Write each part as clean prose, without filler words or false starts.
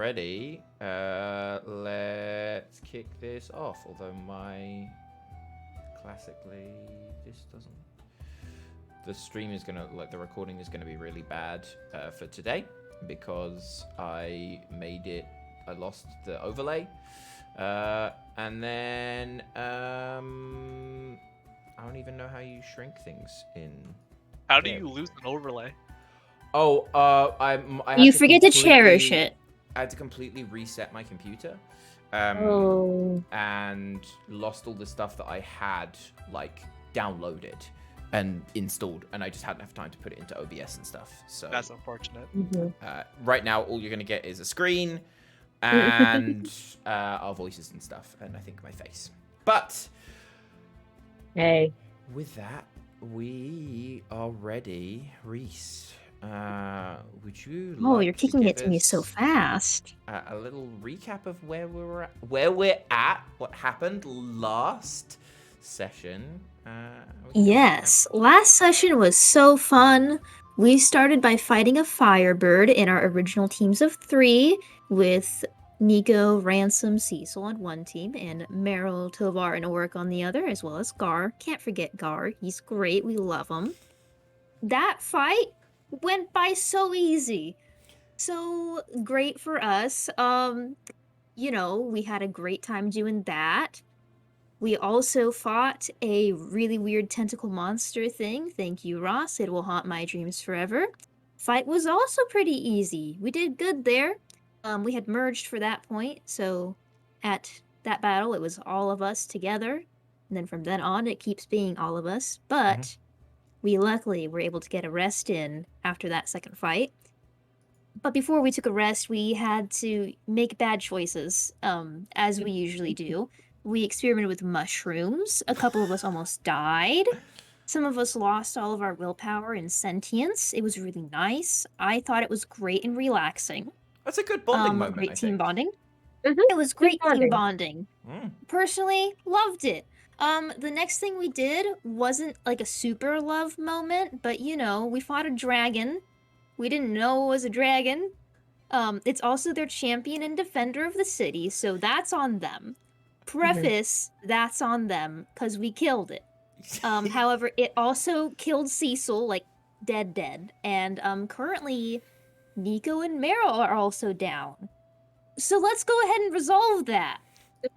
ready, let's kick this off. Although classically, this doesn't. The stream is gonna, the recording is gonna be really bad for today because I lost the overlay. And then, I don't even know how you shrink things in. How do you lose an overlay? Oh, I had You to forget to cherish it. I had to completely reset my computer. Oh. And lost all the stuff that I had, downloaded and installed, and I just hadn't enough time to put it into OBS and stuff. So that's unfortunate. Right now, all you're gonna get is a screen and our voices and stuff, and I think my face. But Hey. with that, we are ready. Reese, would you? You're kicking it to me so fast. A little recap of where we're at, what happened last session. Yes, last session was so fun. We started by fighting a firebird in our original teams of 3 with Nico, Ransom, Cecil on one team, and Meryl, Tovar, and Oric on the other, as well as Gar. Can't forget Gar. He's great. We love him. That fight went by so easy. So great for us. We had a great time doing that. We also fought a really weird tentacle monster thing. Thank you, Ross. It will haunt my dreams forever. Fight was also pretty easy. We did good there. We had merged for that point, so at that battle, it was all of us together. And then from then on, it keeps being all of us. But we luckily were able to get a rest in after that second fight. But before we took a rest, we had to make bad choices, as we usually do. We experimented with mushrooms. A couple of us almost died. Some of us lost all of our willpower and sentience. It was really nice. I thought it was great and relaxing. That's a good bonding moment. Great team think. bonding. It was great team bonding. Mm. Personally, loved it. The next thing we did wasn't like a super love moment, but we fought a dragon. We didn't know it was a dragon. It's also their champion and defender of the city, so that's on them. Preface, that's on them, because we killed it. However, it also killed Cecil, dead. And currently, Nico and Meryl are also down. So let's go ahead and resolve that.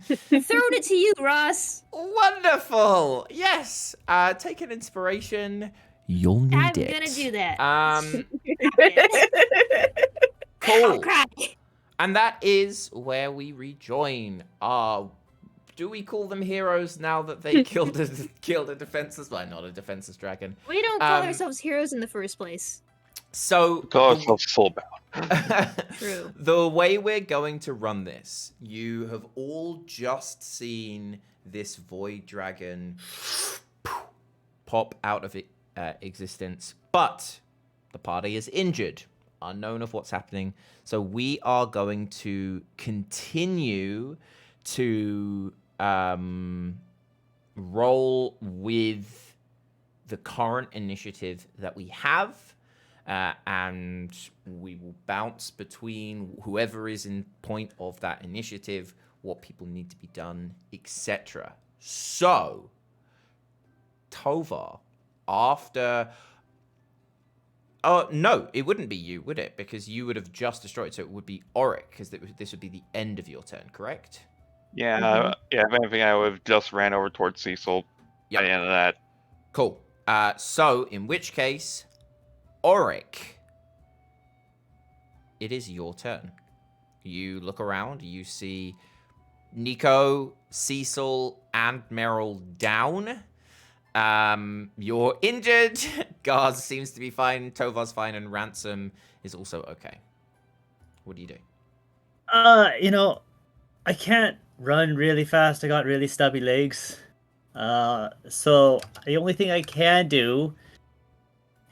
Throwing it to you, Ross. Wonderful. Yes. Take an inspiration. You'll need it. I'm gonna do that. Cool. Oh, and that is where we rejoin our. Do we call them heroes now that they killed a defenseless? Well, not a defenseless dragon. We don't call ourselves heroes in the first place. So call ourselves soulbound. True. The way we're going to run this, you have all just seen this void dragon pop out of existence, but the party is injured, unknown of what's happening. So we are going to continue to roll with the current initiative that we have. And we will bounce between whoever is in point of that initiative, what people need to be done, etc. So, Tovar, after... Oh, no, it wouldn't be you, would it? Because you would have just destroyed, so it would be Oric, because this would be the end of your turn, correct? Yeah, if anything, I would have just ran over towards Cecil by the end of that. Cool. So, in which case... Oric, it is your turn. You look around, you see Nico, Cecil, and Meryl down. You're injured. Gars seems to be fine, Tovar's fine, and Ransom is also okay. What do you do? I can't run really fast. I got really stubby legs. So the only thing I can do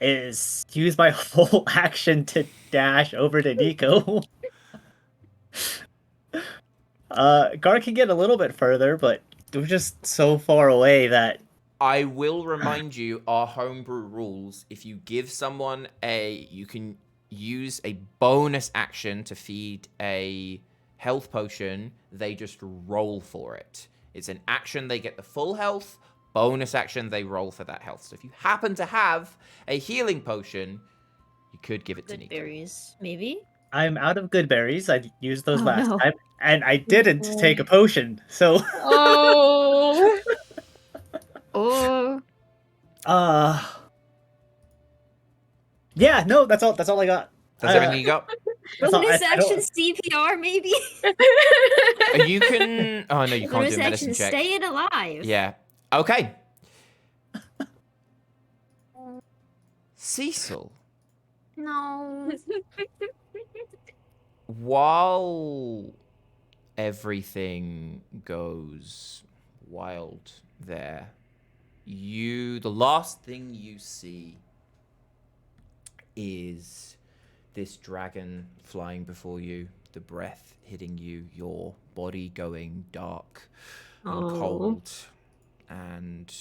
is use my whole action to dash over to Nico. Gar can get a little bit further, but we're just so far away that... I will remind you, our homebrew rules, if you give someone you can use a bonus action to feed a health potion, they just roll for it. It's an action, they get the full health. Bonus action, they roll for that health. So if you happen to have a healing potion, you could give it to Good Nico. berries, maybe. I'm out of good berries. I used those Oh, last no. time, and I didn't take a potion. So, Oh. Oh. yeah, no, that's all. That's all I got. That's everything you got? That's all- Bonus I don't- action CPR, maybe. You can... Oh, no, you can't Bonus do a medicine action check. staying alive. Yeah. Okay. Cecil, No. while everything goes wild there, the last thing you see is this dragon flying before you, the breath hitting you, your body going dark and Oh. cold, and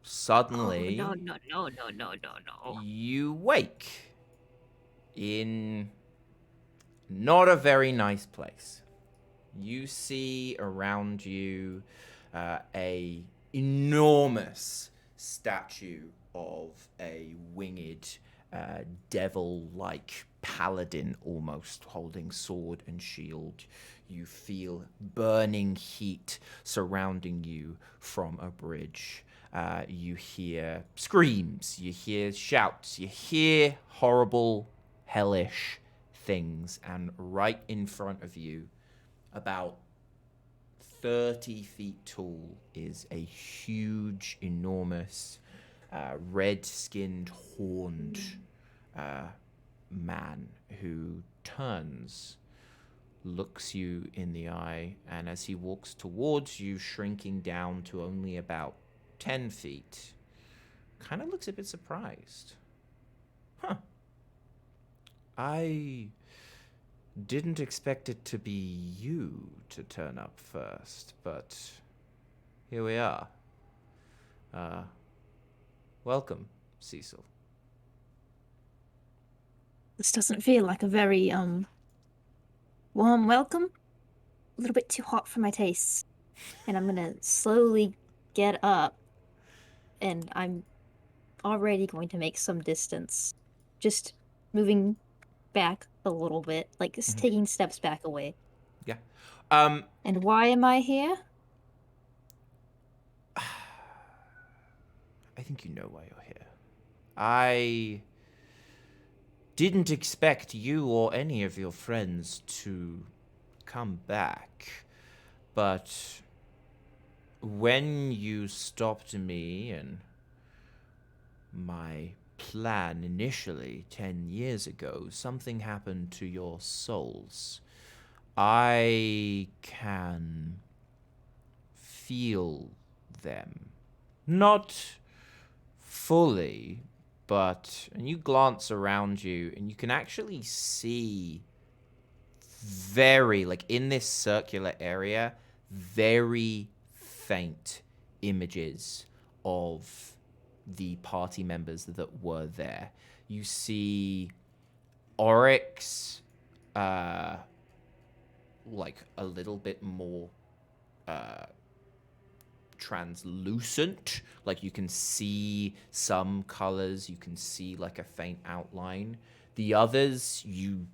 suddenly Oh, no. you wake in not a very nice place. You see around you a enormous statue of a winged devil-like paladin, almost holding sword and shield. You feel burning heat surrounding you from a bridge. You hear screams, you hear shouts, you hear horrible, hellish things, and right in front of you, about 30 feet tall, is a huge, enormous, red-skinned, horned man who turns, looks you in the eye, and as he walks towards you, shrinking down to only about 10 feet, kind of looks a bit surprised. Huh. I didn't expect it to be you to turn up first, but here we are. Welcome, Cecil. This doesn't feel like a very warm welcome. A little bit too hot for my tastes. And I'm gonna slowly get up, and I'm already going to make some distance. Just moving back a little bit, like just taking steps back away. Yeah. And why am I here? I think you know why you're here. I didn't expect you or any of your friends to come back, but when you stopped me and my plan initially 10 years ago, something happened to your souls. I can feel them. Not fully, but... And you glance around you, and you can actually see very, like, in this circular area, very faint images of the party members that were there. You see Oryx, like a little bit more translucent, like you can see some colors, you can see like a faint outline. The others, you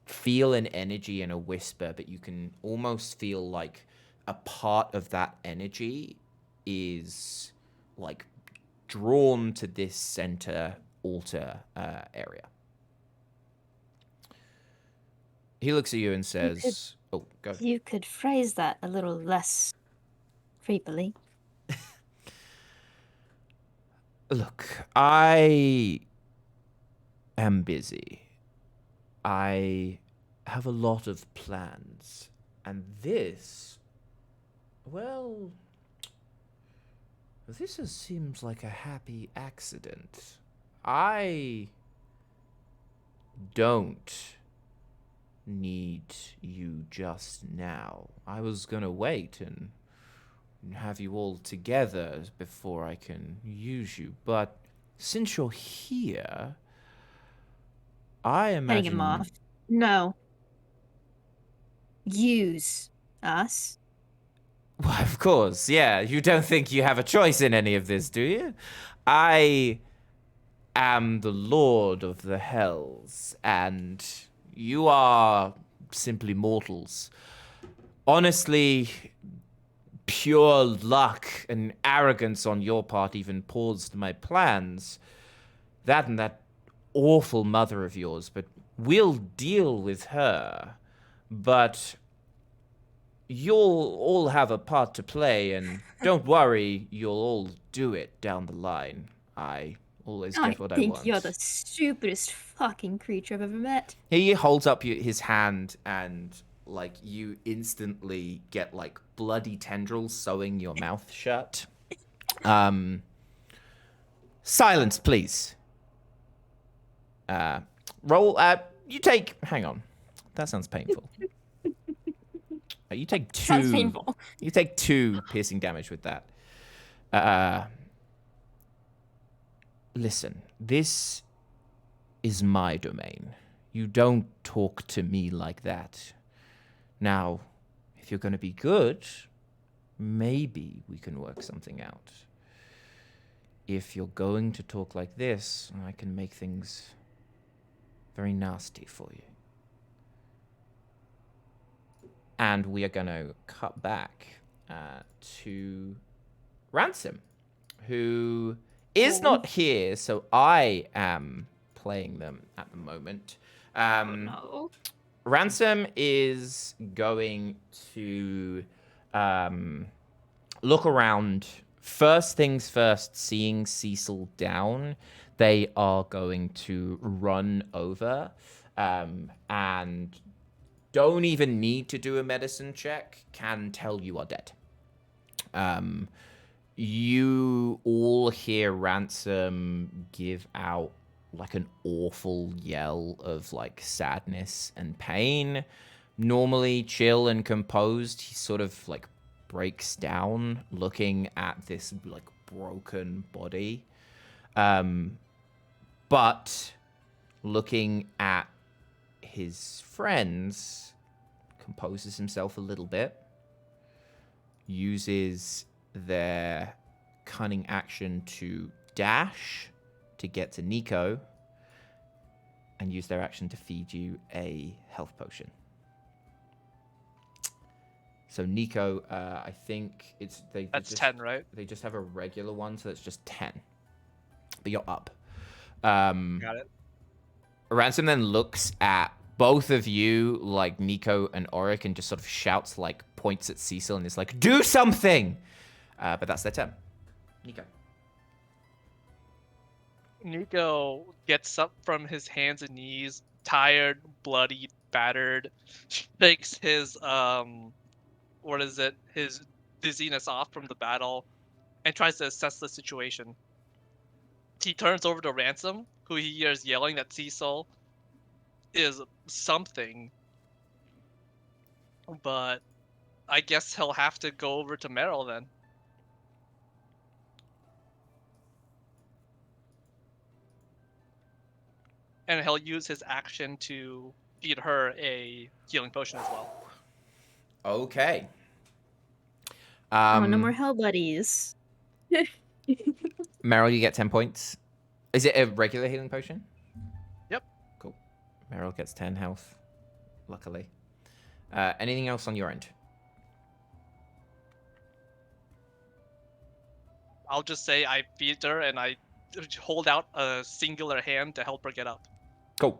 feel an energy and a whisper, but you can almost feel like a part of that energy is like drawn to this center altar area. He looks at you and says, "Oh, go." You could phrase that a little less creepily. Look, I am busy. I have a lot of plans, and this, well, this seems like a happy accident. I don't need you just now. I was gonna wait and have you all together before I can use you, but since you're here, I Heading imagine. him off. No. Use us. Well, of course, yeah. You don't think you have a choice in any of this, do you? I am the Lord of the Hells, and you are simply mortals. Honestly, pure luck and arrogance on your part even paused my plans. That and that awful mother of yours, but we'll deal with her. But you'll all have a part to play, and don't worry, you'll all do it down the line. I always I get what I think want. you're the stupidest fucking creature I've ever met. He holds up his hand, and like you instantly get like bloody tendrils sewing your mouth shut. Silence, please. Roll. You take. Hang on. That sounds painful. You take 2. Sounds painful. You take 2 piercing damage with that. Listen, this is my domain. You don't talk to me like that. Now, if you're going to be good, maybe we can work something out. If you're going to talk like this, I can make things very nasty for you. And we are going to cut back to Ransom, who is not here, so I am playing them at the moment. No. Ransom is going to look around. First things first, seeing Cecil down, they are going to run over and don't even need to do a medicine check, can tell you are dead. You all hear Ransom give out like an awful yell of like sadness and pain. Normally chill and composed, he sort of like breaks down looking at this like broken body. But looking at his friends, composes himself a little bit, uses their cunning action to dash to get to Nico, and use their action to feed you a health potion. So Nico, I think it's That's 10, right? They just have a regular one, so it's just 10. But you're up. Got it. Ransom then looks at both of you, like Nico and Auric, and just sort of shouts, like points at Cecil, and is like, "Do something!" But that's their turn. Nico. Nico gets up from his hands and knees, tired, bloody, battered, shakes his his dizziness off from the battle, and tries to assess the situation. He turns over to Ransom, who he hears yelling that Cecil is something, but I guess he'll have to go over to Meryl then. And he'll use his action to feed her a healing potion as well. Okay. Oh, no more hell buddies. Meryl, you get 10 points. Is it a regular healing potion? Yep. Cool. Meryl gets 10 health, luckily. Anything else on your end? I'll just say I feed her and I hold out a singular hand to help her get up. Cool.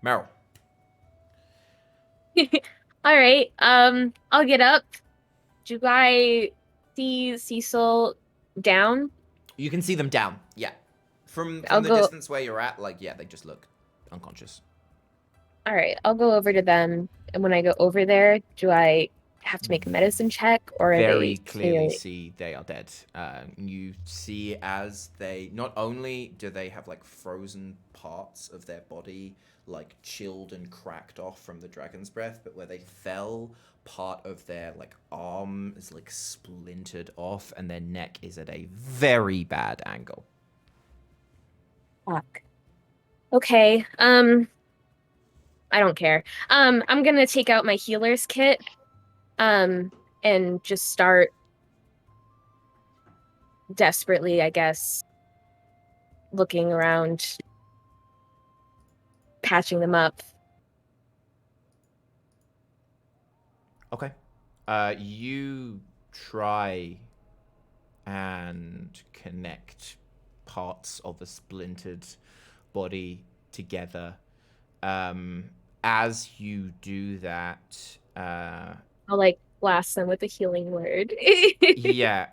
Meryl. All right. I'll get up. Do I see Cecil down? You can see them down. Yeah. From I'll the go- distance where you're at, like, yeah, they just look unconscious. All right. I'll go over to them, and when I go over there, do I have to make a medicine check, or are Very they clearly see they are dead. You see as they, not only do they have like frozen parts of their body like chilled and cracked off from the dragon's breath, but where they fell, part of their like arm is like splintered off, and their neck is at a very bad angle. Fuck. Okay. I don't care. I'm gonna take out my healer's kit. And just start desperately, I guess, looking around, patching them up. Okay. You try and connect parts of a splintered body together. As you do that, I'll like blast them with a healing word. yeah,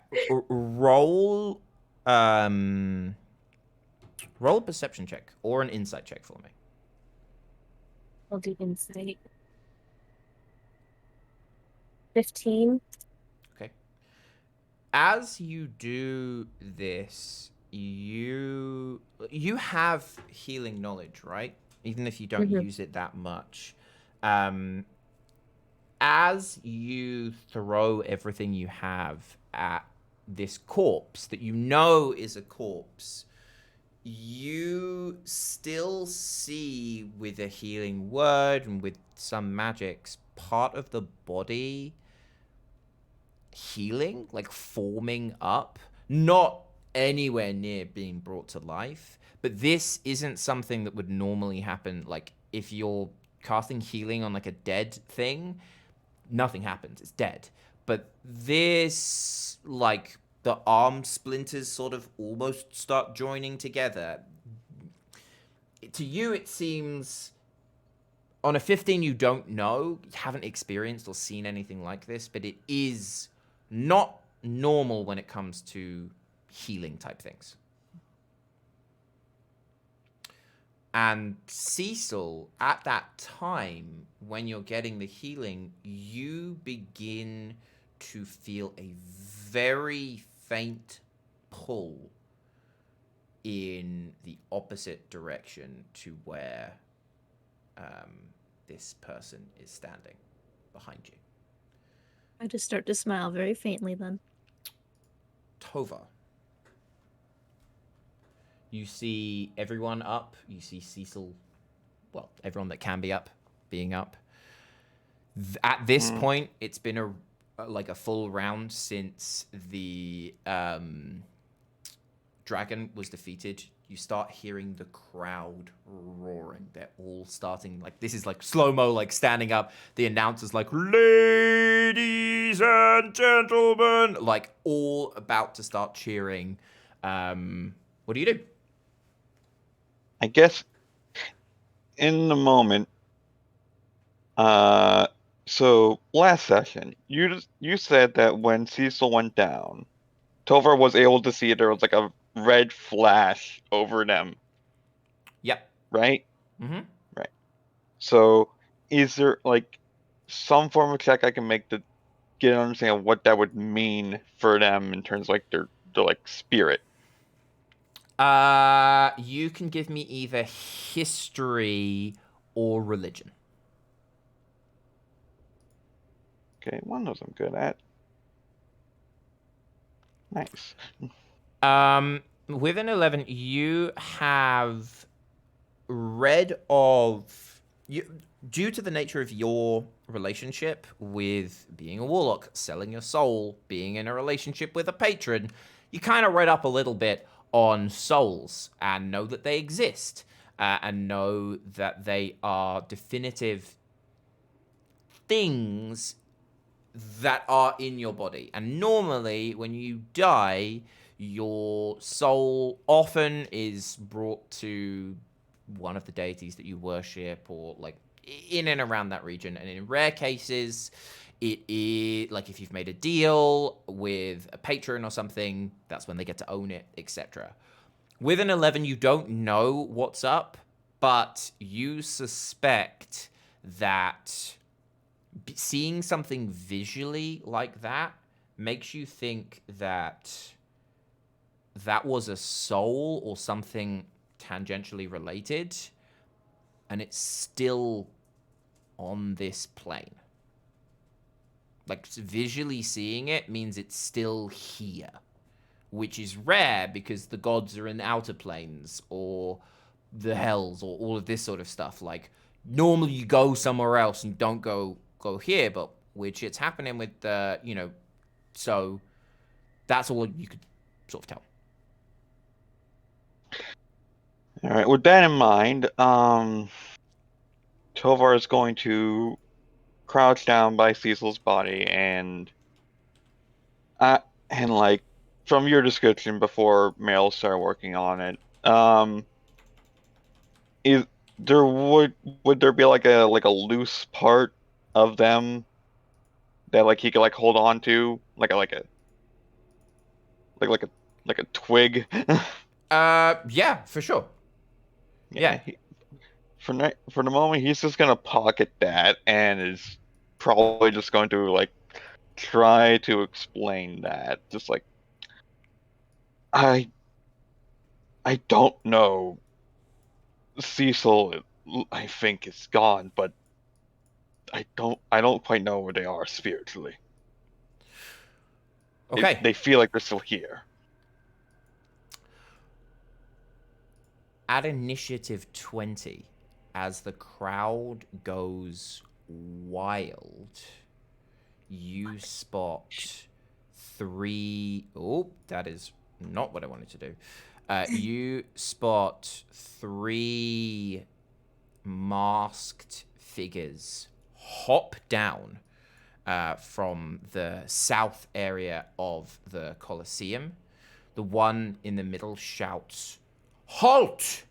roll, roll a perception check or an insight check for me. I'll do insight. 15. Okay. As you do this, you have healing knowledge, right? Even if you don't Mhm. use it that much. As you throw everything you have at this corpse that you know is a corpse, you still see with a healing word and with some magics part of the body healing, like forming up, not anywhere near being brought to life. But this isn't something that would normally happen. Like if you're casting healing on like a dead thing, nothing happens. It's dead. But this, like, the arm splinters sort of almost start joining together. To you, it seems on a 15, you don't know, you haven't experienced or seen anything like this, but it is not normal when it comes to healing type things. And Cecil, at that time, when you're getting the healing, you begin to feel a very faint pull in the opposite direction to where this person is standing behind you. I just start to smile very faintly then. Tova. You see everyone up. You see Cecil, well, everyone that can be up, being up. At this point, it's been a full round since the dragon was defeated. You start hearing the crowd roaring. They're all starting, like, this is like slow-mo, like standing up. The announcer's like, ladies and gentlemen, like all about to start cheering. What do you do? I guess in the moment. So last session, you said that when Cecil went down, Tovar was able to see there was like a red flash over them, Yep. right? Mm-hmm. Right. So is there like some form of check I can make to get an understanding of what that would mean for them in terms of like their like spirit? You can give me either history or religion. Okay, one of those I'm good at. Nice. With an 11, you have read of you due to the nature of your relationship with being a warlock, selling your soul, being in a relationship with a patron, you kind of read up a little bit on souls and know that they exist, and know that they are definitive things that are in your body. And normally, when you die, your soul often is brought to one of the deities that you worship, or like in and around that region. And in rare cases, it is like if you've made a deal with a patron or something, that's when they get to own it, etc. With an 11, you don't know what's up, but you suspect that seeing something visually like that makes you think that that was a soul or something tangentially related, and it's still on this plane. Like, visually seeing it means it's still here, which is rare because the gods are in outer planes, or the hells or all of this sort of stuff. Like normally you go somewhere else and don't go here, but weird shit's happening with so that's all you could sort of tell. All right. With that in mind, Tovar is going to crouch down by Cecil's body and like from your description before Meryl started working on it, is there would there be like a loose part of them that like he could like hold on to like a twig? Yeah, for sure. Yeah. For the moment, he's just gonna pocket that and is probably just going to like try to explain that. Just like I don't know. Cecil, I think, is gone, but I don't quite know where they are spiritually. Okay. They feel like they're still here. At initiative 20, as the crowd goes wild, you spot 3. Oh, that is not what I wanted to do. You spot 3 masked figures hop down from the south area of the Colosseum. The one in the middle shouts, "Halt!"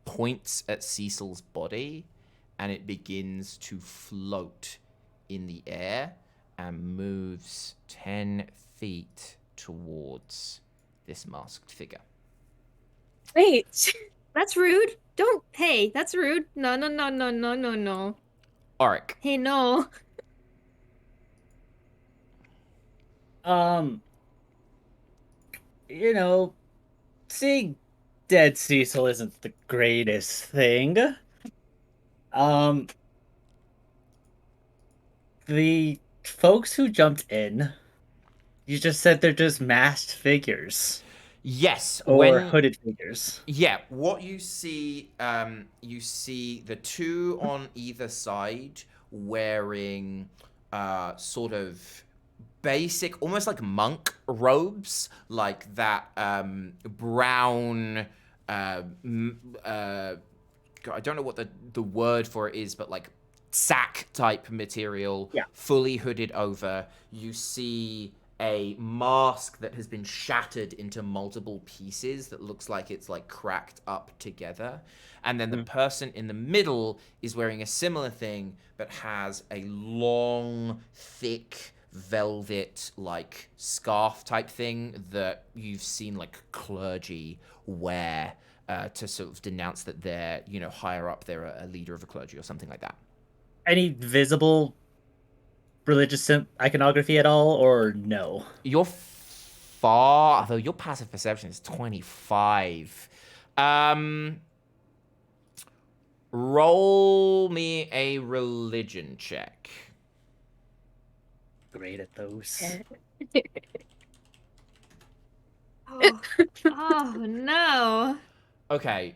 points at Cecil's body, and it begins to float in the air and moves 10 feet towards this masked figure. Wait. That's rude. Don't. Hey, that's rude. No, no, no, no, no, no, no. Auric. Hey, no. You know, seeing dead Cecil isn't the greatest thing. The folks who jumped in, you just said they're just masked figures Yes, or hooded figures. Yeah, what you see the 2 on either side wearing sort of basic, almost like monk robes, like that brown I don't know what the word for it is, but like sack type material, Yeah. fully hooded over. You see a mask that has been shattered into multiple pieces that looks like it's like cracked up together. And then the person in the middle is wearing a similar thing, but has a long, thick, velvet like scarf type thing that you've seen like clergy wear to sort of denounce that they're, higher up, they're a leader of a clergy or something like that. Any visible religious iconography at all, or no? You're far, although your passive perception is 25. Roll me a religion check. Great at those. Oh no. Okay.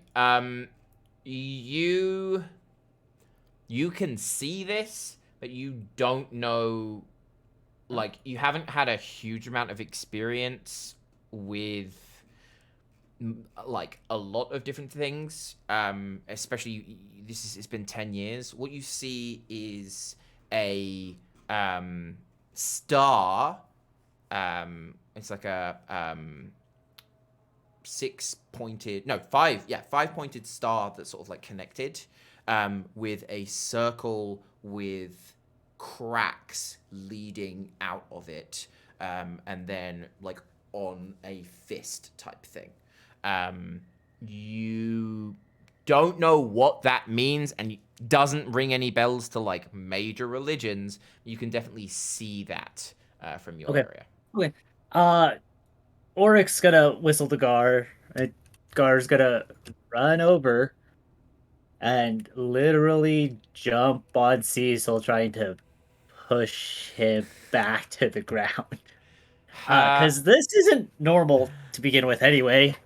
You can see this, but you don't know, like, you haven't had a huge amount of experience with like a lot of different things, especially it's been 10 years. What you see is a star. It's like a 5-pointed star that's sort of like connected, with a circle with cracks leading out of it, and then like on a fist type thing. You don't know what that means, and it doesn't ring any bells to like major religions. You can definitely see that from your area. Okay. Auric's gonna whistle to Gar, and Gar's gonna run over and literally jump on Cecil, trying to push him back to the ground. Because this isn't normal to begin with, anyway.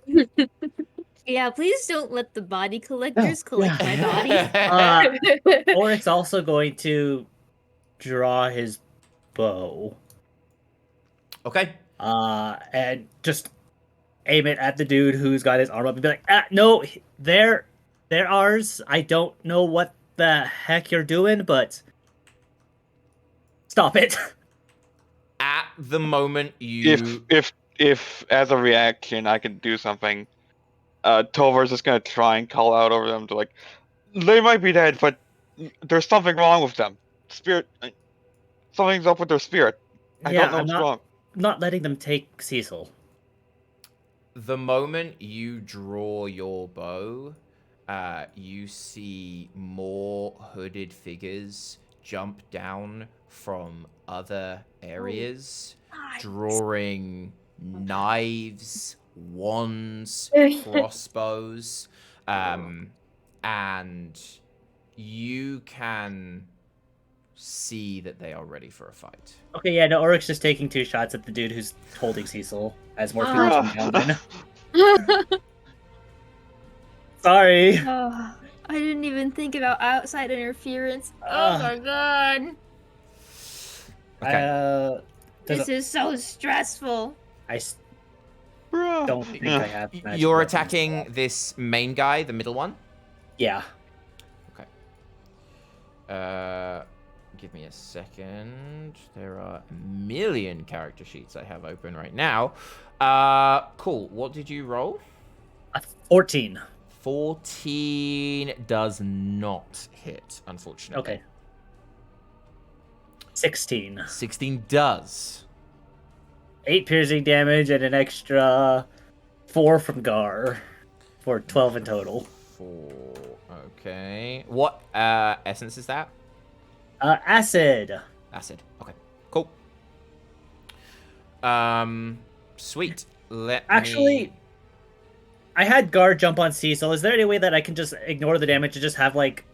Yeah, please don't let the body collectors collect my body. Oryx also going to draw his bow. Okay. And just aim it at the dude who's got his arm up and be like, no, they're ours. I don't know what the heck you're doing, but stop it. At the moment you If as a reaction I can do something, Tovar's just gonna try and call out over them to like, they might be dead, but there's something wrong with them. Spirit, something's up with their spirit. I don't know I'm what's wrong. not letting them take Cecil. the moment you draw your bow, you see more hooded figures jump down from other areas, drawing knives, wands, crossbows, and you can see that they are ready for a fight. Okay, yeah, no, Oryx just taking 2 shots at the dude who's holding Cecil as more people come down. Sorry. Oh, I didn't even think about outside interference. Oh my god. Okay. This is so stressful. I don't think I have. You're attacking this main guy, the middle one? Yeah. Okay. Give me a second. There are a million character sheets I have open right now. Cool. What did you roll? 14. 14 does not hit, unfortunately. Okay. 16. 16 does. 8 piercing damage and an extra 4 from Gar. For 12 in total. 4. Okay. What essence is that? Acid. Acid. Okay. Cool. Sweet. Actually, I had Gar jump on Cecil. Is there any way that I can just ignore the damage and just have like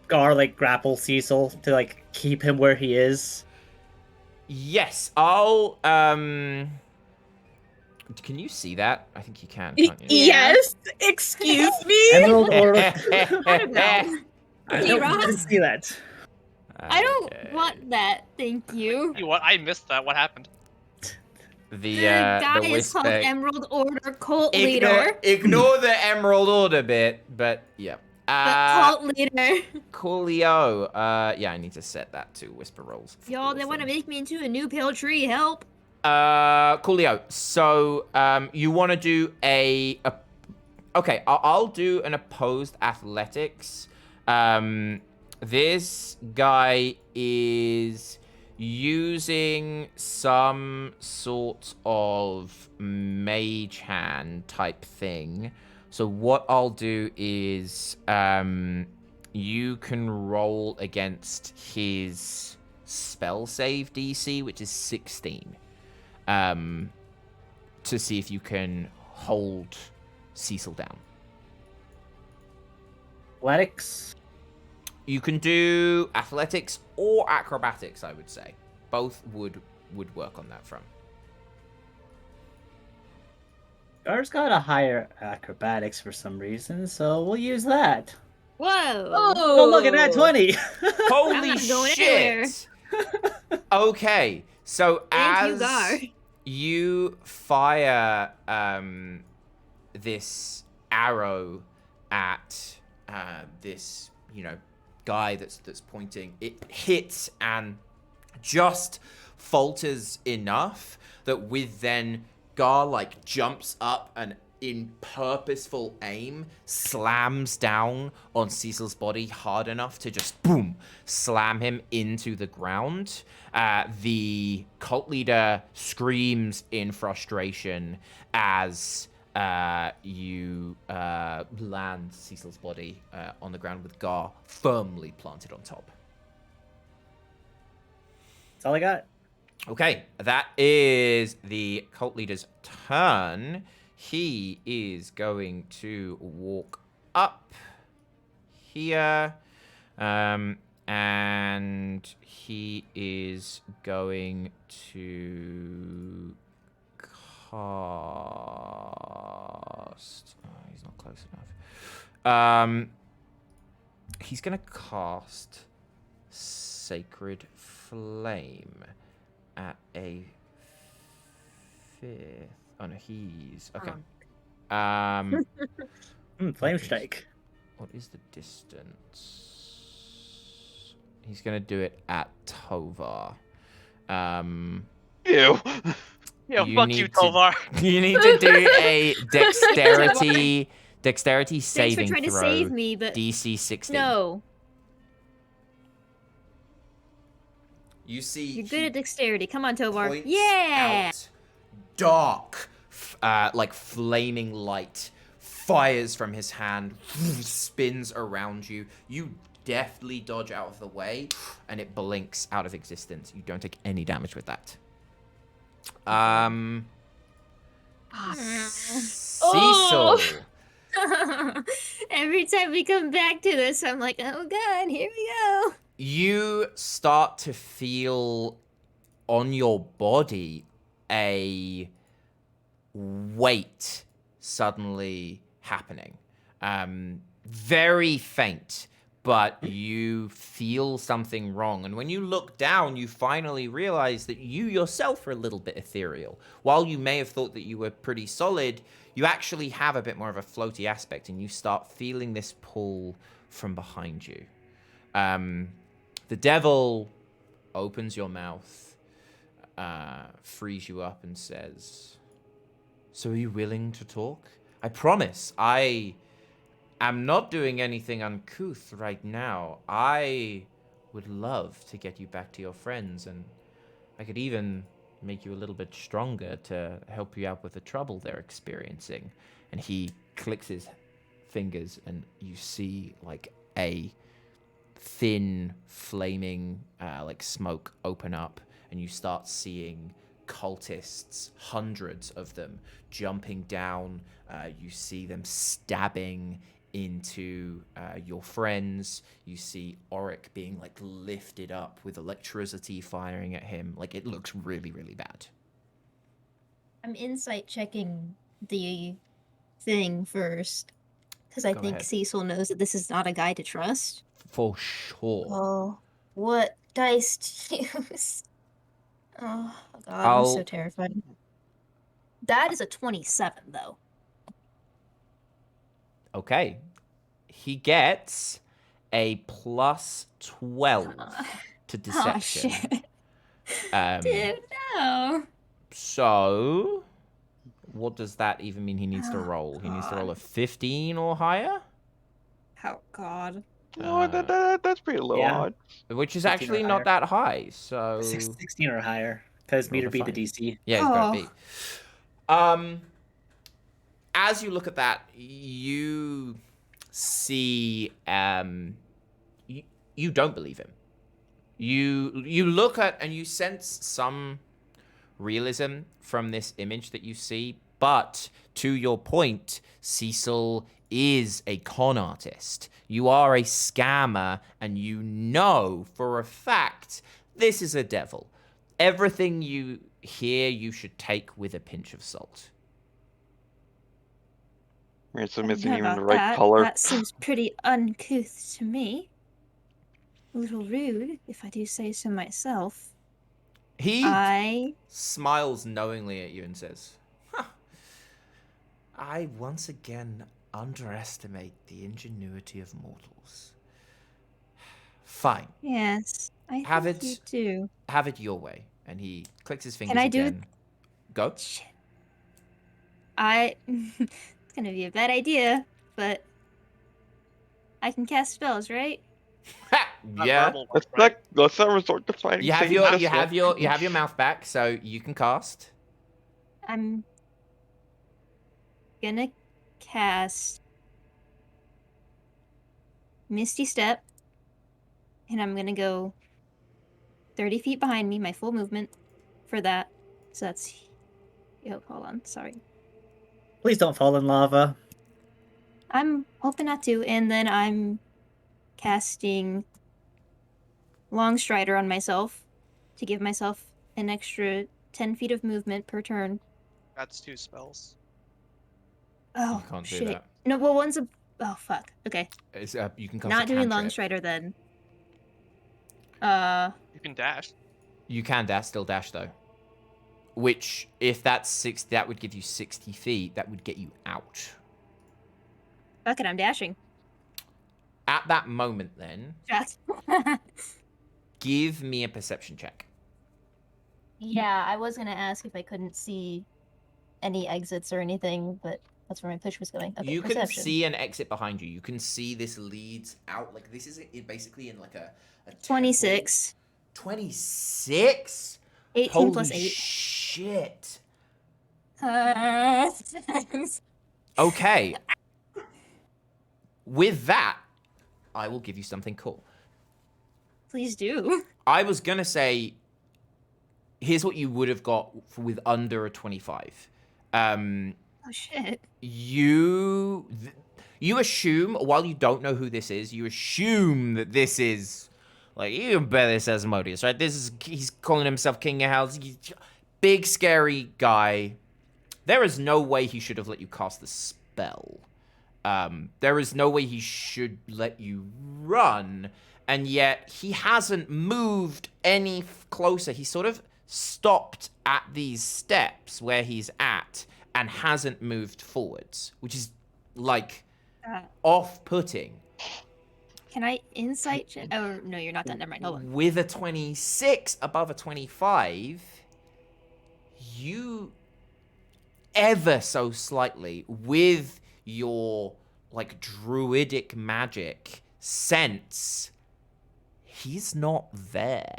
Gar like grapple Cecil to like keep him where he is? Yes, I'll can you see that? I think you can, can't you? Yes. Excuse me. Emerald Order. I don't know. I Hey, don't Ross? see that. I don't Okay. want that, thank you. You what? I missed that. What happened? The guy the is called whisper. Emerald Order Cult Leader. Ignore the Emerald Order bit, but yeah. The cult leader. Coolio. Yeah, I need to set that to whisper rolls. Y'all, they want to make me into a new pale tree. Help. Coolio. So, you want to do a okay, I'll do an opposed athletics. This guy is using some sort of mage hand type thing. So what I'll do is you can roll against his spell save DC, which is 16, to see if you can hold Cecil down. Athletics. You can do athletics or acrobatics, I would say. Both would work on that front. Gar's got a higher acrobatics for some reason, so we'll use that. Whoa. Oh, look at that 20! Holy not going anywhere. shit! Okay, so Thank you, as Gar. you fire this arrow at this, guy that's pointing, it hits and just falters enough that with then Gar jumps up and in purposeful aim slams down on Cecil's body hard enough to just boom slam him into the ground. The cult leader screams in frustration as you land Cecil's body on the ground with Gar firmly planted on top. That's all I got. Okay, that is the cult leader's turn. He is going to walk up here, and he is going to cast. he's not close enough. He's gonna cast Sacred Flame at a 5th. Oh no, he's okay. Flame strike. What is the distance? He's gonna do it at Tovar. Ew. Yeah, You fuck need you, to- Tovar. You need to do a dexterity Thanks saving for trying to throw. save me, but DC 16. no. You see, You're good at dexterity. Come on, Tovar. points Yeah! out dark, like flaming light fires from his hand, spins around you. You deftly dodge out of the way, and it blinks out of existence. You don't take any damage with that. Cecil. Every time we come back to this, I'm like, oh god, here we go. You start to feel on your body a weight suddenly happening. Very faint, but you feel something wrong. And when you look down, you finally realize that you yourself are a little bit ethereal. While you may have thought that you were pretty solid, you actually have a bit more of a floaty aspect, and you start feeling this pull from behind you. The devil opens your mouth, frees you up, and says, "So are you willing to talk? I promise, I am not doing anything uncouth right now. I would love to get you back to your friends, and I could even make you a little bit stronger to help you out with the trouble they're experiencing." And he clicks his fingers, and you see like a thin flaming like smoke open up, and you start seeing cultists, hundreds of them, jumping down. You see them stabbing into your friends. You see Auric being like lifted up with electricity firing at him. Like, it looks really, really bad. I'm insight checking the thing first, because I Go think ahead. Cecil knows that this is not a guy to trust. For sure. Oh, what dice to use? Oh god, I'm so I'll- terrified. That is a 27, though. Okay. He gets a plus 12 to Oh deception. shit. Um, Dude, no. So, what does that even mean he needs to Oh, roll? He needs to God. roll a 15 or higher? Oh god. No, that's pretty low Yeah. odds. Which is 15 or actually not that high, so... 16 or higher, because Roll meter the beat the five. DC. Yeah, he's got a Oh. beat. As you look at that, you see, you don't believe him. You look at and you sense some realism from this image that you see, but to your point, Cecil is a con artist. You are a scammer, and you know for a fact this is a devil. Everything you hear, you should take with a pinch of salt. Ransom I isn't don't know even the about right that. color. That seems pretty uncouth to me. A little rude, if I do say so myself. He I smiles knowingly at you and says, "Huh. I once again underestimate the ingenuity of mortals. Fine, yes, I Have think you it- do. have it your way." And he clicks his fingers I do it? again. Go. Shit. It's gonna be a bad idea, but I can cast spells, right? Not Yeah. verbal ones, right? Let's not resort to fighting. You have Satan your Cecil. mouth back, so you can cast. I'm gonna cast Misty Step, and I'm gonna go 30 feet behind me, my full movement for that. So that's. Yo, hold on, sorry. Please don't fall in lava. I'm hoping not to, and then I'm casting Long Strider on myself to give myself an extra 10 feet of movement per turn. That's 2 spells. Oh, You can't do shit. that. No, well, one's a. Oh, fuck. Okay. It's, you can cast Not a doing cantrip. Long Strider then. You can dash. You can still dash though. Which, if that's 60, that would give you 60 feet. That would get you out. Fuck it, I'm dashing. At that moment, then, Shots. give me a perception check. Yeah, I was gonna ask if I couldn't see any exits or anything, but that's where my push was going. Okay, You can perception. see an exit behind you. You can see this leads out. Like, this is basically in like a 26. 26? 18 Holy plus 8. shit. Uh, Okay. With that, I will give you something cool. Please do. I was going to say, here's what you would have got with under a 25. Oh shit. You assume, while you don't know who this is, you assume that this is, like, you can bet this Asmodeus, right? He's calling himself King of Hells. Big, scary guy. There is no way he should have let you cast the spell. There is no way he should let you run, and yet he hasn't moved any closer. He sort of stopped at these steps where he's at and hasn't moved forwards, which is, like, off-putting. Can I insight check? Oh, no, you're not done. Never mind. Hold on. With a 26 above a 25, you ever so slightly, with your, like, druidic magic, sense he's not there.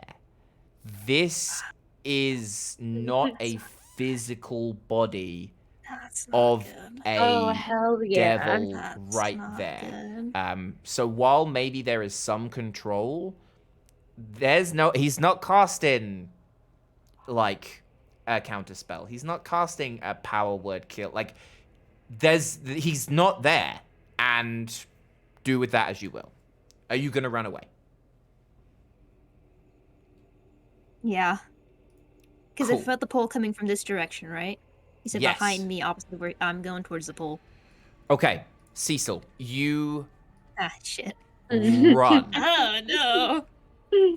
This is not a physical body That's not of good. a Oh, hell yeah. devil That's right not there. good. So while maybe there is some control, he's not casting, like, a counterspell. He's not casting a power word kill. Like, he's not there, and do with that as you will. Are you gonna run away? Yeah. Because Cool. I felt the pole coming from this direction, right? He said Yes. behind me, opposite where I'm going towards the pole. Okay, Cecil, you Ah, shit. run. Oh, no.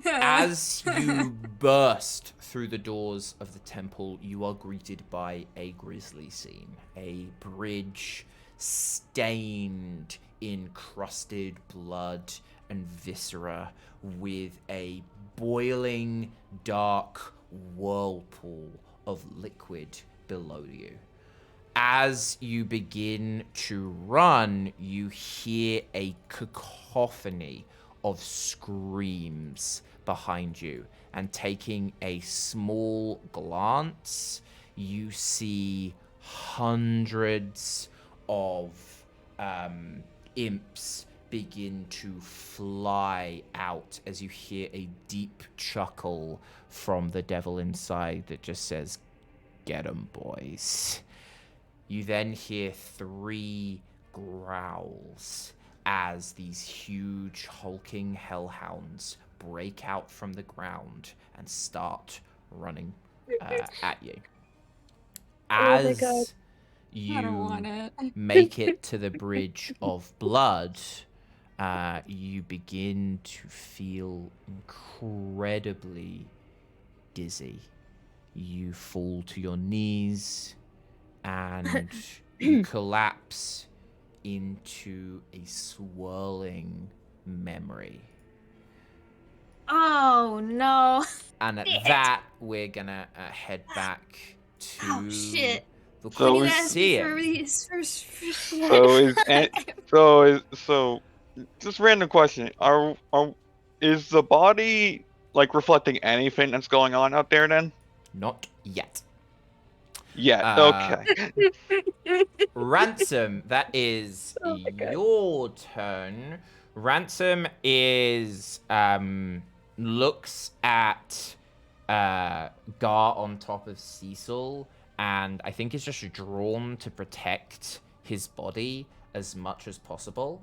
As you burst through the doors of the temple, you are greeted by a grisly scene. A bridge stained in crusted blood and viscera, with a boiling dark whirlpool of liquid below you. As you begin to run, you hear a cacophony of screams behind you, and taking a small glance, you see hundreds of imps begin to fly out as you hear a deep chuckle from the devil inside that just says, "Get 'em, boys." You then hear 3 growls as these huge hulking hellhounds break out from the ground and start running at you. Oh my God. As I don't want you it. make it to the bridge of blood, you begin to feel incredibly dizzy. You fall to your knees and you collapse into a swirling memory. Oh, no. And at Shit. that, we're gonna head back to Oh, shit. the So You is- asked me for Colosseum. these first. So just random question: is the body like reflecting anything that's going on out there? Then Not yet. yeah, okay. Ransom, that is Oh my God. your turn. Ransom is looks at Gar on top of Cecil, and I think is just drawn to protect his body as much as possible.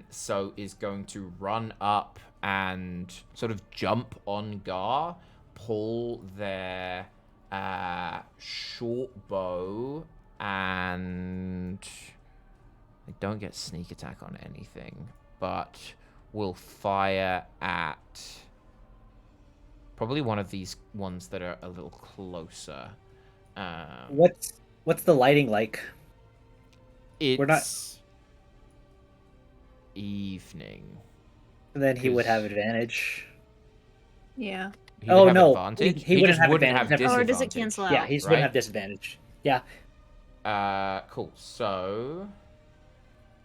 So is going to run up and sort of jump on Gar, pull their short bow And I don't get sneak attack on anything, but we'll fire at probably one of these ones that are a little closer. What's the lighting like? It's We're not- evening. Then he would have 'Cause- advantage. Yeah. He Oh, would have no, advantage. he wouldn't just have wouldn't advantage. have Never Or mind. does it disadvantage. cancel out? Yeah, he right? wouldn't have disadvantage. Yeah. Cool. So,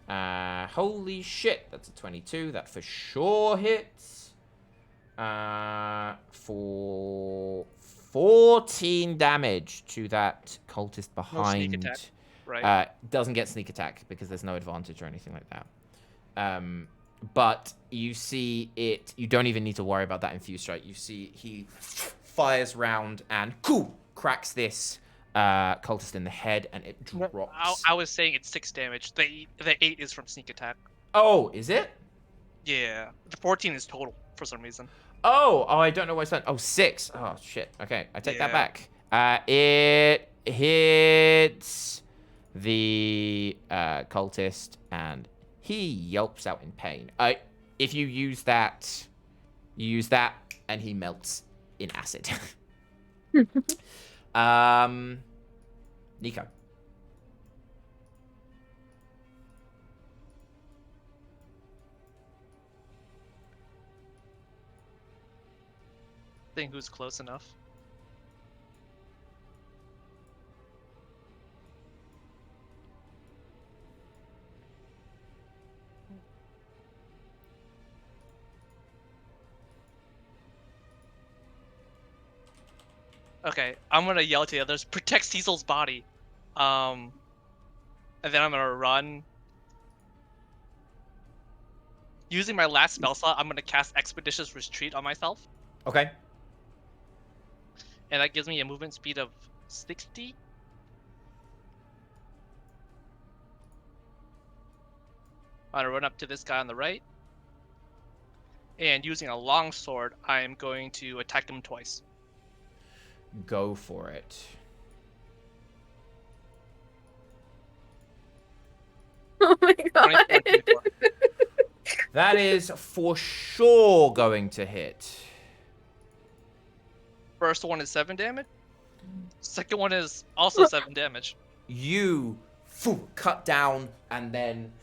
holy shit, that's a 22. That for sure hits. For 14 damage to that cultist No sneak behind. attack, right? Doesn't get sneak attack because there's no advantage or anything like that. But you see it. You don't even need to worry about that infused strike. You see he fires round and cracks this cultist in the head, and it drops. I was saying it's 6 damage. The 8 is from sneak attack. Oh, is it? Yeah, the 14 is total for some reason. Oh, I don't know why it's done. Oh, 6. Oh, shit. Okay, I take that Yeah. back. It hits the cultist, and he yelps out in pain. If you use that, and he melts in acid. Nico. Think who's close enough. Okay, I'm gonna yell to the others, protect Cecil's body. And then I'm gonna run. Using my last spell slot, I'm gonna cast Expeditious Retreat on myself. Okay. And that gives me a movement speed of 60. I'm gonna run up to this guy on the right. And using a longsword, I'm going to attack him twice. Go for it. Oh my 24 god. and 24. That is for sure going to hit. First one is 7 damage. Second one is also 7 damage. You cut down and then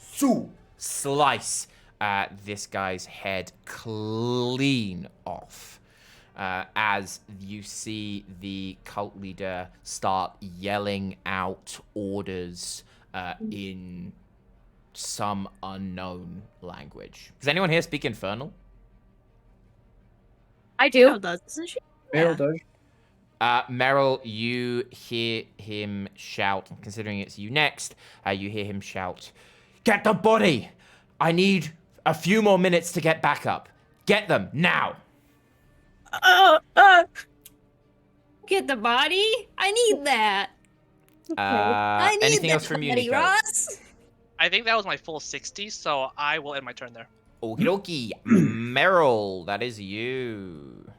slice this guy's head clean off. As you see the cult leader start yelling out orders in some unknown language. Does anyone here speak Infernal? I do. Oh, doesn't she? Meryl Yeah. does. Meryl, you hear him shout, considering it's you next, you hear him shout, "Get the body! I need a few more minutes to get back up. Get them, now!" Get the body? I need that. I need Anything that else from you, body, Nico? Ross. I think that was my full 60, so I will end my turn there. Okie dokie. Meryl, that is you.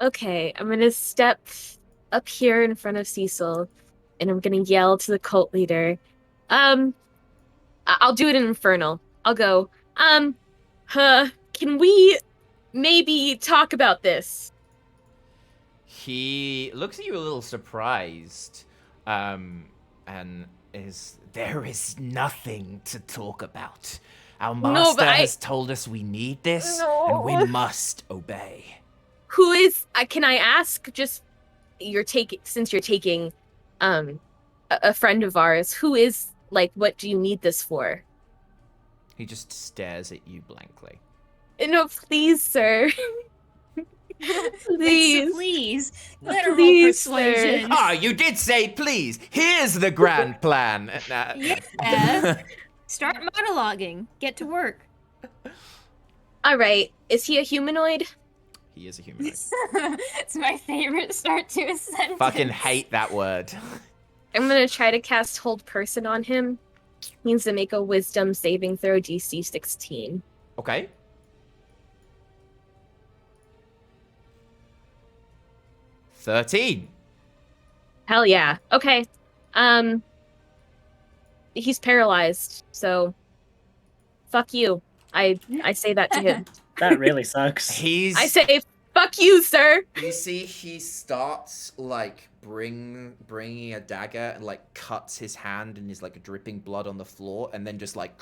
Okay, I'm gonna step up here in front of Cecil, and I'm gonna yell to the cult leader. I'll do it in Infernal. I'll go. Can we maybe talk about this? He looks at you a little surprised, and there is nothing to talk about. Our No, master but has told us we need this, and we No. must obey. Who is? Can I ask? Just since you're taking, a friend of ours. Who is like? What do you need this for? He just stares at you blankly. No, please, sir. Please. Please. Let her roll Please, sir. persuasion. Ah, you did say please. Here's the grand plan. Yeah. Start monologuing. Get to work. All right. Is he a humanoid? He is a humanoid. It's my favorite start to a sentence. Fucking hate that word. I'm gonna try to cast Hold Person on him. Means to make a Wisdom saving throw DC 16. Okay. $13. Hell yeah. Okay. he's paralyzed. So, fuck you. I say that to him. That really sucks. He's. I say, fuck you, sir. You see, he starts like bringing a dagger and like cuts his hand and is like dripping blood on the floor, and then just like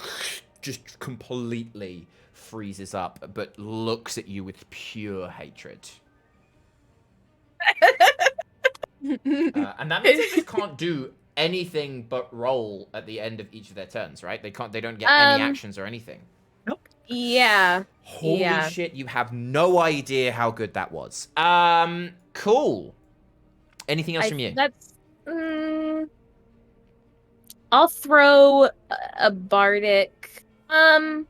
just completely freezes up, but looks at you with pure hatred. And that means they just can't do anything but roll at the end of each of their turns, right? They can't. They don't get any actions or anything. Yeah. Holy Yeah. shit! You have no idea how good that was. Cool. Anything else from you? That's. I'll throw a bardic. Can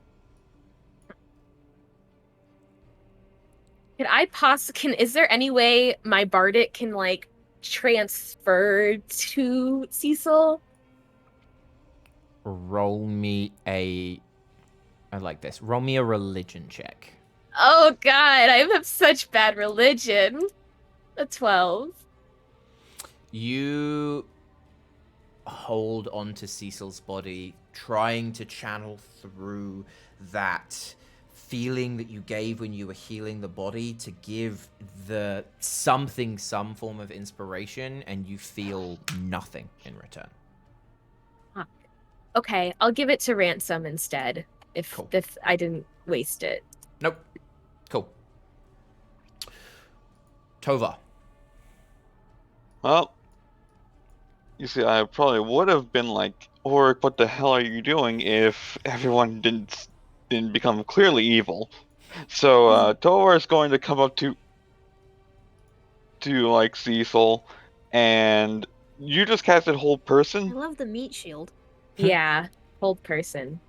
is there any way my bardic can like transfer to Cecil? Roll me a. I like this. Roll me a religion check. Oh god, I have such bad religion. A 12. You hold onto Cecil's body, trying to channel through that feeling that you gave when you were healing the body to give the something some form of inspiration, and you feel nothing in return. Okay, I'll give it to Ransom instead. If I didn't waste it. Nope. Cool. Tova. Well, you see, I probably would have been like, Oric, what the hell are you doing if everyone didn't become clearly evil? So Tovar is going to come up to like Cecil, and you just casted hold I person. love the meat shield. Yeah, hold person.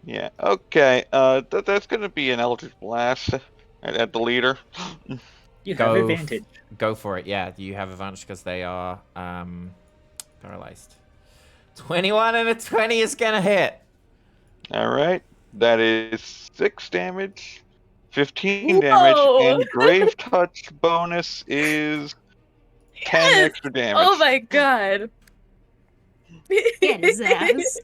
Yeah. Okay. That's gonna be an Eldritch Blast at the leader. You have Go advantage. Go for it. Yeah, you have advantage because they are paralyzed. 21 and a 20 is gonna hit. All right. That is 6 damage, 15 Whoa! damage, and Grave Touch bonus is 10 Yes! extra damage. Oh my god. Get his ass.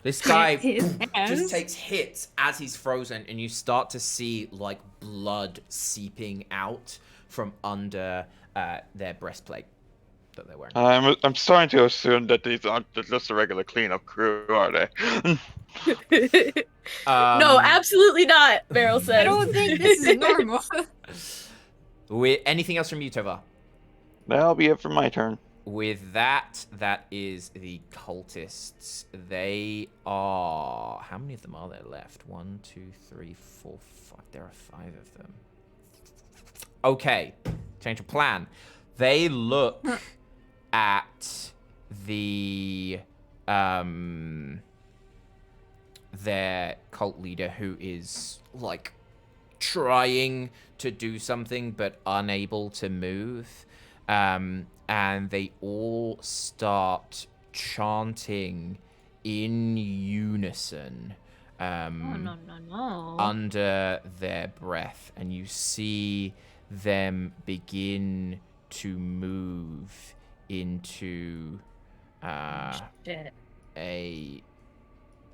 This guy His ass. just takes hits as he's frozen, and you start to see like blood seeping out from under their breastplate that they're wearing. I'm starting to assume that these aren't just a regular cleanup crew, are they? No, absolutely not, Beryl says. I don't think this is normal. Anything else from you, Tova? That'll be it for my turn. With that, that is the cultists. They are... How many of them are there left? 1, 2, 3, 4, 5. There are 5 of them. Okay. Change of plan. They look at the... their cult leader, who is, like, trying to do something but unable to move. And they all start chanting in unison No. under their breath, and you see them begin to move into Shit. a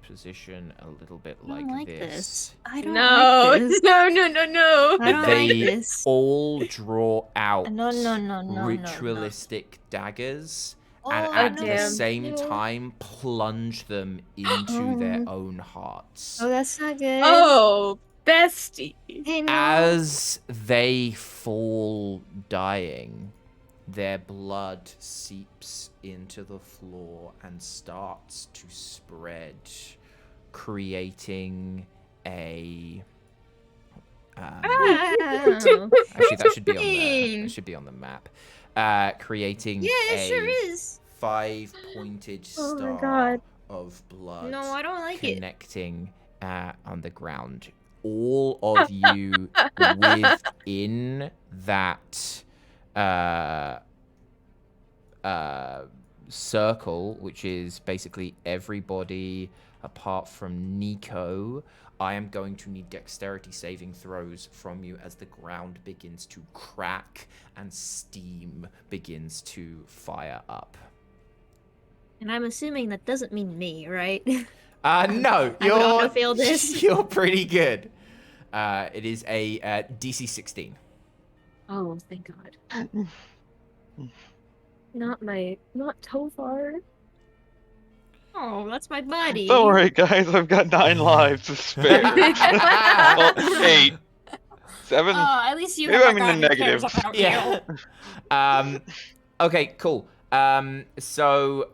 position a little bit I don't like this. I don't No, like this. no. I don't They like this. all draw out No. ritualistic daggers, and Oh, at no. the damn. same time plunge them into their own hearts. Oh, that's not good. Oh, bestie. Hey, no. As they fall dying, their blood seeps into the floor and starts to spread, creating a... Ah. actually, that should be on the, Interesting. that should be on the map. Creating Yeah, it sure a is. 5-pointed Oh my star God. of blood No, I don't like it. connecting on the ground. All of you within that circle, which is basically everybody apart from Nico, I am going to need dexterity saving throws from you as the ground begins to crack and steam begins to fire up. And I'm assuming that doesn't mean me, right? No, I would you're auto-fail this. you're pretty good. It is a DC 16. Oh, thank God. Not Tovar. Oh, that's my buddy. Don't worry, guys. I've got 9 lives to spare. Well, 8, 7. Oh, at least you Maybe have I'm a in the guy who cares negative. about Yeah. you. Okay, cool. So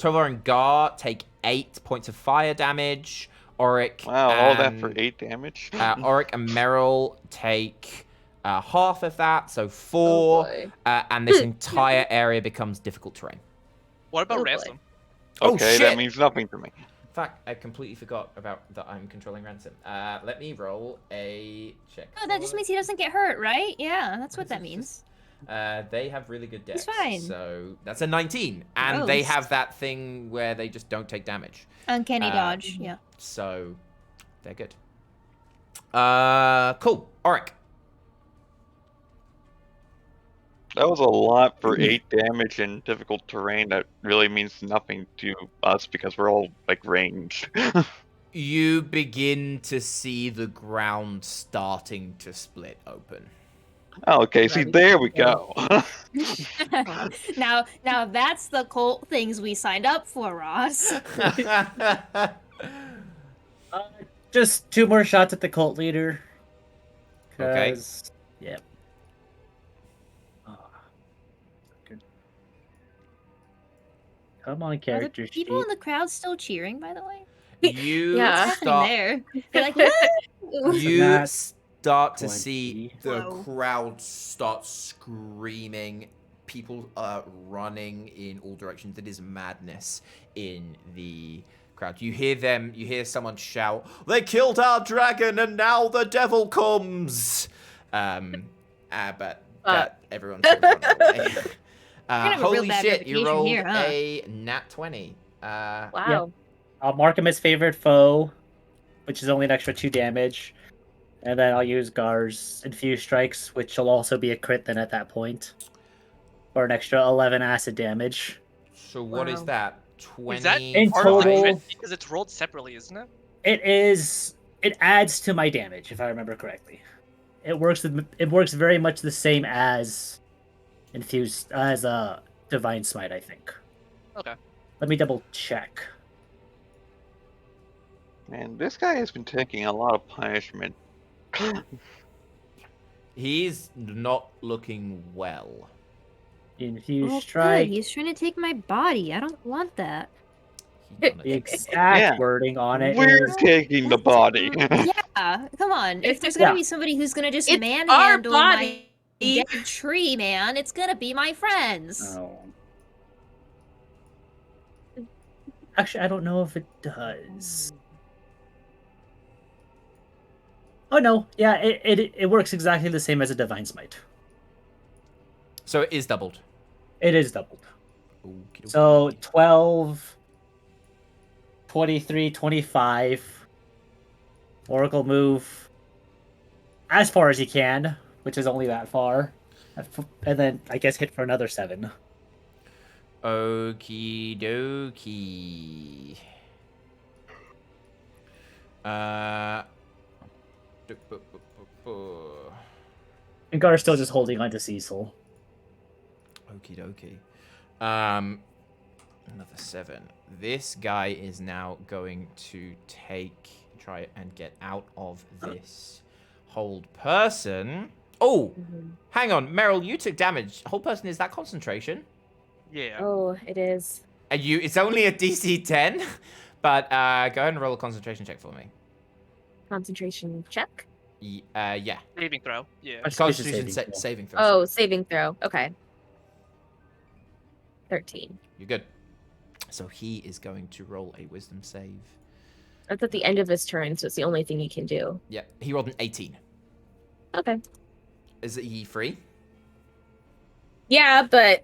Tovar and Gar take 8 points of fire damage. Auric Wow, all that and, for 8 damage? Auric and Meryl take half of that, so 4. Oh, boy. And this entire area becomes difficult terrain. What about Oh, boy. Ransom? Oh, Okay, shit! that means nothing to me. In fact, I completely forgot about that I'm controlling Ransom. Let me roll a check. Oh, that just means he doesn't get hurt, right? Yeah, that's what that means. They have really good dex. He's fine. So that's a 19. And they Gross. have that thing where they just don't take damage. Uncanny dodge, yeah. So they're good. Cool. Auric. That was a lot for 8 damage in difficult terrain. That really means nothing to us because we're all, like, ranged. You begin to see the ground starting to split open. Oh, okay, see, Right. there we go. now that's the cult things we signed up for, Ross. Just 2 more shots at the cult leader. Okay. 'Cause- Yeah. Oh, good. Come on, Are the character people sheet. in the crowd still cheering, by the way? You Yeah. What's start happening there? They're like, "Woo!" you Nat start to see 20. the Whoa. crowd start screaming. People are running in all directions. It is madness in the crowd. You hear someone shout, "They killed our dragon and now the devil comes!" But everyone's sort of running away. have a real Holy bad shit, you reputation rolled here, huh? a nat 20. Wow. I'll mark him as favorite foe, which is only an extra 2 damage. And then I'll use Gar's Infused Strikes, which will also be a crit then at that point. For an extra 11 acid damage. So what is Wow. that? 20. Is that In part of the total- crit? Because it's rolled separately, isn't it? It adds to my damage, if I remember correctly. It works very much the same as Divine Smite, I think. Okay. Let me double check. Man, this guy has been taking a lot of punishment. He's not looking well. Infused Oh, Strike. good. He's trying to take my body. I don't want that. He done The it. exact Yeah. wording on it We're is taking the body. Yeah, come on. If there's gonna Yeah. be somebody who's gonna just It's manhandle our my body. dead tree, man, it's gonna be my friends. Oh. Actually, I don't know if it does. Oh no, yeah, it works exactly the same as a Divine Smite. So it is doubled. It is doubled. Okey-dokey. So 12, 23, 25. Oracle move as far as you can, which is only that far. And then I guess hit for another 7. Okie dokie. And Gar's still just holding on to Cecil. Okie dokie. Another 7. This guy is now going to try and get out of this hold person. Oh, hang on, Meryl, you took damage. Hold person, is that concentration? Yeah. Oh, it is. It's only a DC 10, but go ahead and roll a concentration check for me. Concentration check. Yeah. Saving throw. Yeah. Constitution saving throw. saving throw. Oh, saving throw. Okay. 13. You're good. So he is going to roll a wisdom save. That's at the end of his turn, so it's the only thing he can do. Yeah, he rolled an 18. Okay. Is he free? Yeah, but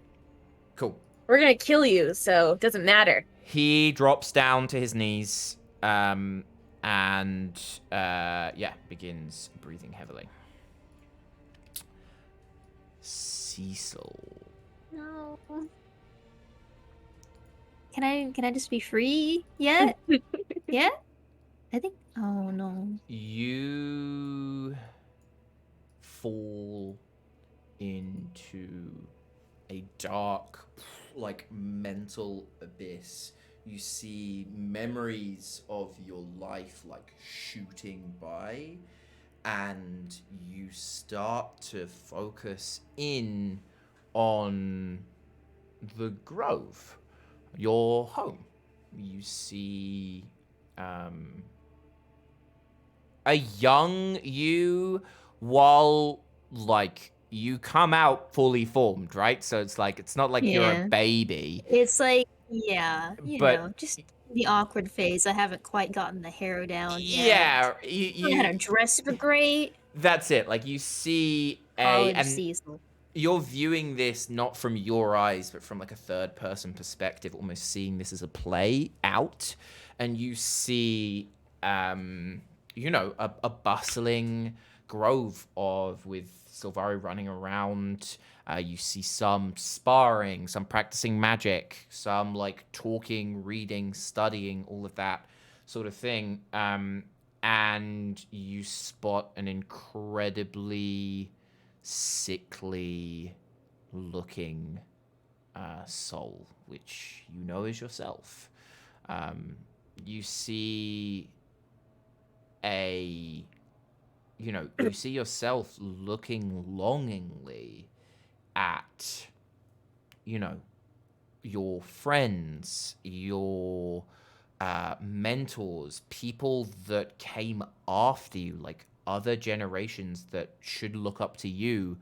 Cool. we're gonna kill you, so it doesn't matter. He drops down to his knees, and begins breathing heavily. Cecil. No. Can I just be free yet? Yeah? I think. Oh no. You fall into a dark, like, mental abyss. You see memories of your life, like, shooting by, and you start to focus in on the Grove, your home. You see a young you, while, like, you come out fully formed, right? So it's like, it's not like you're a Yeah. baby, It's like, yeah, but just the awkward phase. I haven't quite gotten the hair down yet. yeah, I don't know how to dress super great. that's it. Like, you see College and Cecil. you're viewing this not from your eyes, but from, like, a third person perspective, almost seeing this as a play out. And you see, a bustling grove with Silvari running around. You see some sparring, some practicing magic, some, like, talking, reading, studying, all of that sort of thing. And you spot an incredibly sickly looking soul, which you know is yourself. You see you see yourself looking longingly at, your friends, your mentors, people that came after you, like other generations that should look up to you,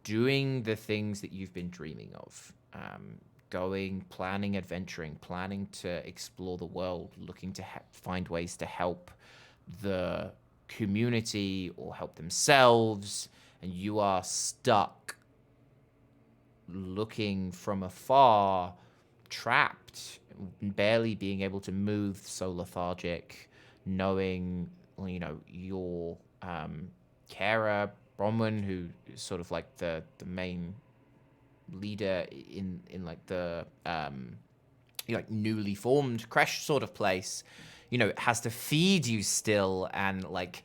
doing the things that you've been dreaming of. Going, planning, adventuring, planning to explore the world, looking to find ways to help the community or help themselves, and you are stuck looking from afar, trapped, barely being able to move, so lethargic, knowing, your carer, Bronwyn, who is sort of like the main leader in like the like newly formed creche sort of place, has to feed you still, and like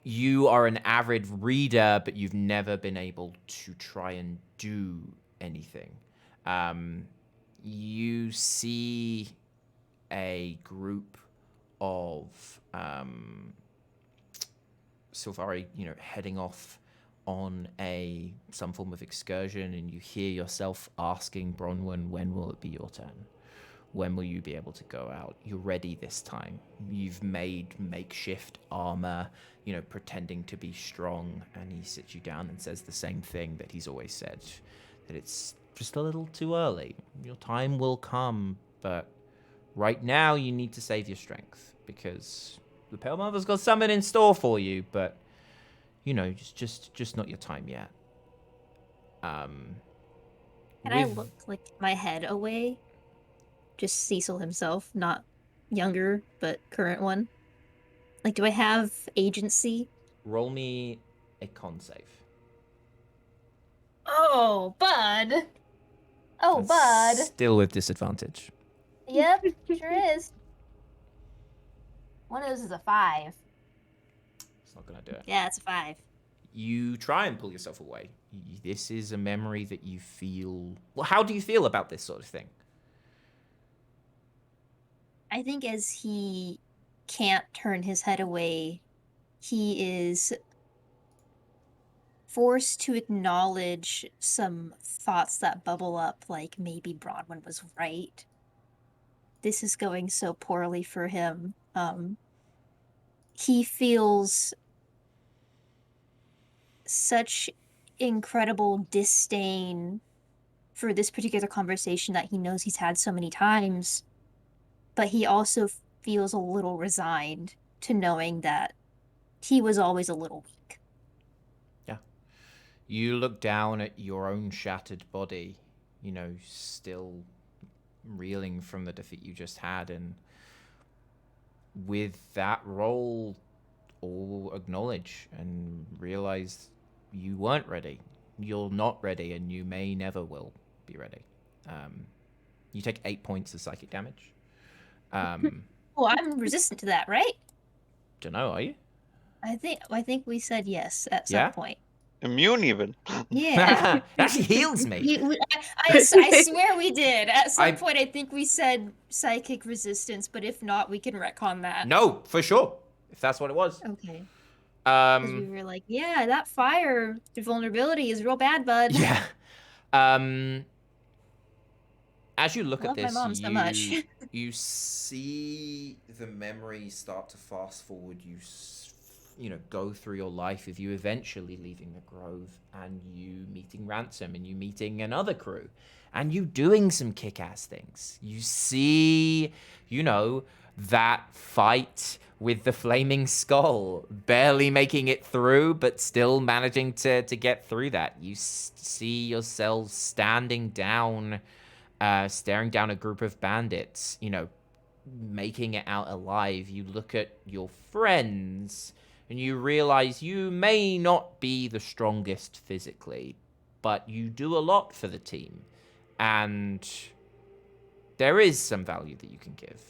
you are an avid reader, but you've never been able to try and do anything. You see a group of Silvari, heading off on some form of excursion, and you hear yourself asking Bronwyn, when will it be your turn? When will you be able to go out? You're ready this time. You've made makeshift armor, pretending to be strong, and he sits you down and says the same thing that he's always said, that it's just a little too early. Your time will come, but right now you need to save your strength, because the Pale Mother's got something in store for you, but just not your time yet. Can I look like my head away? Just Cecil himself, not younger, but current one. Like, do I have agency? Roll me a con save. Oh, bud. Oh, That's bud. still with disadvantage. Yep, sure is. One of those is a 5. It's not gonna do it. Yeah, it's a 5. You try and pull yourself away. This is a memory that you feel... Well, how do you feel about this sort of thing? I think as he can't turn his head away, he is forced to acknowledge some thoughts that bubble up, like maybe Bronwyn was right. This is going so poorly for him. He feels such incredible disdain for this particular conversation that he knows he's had so many times, but he also feels a little resigned to knowing that he was always a little weak. Yeah. You look down at your own shattered body, still reeling from the defeat you just had, and with that roll, all acknowledge and realize you weren't ready. you're not ready, and you may never will be ready. You take 8 points of psychic damage. Oh, I'm resistant to that, right? Don't know, are you? I think we said yes at some Yeah? point. Immune even. Yeah. It actually heals me. I swear we did. At some point, I think we said psychic resistance, but if not, we can retcon that. No, for sure. If that's what it was. Okay. Because we Um, were like, yeah, that fire vulnerability is real bad, bud. yeah. As you look I at love my this, mom so much. you see the memories start to fast forward. You know, go through your life of you eventually leaving the Grove, and you meeting Ransom, and you meeting another crew, and you doing some kick-ass things. You see, you know, that fight with the flaming skull, barely making it through, but still managing to get through that. You see yourselves standing down, staring down a group of bandits, you know, making it out alive. You look at your friends, and you realize you may not be the strongest physically, but you do a lot for the team. And there is some value that you can give.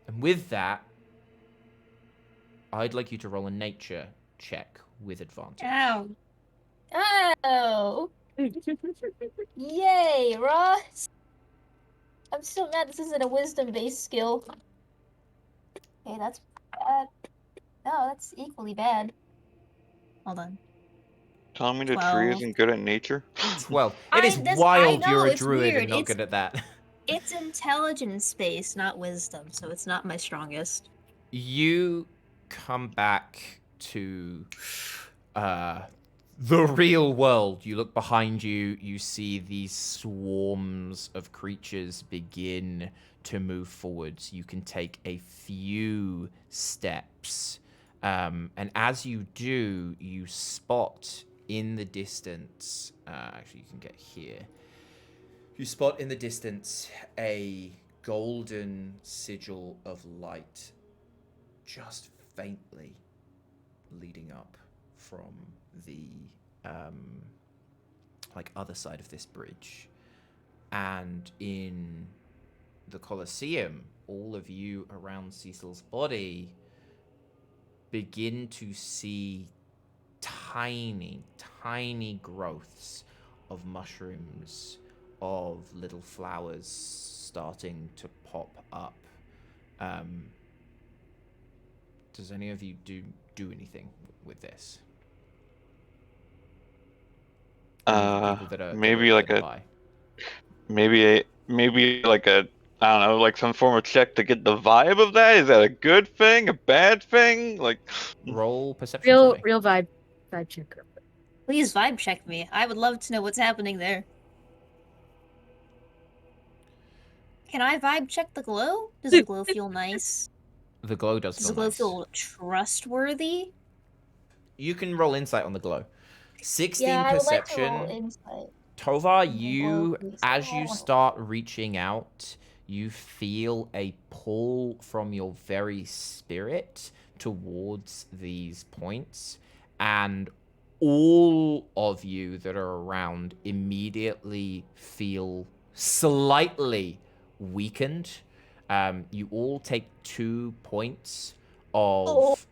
And with that, I'd like you to roll a nature check with advantage. Ow. Ow. Yay, Ross. I'm still mad this isn't a wisdom-based skill. Okay, that's bad. No, that's equally bad. Hold on. Telling me the tree 12. isn't good at nature? 12. It is I wild know, you're a it's druid weird. and not good at that. It's intelligence-based, not wisdom, so it's not my strongest. You come back to the real world. You look behind you, you see these swarms of creatures begin to move forwards. You can take a few steps. And as you do, you spot in the distance, actually you can get here. You spot in the distance a golden sigil of light just faintly leading up from the like other side of this bridge. And in the Colosseum, all of you around Cecil's body begin to see tiny growths of mushrooms, of little flowers starting to pop up. Does any of you do anything with this? Maybe like a I don't know, like some form of check to get the vibe of that. Is that a good thing, a bad thing? Like, roll perception for me. Real vibe checker. Please vibe check me. I would love to know what's happening there. Can I vibe check the glow? Does the glow feel nice? The glow does Does feel the glow nice. feel trustworthy? You can roll insight on the glow. 16 Yeah, I would like to perception. roll insight. Tovar, the you, glow, please. as you start reaching out, you feel a pull from your very spirit towards these points, and all of you that are around immediately feel slightly weakened. You all take 2 points of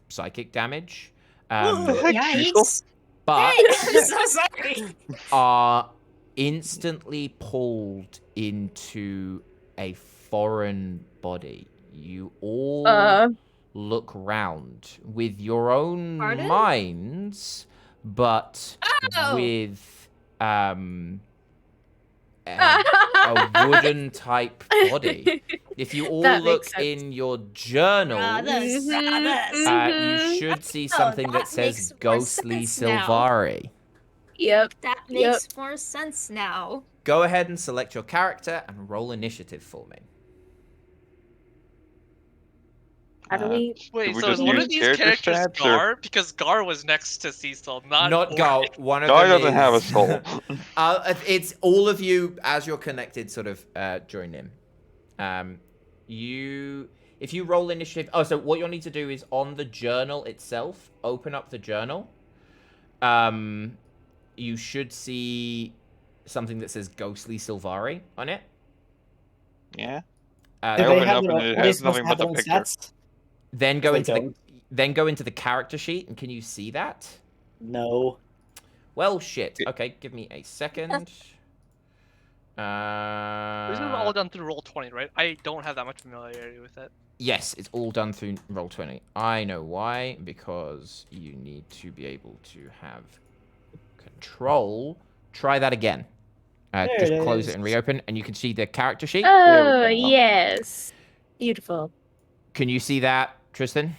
psychic damage. Yikes. But Hey, I'm so sorry. are instantly pulled into a foreign body. You all look round with your own Pardon? minds, but Oh. with a wooden type body. If you all That look makes sense. in your journal, Brothers, brothers. you should see something that that says makes more Ghostly sense now. Sylvari. Yep. That Yep. makes more sense now. Go ahead and select your character and roll initiative for me. How do we? Wait, Did we so just is one of use these character characters stats, or- Gar? Because Gar was next to Cecil, not Gar. Oric. One of Guy them doesn't have a is- soul. It's all of you as you're connected, sort of join in. If you roll initiative. Oh, so what you'll need to do is on the journal itself, open up the journal, you should see something that says Ghostly Sylvari on it. Yeah. Do I they open have up their and own, it are they has supposed nothing to have but their the own picture. stats? Then go They into don't. the character sheet, and can you see that? No. Well, shit. Okay, give me a second. This is all done through Roll20, right? I don't have that much familiarity with it. Yes, it's all done through Roll20. I know why, because you need to be able to have control. Try that again. There Just it close is. it and reopen, and you can see the character sheet. There we Oh, go. yes. Beautiful. Can you see that, Tristan?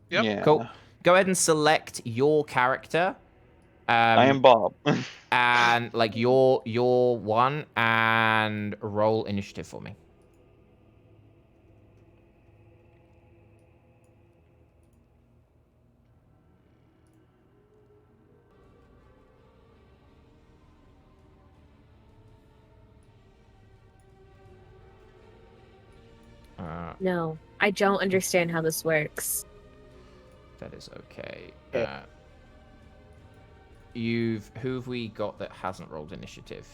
Yep. Yeah. Cool. Go ahead and select your character. I am Bob. And like your one, and roll initiative for me. No, I don't understand how this works. That is okay. Yeah. Who have we got that hasn't rolled initiative?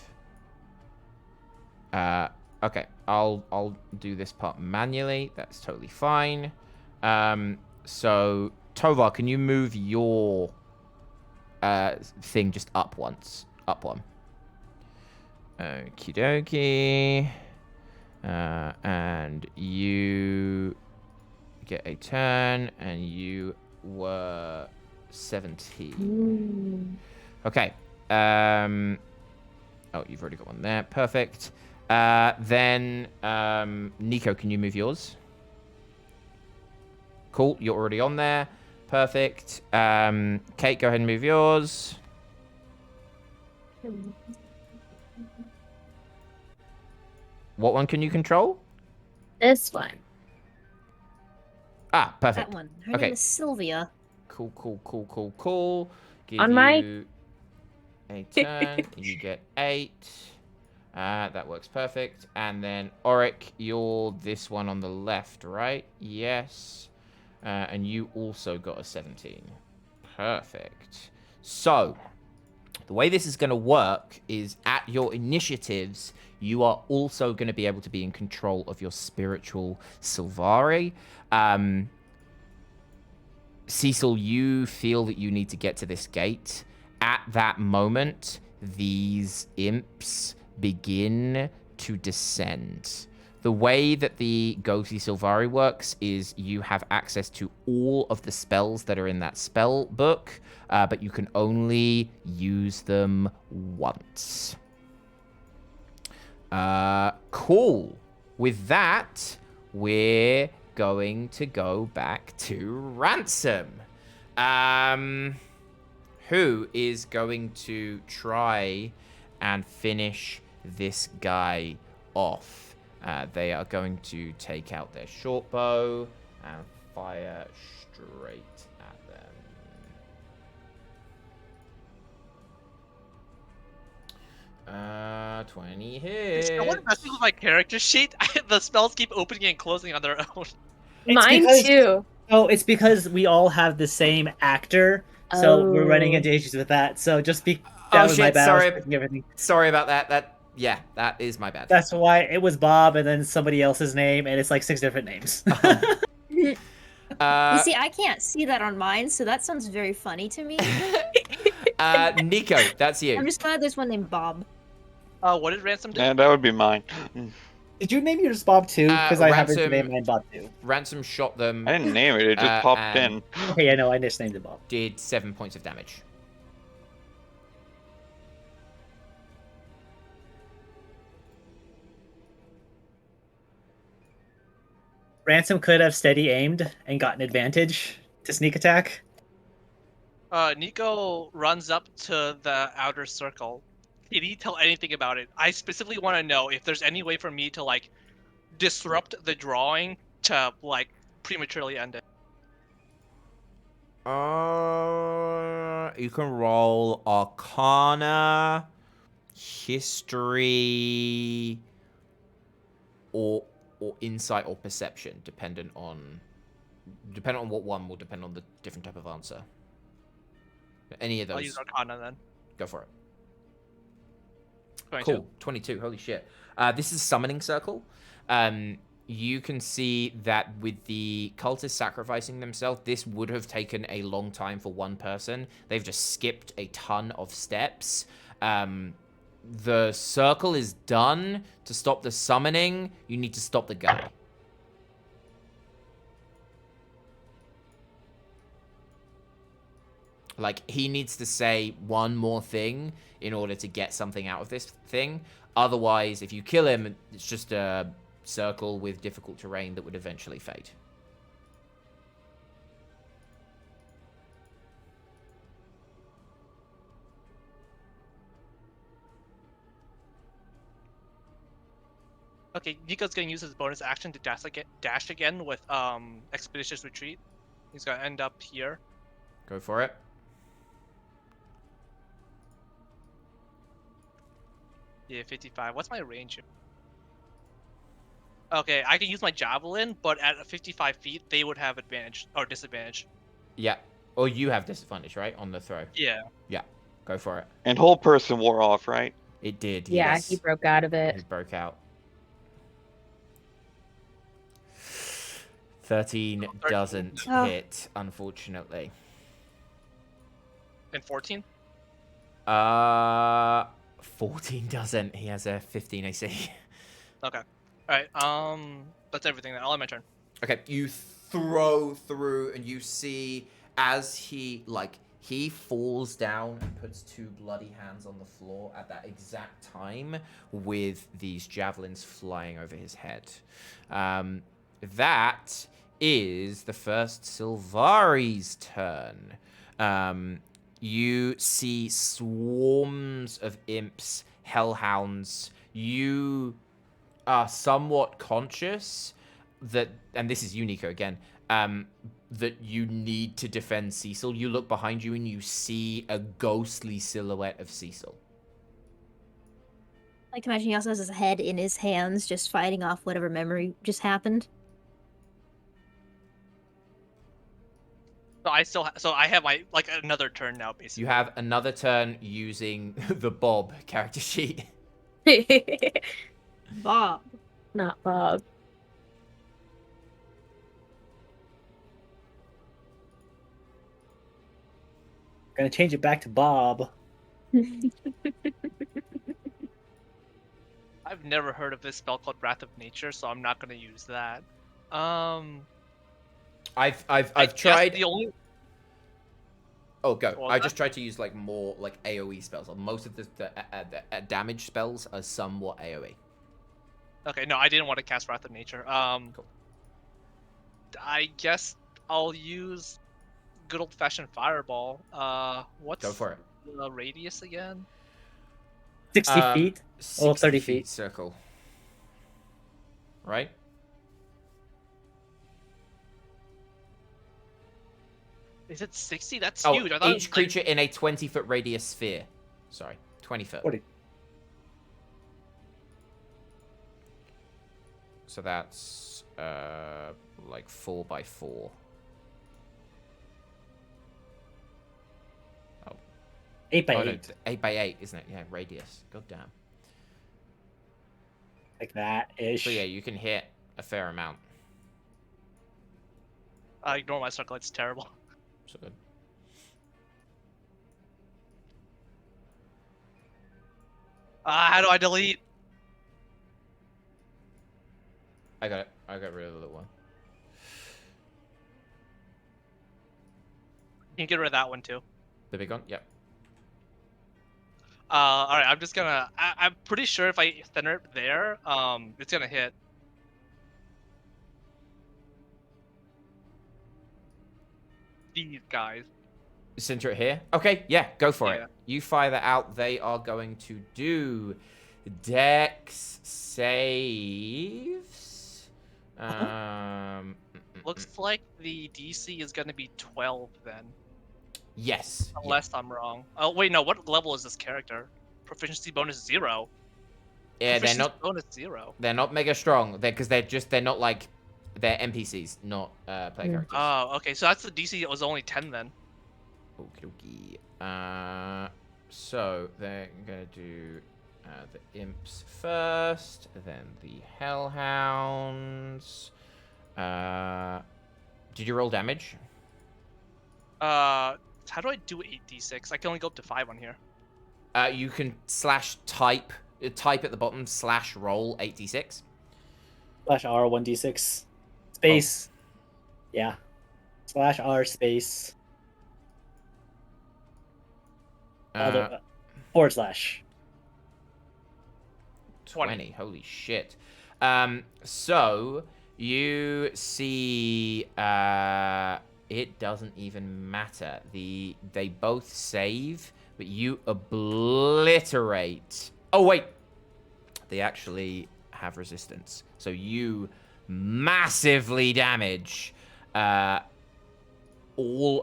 Okay, I'll do this part manually. That's totally fine. So Tovar, can you move your thing just up once? Up one. Okie dokie. And you get a turn, and you were 17. Okay. Oh, you've already got one there. Perfect. Then, Nico, can you move yours? Cool. You're already on there. Perfect. Kate, go ahead and move yours. What one can you control? This one. Ah, perfect. That one. Her Okay. name is Sylvia. Cool. Give On my- you a turn. You get 8. That works perfect. And then Auric, you're this one on the left, right? Yes. And you also got a 17. Perfect. So, the way this is going to work is at your initiatives, you are also going to be able to be in control of your spiritual Sylvari. Cecil, you feel that you need to get to this gate. At that moment, these imps begin to descend. The way that the Ghostly Sylvari works is you have access to all of the spells that are in that spell book, but you can only use them once. Cool. With that, we're going to go back to Ransom. Who is going to try and finish this guy off? They are going to take out their short bow and fire straight at them. 20 hits. Is no one messing with my character sheet? The spells keep opening and closing on their own. Mine because- too. Oh, it's because we all have the same actor, so we're running Oh. into issues with that. So just that Oh, was my shit, bad. I was sorry. picking everything. Sorry about that. That is my bad. That's why it was Bob and then somebody else's name, and it's like 6 different names. You see, I can't see that on mine, so that sounds very funny to me. Nico, that's you. I'm just glad there's one named Bob. What did Ransom do? And that would be mine. Did you name yours Bob too? Because I happen to Ransom- name mine Bob too. Ransom shot them, I didn't name it, it just popped and- in. Okay, I know, I just named it Bob. did 7 points of damage. Ransom could have steady aimed and gotten advantage to sneak attack. Nico runs up to the outer circle. Can he tell anything about it? I specifically want to know if there's any way for me to like disrupt the drawing to like prematurely end it. You can roll Arcana, History, or Insight or Perception, dependent on what one will depend on the different type of answer. Any of I'll those. use Arcana then. Go for it. 22. Cool. 22. Holy shit. This is Summoning Circle. You can see that with the cultists sacrificing themselves, this would have taken a long time for one person. They've just skipped a ton of steps. The circle is done. To stop the summoning, you need to stop the guy. Like, he needs to say one more thing in order to get something out of this thing. Otherwise, if you kill him, it's just a circle with difficult terrain that would eventually fade. Okay, Nico's gonna use his bonus action to dash again with Expeditious Retreat. He's gonna end up here. Go for it. Yeah, 55. What's my range here? Okay, I can use my javelin, but at 55 feet, they would have advantage or disadvantage. Yeah. Or you have disadvantage, right? On the throw. Yeah. Yeah. Go for it. And whole person wore off, right? It did, Yeah, yes. he broke out of He it. broke out. 13 doesn't Oh. hit, unfortunately. And 14? 14 doesn't. He has a 15 AC. Okay. Alright, that's everything then. I'll have my turn. Okay, you throw through and you see as he falls down and puts two bloody hands on the floor at that exact time with these javelins flying over his head. That is the first Sylvari's turn. You see swarms of imps, hellhounds. You are somewhat conscious that, and this is Unico again, that you need to defend Cecil. You look behind you and you see a ghostly silhouette of Cecil. I like to imagine he also has his head in his hands, just fighting off whatever memory just happened. So I have my another turn now basically. You have another turn using the Bob character sheet. Bob. Not Bob. Gonna change it back to Bob. I've never heard of this spell called Wrath of Nature, so I'm not gonna use that. I've I guess tried. the only Oh, go. What was I that? just tried to use more AoE spells. Most of the damage spells are somewhat AoE. Okay, no, I didn't want to cast Wrath of Nature. Cool. I guess I'll use good old fashioned Fireball. What's Go for it. the radius again? 60 feet. 60 30 feet. circle. Right? Is it 60? That's Oh, huge. I thought it each was, creature in a 20-foot radius sphere. Sorry, 20 foot. 40. So that's 4 by 4. 8 by Oh, 8. no, 8 by 8, isn't it? Yeah, radius. God damn. Like that ish. So yeah, you can hit a fair amount. I ignore my circle. It's terrible. So good. How do I delete? I got it. I got rid of the little one. You can get rid of that one too. The big one? Yep. All right. I'm just gonna. I'm pretty sure if I center it there, it's gonna hit. These guys. Center it here. Okay, yeah, go for Yeah. it. You fire that out. They are going to do Dex saves. Looks like the DC is gonna be 12 then, Yes. yeah. unless I'm wrong. Oh wait, no. What level is this character? Proficiency bonus 0. Yeah, they're Proficiency not. bonus 0. They're not mega strong. They're not like. They're NPCs, not player characters. Oh, okay. So that's the DC. It was only 10 then. Okie dokie. So they're gonna do the imps first, then the hellhounds. Did you roll damage? How do I do 8d6? I can only go up to 5 on here. You can type at the bottom /roll 8d6. /R 1d6 space. Yeah. /R space. /. 20. Holy shit. So you see it doesn't even matter. They both save, but you obliterate. Oh wait. They actually have resistance. So you massively damage all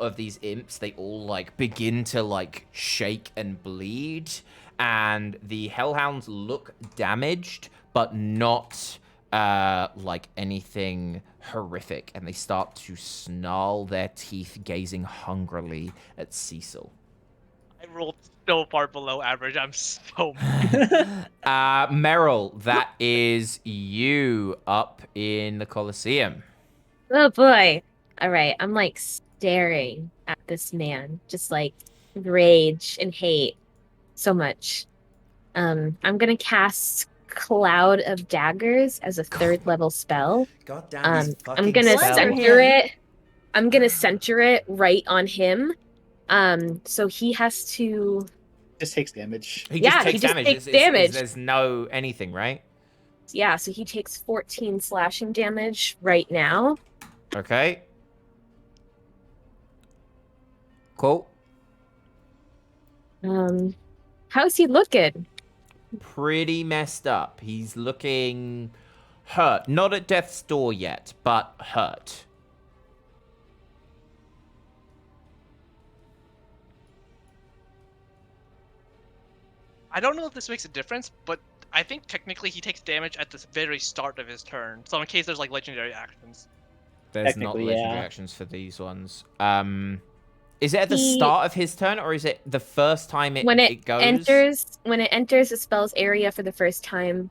of these imps. They all like begin to like shake and bleed, and the hellhounds look damaged, but not like anything horrific, and they start to snarl their teeth, gazing hungrily at Cecil. I rolled so far below average. I'm so mad. Meryl, that is you up in the Colosseum. Oh boy. All right. I'm like staring at this man, just like rage and hate so much. I'm gonna cast Cloud of Daggers as a 3rd level spell. God damn these I'm gonna spells. center it. I'm gonna center it right on him. So he has to. Just takes damage. He Yeah, just he takes just damage. takes It's- damage. there's no anything, right? Yeah, so he takes 14 slashing damage right now. Okay. Cool. How's he looking? Pretty messed up. He's looking hurt. Not at death's door yet, but hurt. I don't know if this makes a difference, but I think technically he takes damage at the very start of his turn. So in case there's like legendary actions. There's not Technically, legendary yeah. actions for these ones. Is it at the He- start of his turn, or is it the first time When it goes? when it enters the spell's area for the first time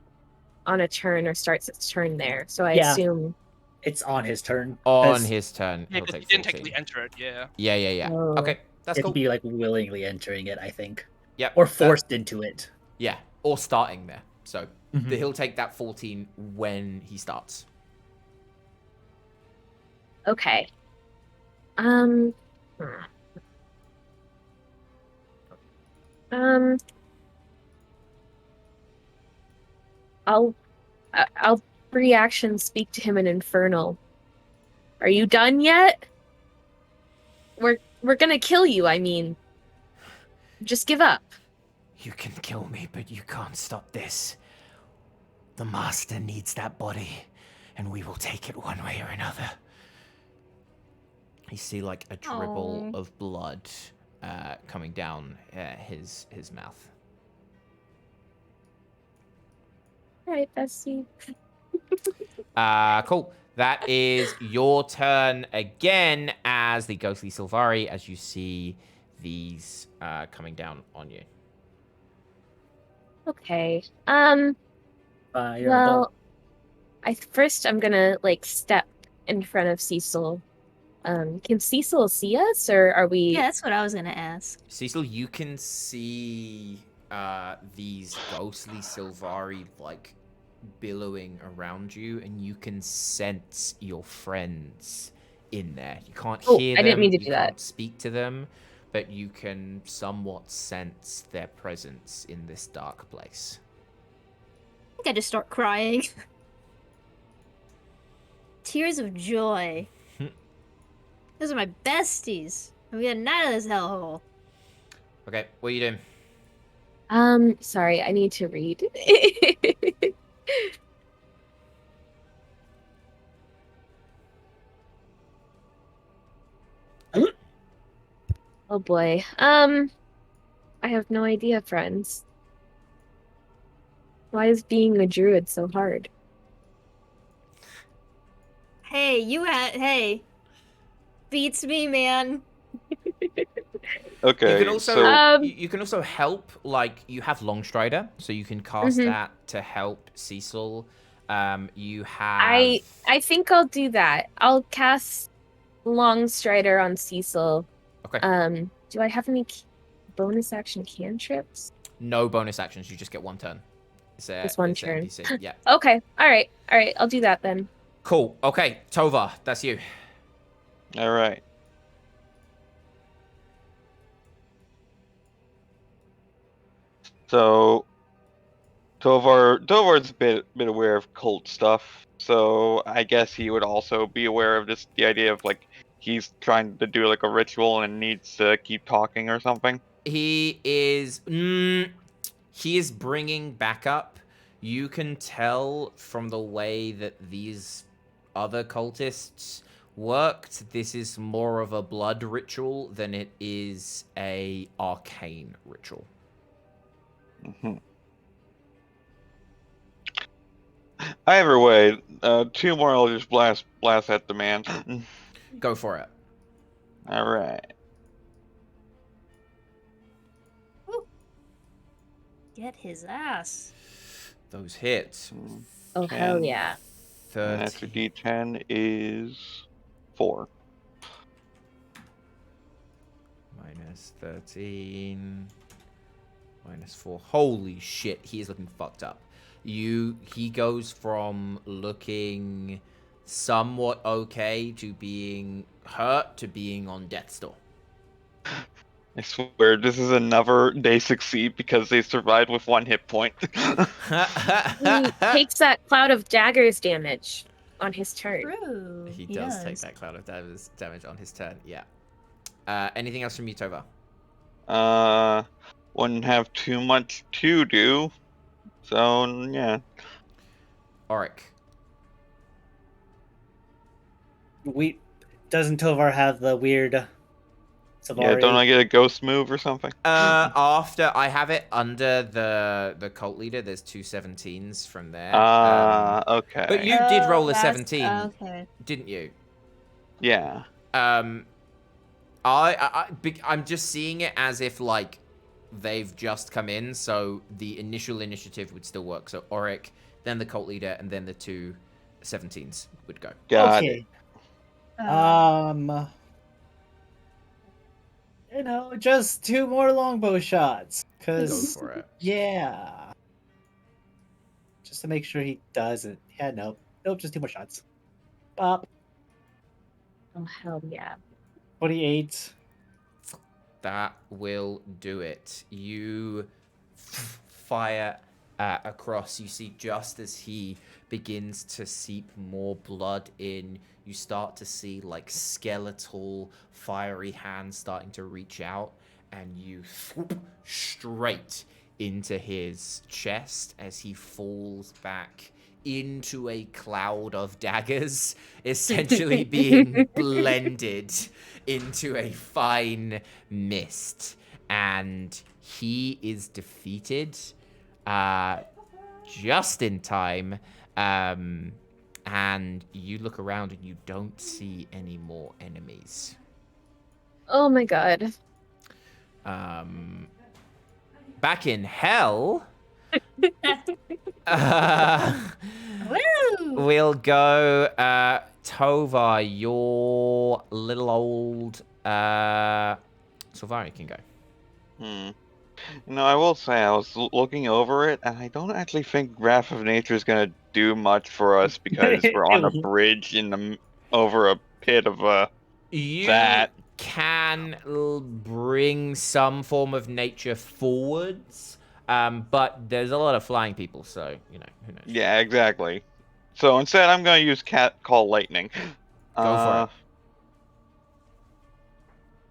on a turn or starts its turn there. So I Yeah. assume. It's on his turn. On 'cause his turn, Yeah, he'll because he take didn't 14. technically enter it. Yeah. Yeah. Oh. Okay, that's It'd cool. be like willingly entering it, I think. Yep. Or forced into it. Yeah, or starting there. So Mhm. he'll take that 14 when he starts. Okay. Um. I'll free action speak to him in Infernal. Are you done yet? We're gonna kill you. I mean, just give up. You can kill me, but you can't stop this. The master needs that body, and we will take it one way or another. You see like a dribble Aw. of blood coming down his mouth. All right, Bessie. Cool. That is your turn again as the ghostly Sylvari, as you see these coming down on you. Okay. You're Well, I'm gonna like step in front of Cecil. Can Cecil see us, or are we? Yeah, that's what I was gonna ask. Cecil, you can see these ghostly Sylvari like billowing around you, and you can sense your friends in there. You can't Oh, hear I them. didn't mean to you do that. can't speak to them, but you can somewhat sense their presence in this dark place. I think I just start crying. Tears of joy. Those are my besties. I'm getting out of this hellhole. Okay, what are you doing? Sorry, I need to read. Oh boy. I have no idea, friends. Why is being a druid so hard? Hey, hey. Beats me, man. Okay. You can also so you can also help. Like you have Longstrider, so you can cast Mhm. that to help Cecil. You have. I think I'll do that. I'll cast Longstrider on Cecil. Okay. Do I have any bonus action cantrips? No bonus actions. You just get one turn. Just one it's a turn. NPC. Yeah. Okay. All right. I'll do that then. Cool. Okay, Tova, that's you. all right. So Tovar's a bit aware of cult stuff, so I guess he would also be aware of just the idea of like he's trying to do like a ritual and needs to keep talking or something. He is. He is bringing backup. You can tell from the way that these other cultists worked. This is more of a blood ritual than it is a arcane ritual. Mhm. Either way, 2 more Eldritch blast at the man. Go for it. All right. Get his ass. Those hits. Oh hell 10, yeah! And that's a 13. D10 is 4. Minus 13. Minus 4. Holy shit, he is looking fucked up. He goes from looking somewhat okay to being hurt to being on death's door. I swear, this is another they succeed because they survived with 1 hit point. He takes that cloud of daggers damage on his turn. True. He does take that cloud of damage on his turn, yeah. Anything else from you, Tova? Wouldn't have too much to do. So, yeah. Auric. Doesn't Tovar have the weird Yeah, Savari? don't I get a ghost move or something? After I have it under the cult leader, there's 2 17s from there. Okay. But you did roll a that's- 17, Okay. didn't you? Yeah. I'm just seeing it as if like they've just come in, so the initial initiative would still work. So Auric, then the cult leader, and then the 2 17s would go. Got it. Okay. Uh, Just 2 more longbow shots. Go Cause for it. yeah. Just to make sure he doesn't. Yeah, nope. Nope, just 2 more shots. Pop. Oh hell yeah! 28. That will do it. You fire across. You see, just as he begins to seep more blood in, you start to see like skeletal, fiery hands starting to reach out, and you swoop straight into his chest as he falls back into a cloud of daggers, essentially being blended into a fine mist. And he is defeated just in time. And you look around and you don't see any more enemies. Oh my god! Back in hell, Woo! we'll go Tova, your little old Sylvari can go. I will say I was looking over it, and I don't actually think Wrath of Nature is gonna do much for us because we're on a bridge over a pit of You that. can bring some form of nature forwards, but there's a lot of flying people, so who knows. Yeah, exactly. So instead, I'm gonna use Cat Call Lightning. Go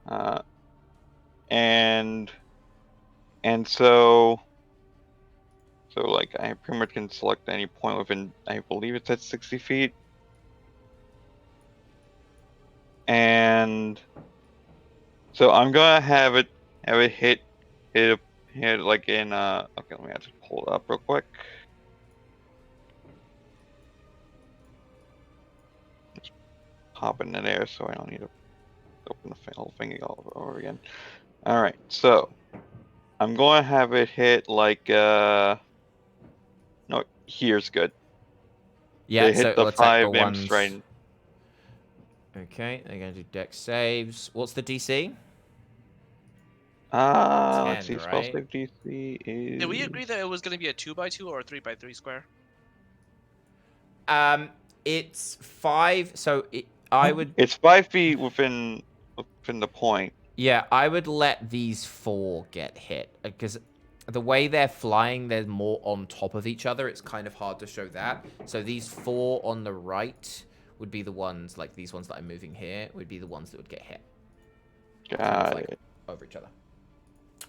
for it. And so like I pretty much can select any point within, I believe it's at 60 feet. And so I'm gonna have it hit like in okay, let me just pull it up real quick. Just pop it in there so I don't need to open the whole thing all over again. Alright, so I'm going to have it hit like no, here's good. Yeah, They so hit the it'll attack the 5 imps ones. right. Okay, they're going to do dex saves. What's the DC? Let's 10, see, spell right? save DC is. Did we agree that it was going to be a 2x2 or a 3x3 square? It's 5, so I would... It's 5 feet within the point. Yeah, I would let these 4 get hit, because the way they're flying, they're more on top of each other. It's kind of hard to show that. So these 4 on the right would be the ones, like these ones that I'm moving here, would be the ones that would get hit. Kind of Got like it. over each other.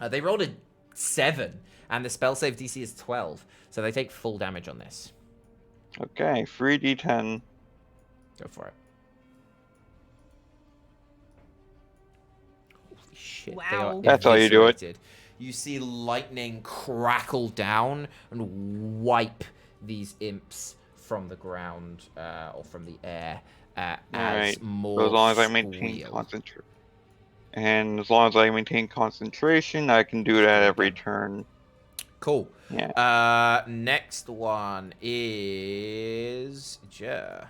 They rolled a 7, and the spell save DC is 12, so they take full damage on this. Okay, 3d10. Go for it. Holy shit, they are Wow. That's how you do it. eviscerated. You see lightning crackle down and wipe these imps from the ground or from the air as Alright, more So as long as I maintain squeal. concentration. And as long as I maintain concentration, I can do that every again. turn. Cool. Yeah. Next one is Jer.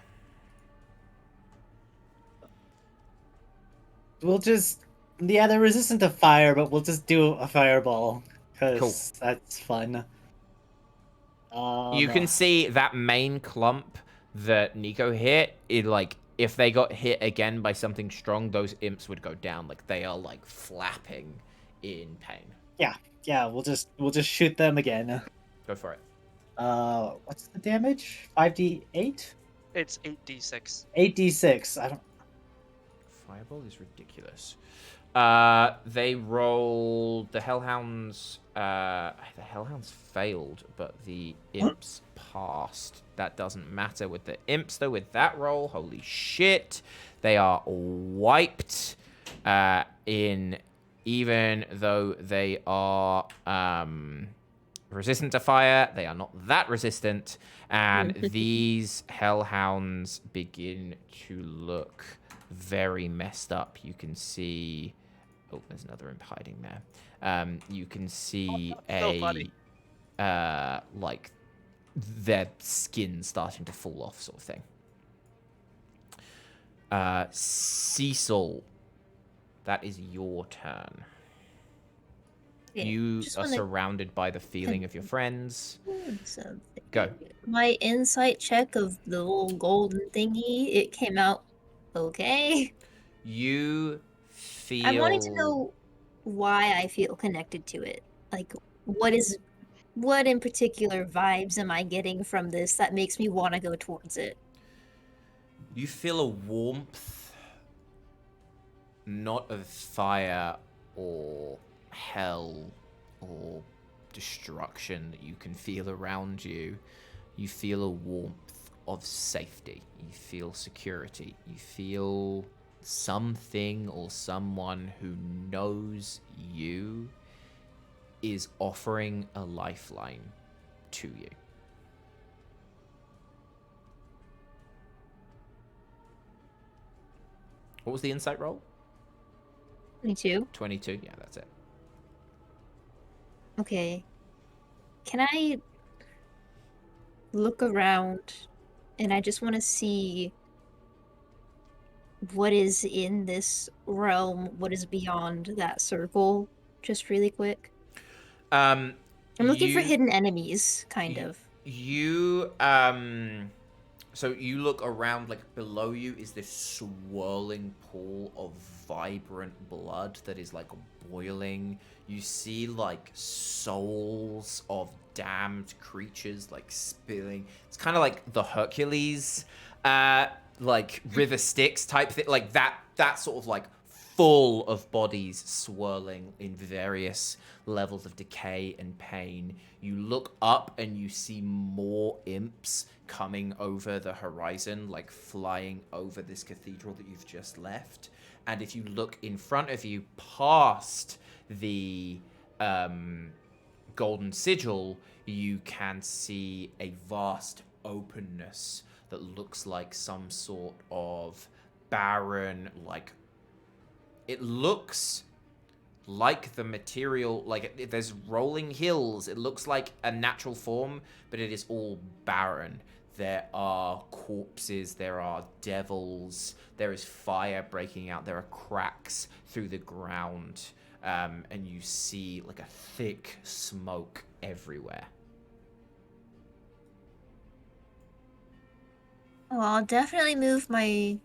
We'll just they're resistant to fire, but we'll just do a fireball because that's fun. You can see that main clump that Nico hit. It like if they got hit again by something strong, those imps would go down. Like they are like flapping in pain. Yeah, we'll just shoot them again. Go for it. What's the damage? 5d8? It's 8d6. 8d6. I don't. Fireball is ridiculous. They rolled the Hellhounds. The Hellhounds failed, but the imps passed. That doesn't matter with the imps, though. With that roll, holy shit, they are wiped. Even though they are resistant to fire, they are not that resistant, and these Hellhounds begin to look very messed up. You can see... Oh, there's another imp hiding there. You can see so funny. like their skin starting to fall off, sort of thing. Cecil, that is your turn. Okay, You just are wanna surrounded by the feeling of your friends. confirm something. Go. My insight check of the little golden thingy, it came out okay. You feel... I'm wanting to know why I feel connected to it. Like, what in particular vibes am I getting from this that makes me want to go towards it? You feel a warmth, not of fire or hell or destruction that you can feel around you. You feel a warmth of safety. You feel security. You feel something or someone who knows you is offering a lifeline to you. What was the insight roll? 22. 22. Yeah, that's it. Okay. Can I look around and I just want to see what is in this realm, what is beyond that circle, just really quick? I'm looking for hidden enemies, kind of. So you look around, like below you is this swirling pool of vibrant blood that is like boiling. You see like souls of damned creatures like spilling. It's kind of like the Hercules, like River Styx type thing, like that sort of like full of bodies swirling in various levels of decay and pain. You look up and you see more imps coming over the horizon, like flying over this cathedral that you've just left. And if you look in front of you past the golden sigil, you can see a vast openness that looks like some sort of barren, like it looks like the material, like there's rolling hills. It looks like a natural form, but it is all barren. There are corpses, there are devils, there is fire breaking out, there are cracks through the ground, and you see like a thick smoke everywhere. Oh, I'll definitely move my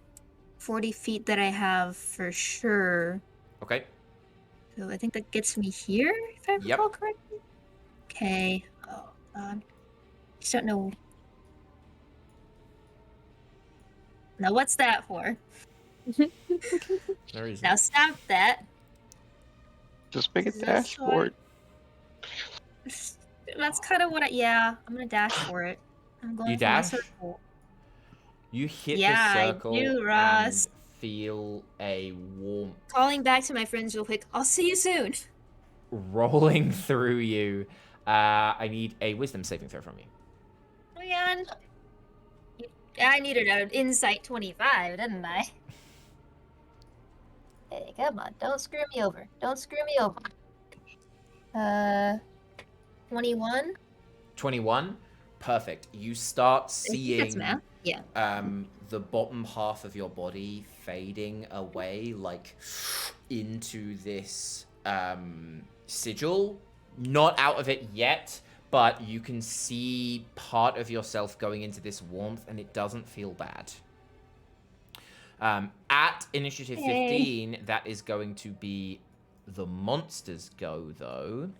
40 feet that I have for sure. Okay. So I think that gets me here, if I Yep. recall correctly. Okay. Oh, God. Just don't know. Now, what's that for? There is. Now, stop that. Just make a Is this dashboard. That's kind of what I. Yeah, I'm gonna dash for it. I'm going You for my dash? circle. You hit Yeah, the I circle do, Ross. and feel a warmth Calling back to my friends real quick. I'll see you soon. rolling through you. I need a wisdom saving throw from you. Oh, man. I needed an insight 25, didn't I? Hey, come on. Don't screw me over. Don't screw me over. 21? 21. Perfect. You start I think that's seeing math. Yeah. the bottom half of your body fading away, like into this sigil. Not out of it yet, but you can see part of yourself going into this warmth, and it doesn't feel bad. At initiative Hey. 15, that is going to be the monsters go, though.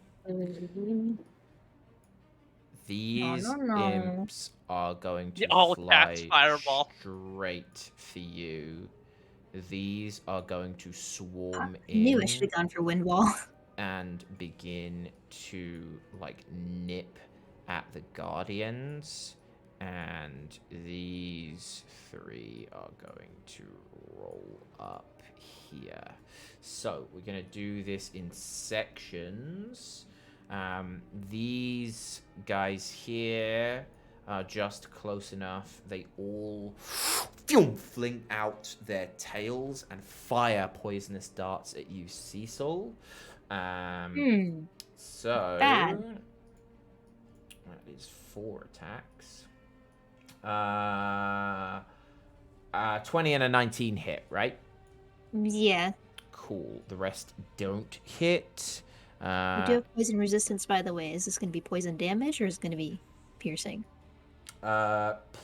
These no. imps are going to All fly cast fireball. straight for you. These are going to swarm I knew I in should have gone for wind wall. and begin to like nip at the guardians, and these three are going to roll up here. So we're gonna do this in sections. These guys here are just close enough. They all fling out their tails and fire poisonous darts at you, Cecil. So bad. that is 4 attacks. 20 and a 19 hit, right? Yeah. Cool. The rest don't hit. We do have poison resistance, by the way. Is this going to be poison damage or is it going to be piercing?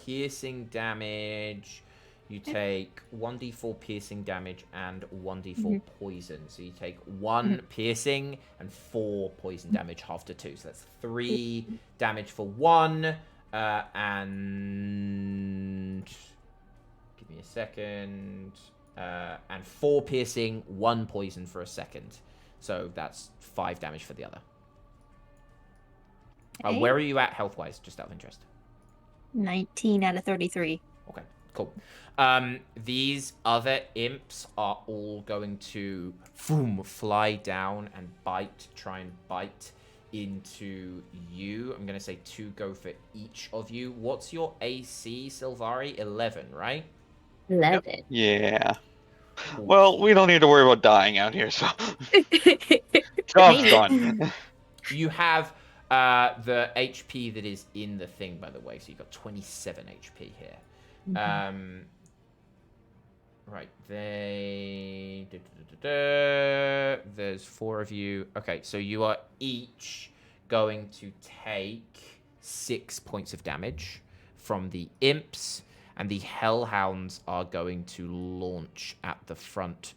Piercing damage. You take 1d4 piercing damage and 1d4 Mhm. poison. So you take 1 piercing and 4 poison damage, half to 2. So that's 3 damage for 1. And give me a second. And 4 piercing, 1 poison for a second. So that's 5 damage for the other. Okay. Where are you at health-wise, just out of interest? 19 out of 33. Okay, cool. These other imps are all going to fly down and try and bite into you. I'm going to say 2 go for each of you. What's your AC, Sylvari? 11, right? 11. Yeah. Cool. Well, we don't need to worry about dying out here, so job's Maybe. done. You have the HP that is in the thing, by the way. So you've got 27 HP here. Right, there's 4 of you. Okay, so you are each going to take 6 points of damage from the imps, and the hellhounds are going to launch at the front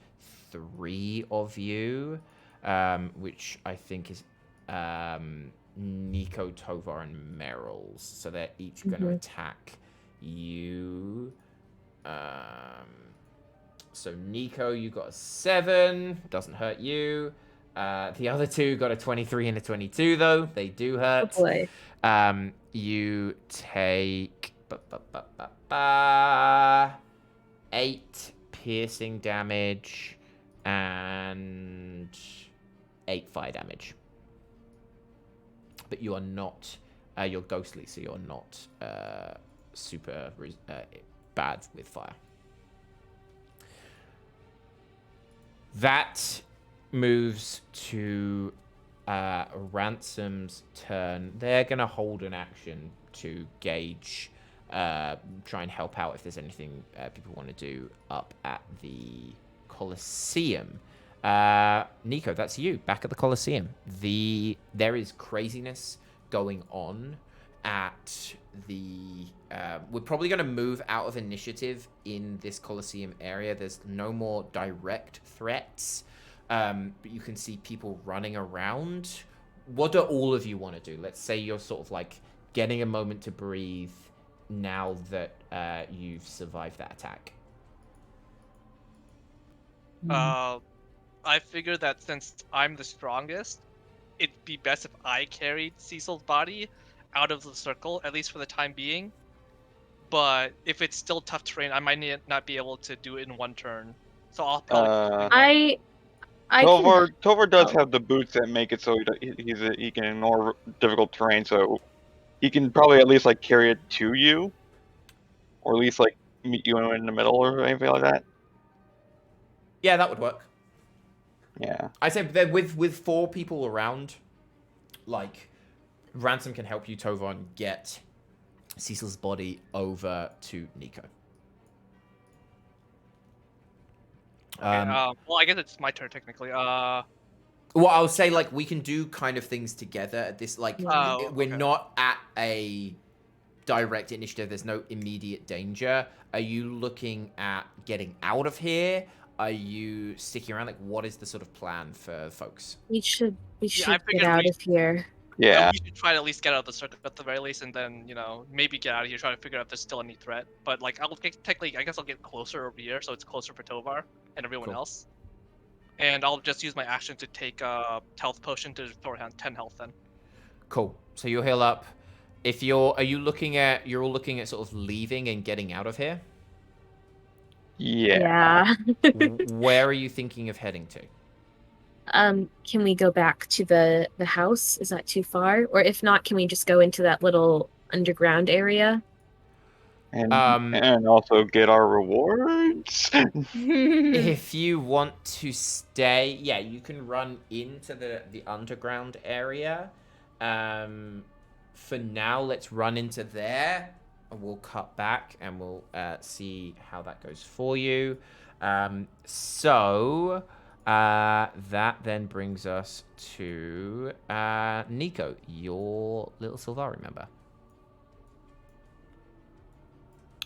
3 of you, which I think is Nico, Tovar, and Meryl's. So they're each going to attack you. So Nico, you got a 7, doesn't hurt you. The other 2 got a 23 and a 22 though. They do hurt. Oh boy. You take 8 piercing damage and 8 fire damage. But you are not, you're ghostly, so you're not super bad with fire. That moves to Ransom's turn. They're going to hold an action to gauge, try and help out if there's anything people want to do up at the Colosseum. Nico, that's you, back at the Colosseum. There is craziness going on at the... we're probably going to move out of initiative in this Colosseum area. There's no more direct threats. But you can see people running around. What do all of you want to do? Let's say you're sort of like getting a moment to breathe now that you've survived that attack. I figured that since I'm the strongest, it'd be best if I carried Cecil's body out of the circle, at least for the time being. But if it's still tough terrain, I might not be able to do it in one turn. So I'll probably... Tovar does Oh. have the boots that make it so he can ignore difficult terrain, so he can probably at least like carry it to you, or at least like meet you in the middle or anything like that. Yeah, that would work. Yeah. I say that with 4 people around, like, Ransom can help you, Tovon, get Cecil's body over to Nico. well, I guess it's my turn technically. Well, I'll say, like, we can do kind of things together at this, like, Oh, we're okay. not at a direct initiative. There's no immediate danger. Are you looking at getting out of here? Are you sticking around? Like, what is the sort of plan for folks? We should I get figured out we- of here. Yeah. We should try to at least get out of the circle at the very least, and then, you know, maybe get out of here, try to figure out if there's still any threat. But, like, technically, I guess I'll get closer over here, so it's closer for Tovar and everyone Cool. else. And I'll just use my action to take a health potion to restore 10 health then. Cool. So you'll heal up. You're all looking at sort of leaving and getting out of here? Yeah. Where are you thinking of heading to? Can we go back to the house? Is that too far? Or if not, can we just go into that little underground area? And also get our rewards. If you want to stay, yeah, you can run into the underground area. For now, let's run into there. We'll cut back and we'll see how that goes for you. That then brings us to Nico, your little Sylvari member.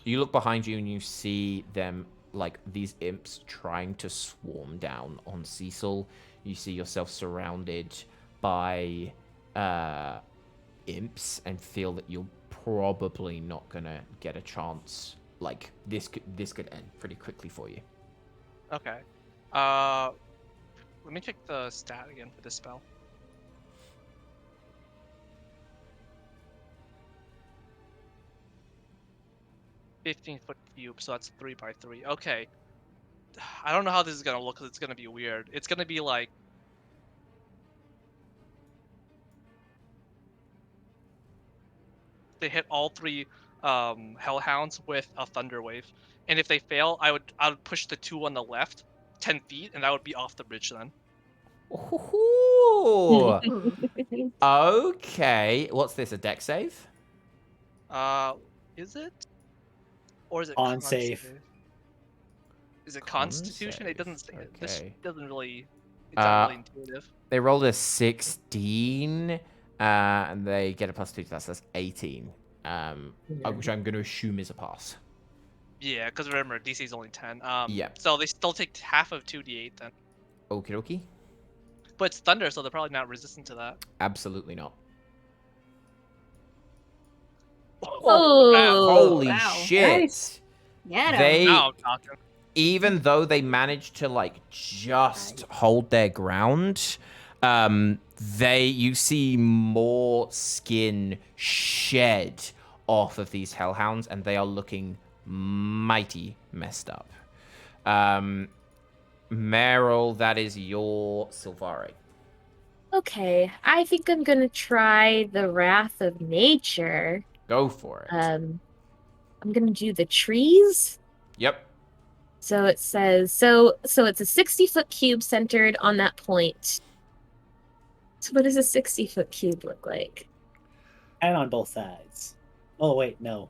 You look behind you and you see them, like, these imps trying to swarm down on Cecil. You see yourself surrounded by imps and feel that you're probably not gonna get a chance. Like, this could end pretty quickly for you. Okay. Let me check the stat again for this spell. "15-foot cube," so that's 3x3. Okay. I don't know how this is gonna look, because it's gonna be weird. It's gonna be like... They hit all 3 hellhounds with a thunder wave, and if they fail, I would push the 2 on the left 10 feet, and that would be off the bridge then. Ooh. Okay. What's this? A deck save? Is it? Or is it Con con save. Is it Con Constitution? It doesn't say. This okay. doesn't really. It's not really intuitive. They rolled a 16, and they get a +2 to that, so that's 18. Which I'm going to assume is a pass. Yeah, because remember DC is only 10. Yeah. So they still take half of 2d8 then. Okie dokie. But it's thunder, so they're probably not resistant to that. Absolutely not. Oh, Holy wow. shit! Nice. Yeah. They, Now I'm talking. even though they managed to, like, just hold their ground, you see more skin shed off of these hellhounds, and they are looking mighty messed up. Meryl, that is your Sylvari. okay. I think I'm gonna try the Wrath of Nature. Go for it. I'm gonna do the trees. Yep. So it says so it's a 60-foot cube centered on that point. So what does a 60-foot cube look like? And on both sides. Oh wait, no.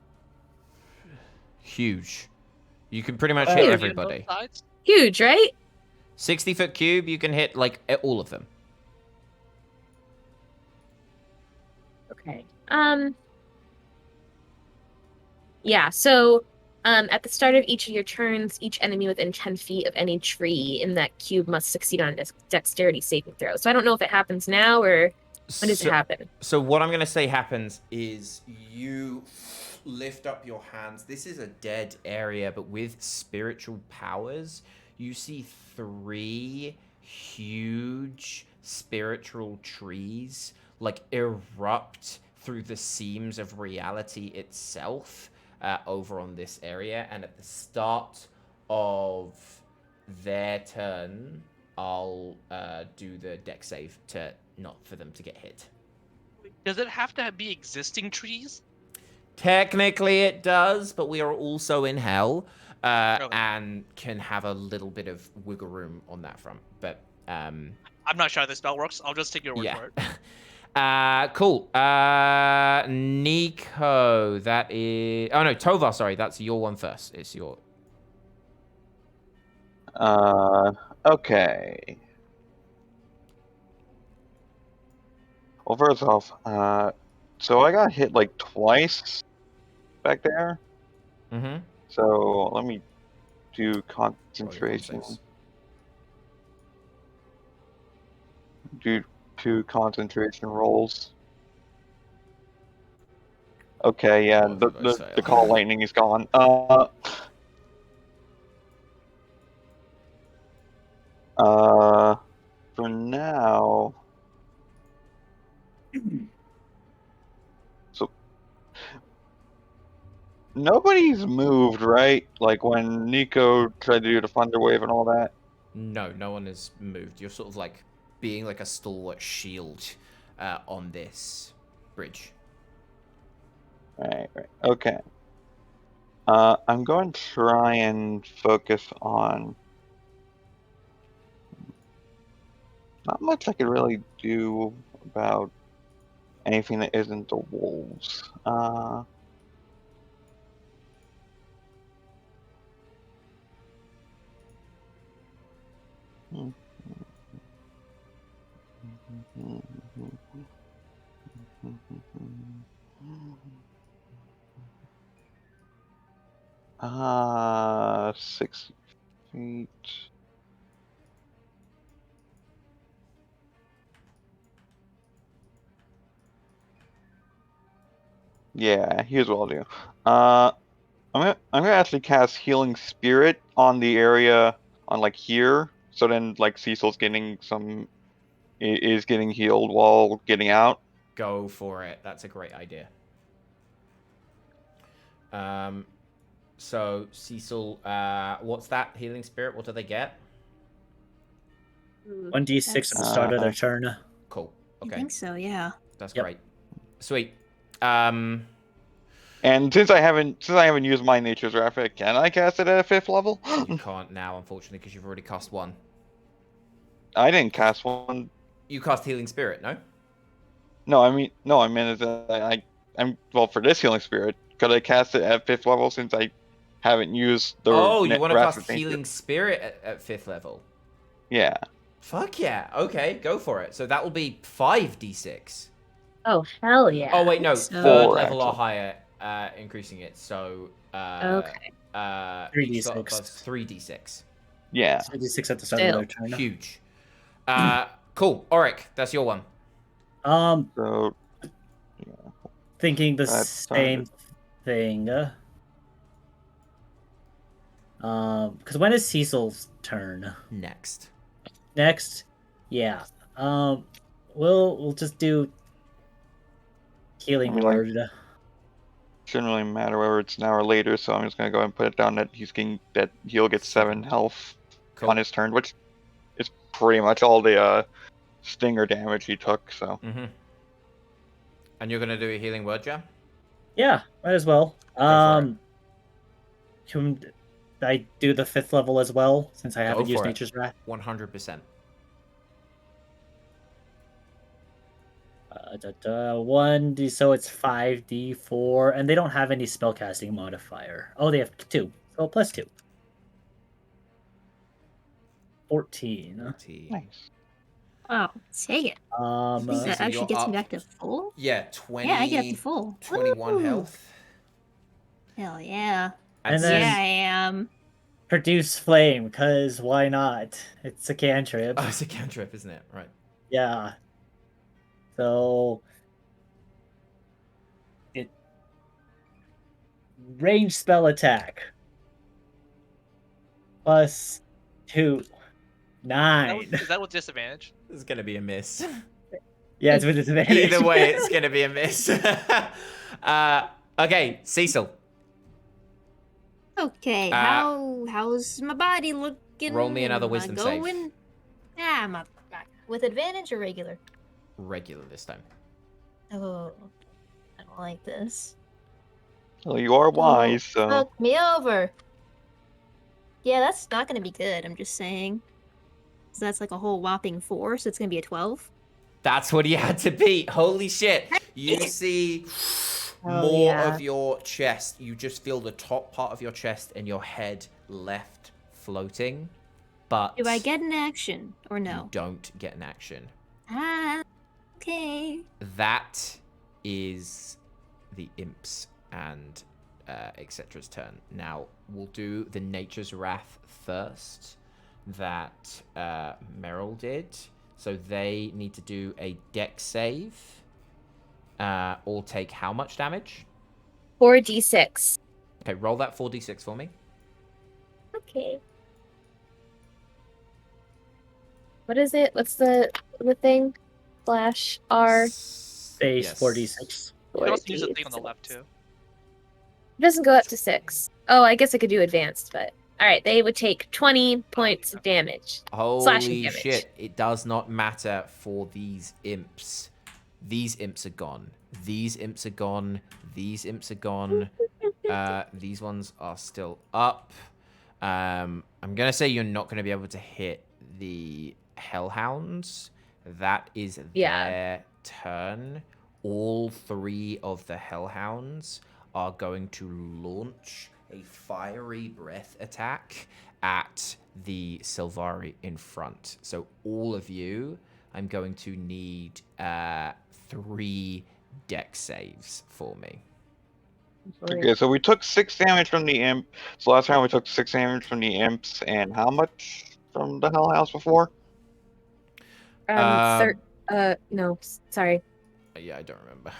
Huge. You can pretty much Huge. hit On everybody. both sides? Huge, right? 60-foot cube, you can hit like all of them. Okay. Yeah, so at the start of each of your turns, each enemy within 10 feet of any tree in that cube must succeed on a dexterity saving throw. So I don't know if it happens now or when does it happen? So what I'm going to say happens is you lift up your hands. This is a dead area, but with spiritual powers, you see 3 huge spiritual trees like erupt through the seams of reality itself over on this area. And at the start of their turn, I'll do the dex save to not for them to get hit. Does it have to be existing trees? Technically it does, but we are also in hell Okay. and can have a little bit of wiggle room on that front. But I'm not sure how this spell works. I'll just take your word for it. Cool. Nico, that is... Oh, no, Tovar, sorry. That's your one first. It's your... Okay. Well, first off, so I got hit like twice back there. Mm-hmm. So let me do concentration. Do 2 concentration rolls. Okay, yeah, What did I say? the call lightning is gone. For now. So nobody's moved, right? Like when Nico tried to do the thunder wave and all that. No, no one has moved. You're sort of like being like a stalwart shield on this bridge. Right. Okay. I'm going to try and focus on. Not much I could really do about anything that isn't the wolves. Ah, 6 feet. Yeah, here's what I'll do. I'm gonna actually cast Healing Spirit on the area on like here, so then like Cecil's getting is getting healed while getting out. Go for it. That's a great idea. So Cecil, what's that healing spirit? What do they get? 1d6 at the start of their turn. Cool. I Okay, think so, yeah. that's Yep. great. Sweet. And since I haven't used my Nature's Wrath, can I cast it at a 5th level? You can't now, unfortunately, because you've already cast one. I didn't cast one. You cast healing spirit, no? No, I mean I'm well for this Healing Spirit. Could I cast it at 5th level since I haven't used the? Oh, you want to Wrath cast of Nature? healing spirit at 5th level? Yeah. Fuck yeah. Okay, go for it. So that will be 5d6. Oh, hell yeah. Oh, wait, no. So- 3rd 4, level or actually. higher, increasing it. So, Okay. each slot 3d6. does 3d6. Yeah. 1d6 at the start Still. of their turn. Huge. Cool. Auric, that's your one. So Thinking the That same thing. Because when is Cecil's turn? Next. Next, yeah. We'll just do healing I mean, like- word. shouldn't really matter whether it's now or later. So I'm just gonna go ahead and put it down that he'll get 7 health Cool. on his turn, which is pretty much all the stinger damage he took. So Mm-hmm. And you're going to do a healing word, Jam? Yeah, might as well. for it. I do the 5th level as well, since I haven't Go used for it. Nature's Wrath? 100%. 1d, so it's 5d4, and they don't have any spellcasting modifier. Oh, they have 2, so plus 2. 14. 14. Nice. Oh, take it. Um, That Cecil, actually you're gets me up. back to full? Yeah, 20. Yeah, I get up to full. 21 Woo! health. Hell yeah. And then- Yeah, I am. produce flame, because why not? It's a cantrip. Oh, it's a cantrip, isn't it? Right. Yeah. So it range spell attack plus 2. 9. Is that with disadvantage? This is going to be a miss. Yeah, it's with disadvantage. Either way, it's going to be a miss. Okay, Cecil. Okay, how's my body looking? Roll me another Am I wisdom save. going? Yeah, with advantage or regular? Regular this time. Oh, I don't like this. Well, you are wise, so Fuck me over. Yeah, that's not gonna be good. I'm just saying. So that's like a whole whopping 4. So it's gonna be a 12. That's what he had to beat. Holy shit. You see Oh, more yeah. of your chest. You just feel the top part of your chest and your head left floating. But Do I get an action or you no? don't get an action. Ah, okay. That is the imps and etc's turn. Now we'll do the Nature's Wrath first that Meryl did. So they need to do a dex save. Or take how much damage? 4d6. Okay, roll that 4d6 for me. Okay. What is it? What's the thing? Slash R. Base Yes. 4d6. You can also use the thing on the left too. It doesn't go up to 6. Oh, I guess I could do advanced, but all right. They would take 20 points of damage. Slashing Holy damage. shit. It does not matter for these imps. These imps are gone. These imps are gone. These imps are gone. These ones are still up. I'm going to say you're not going to be able to hit the Hellhounds. That is Yeah. their turn. All 3 of the Hellhounds are going to launch a fiery breath attack at the Sylvari in front. So all of you, I'm going to need 3 dex saves for me. okay. So we took 6 damage from the imp. So last time we took 6 damage from the imps, and how much from the Hell House before? No, sorry. Yeah, I don't remember.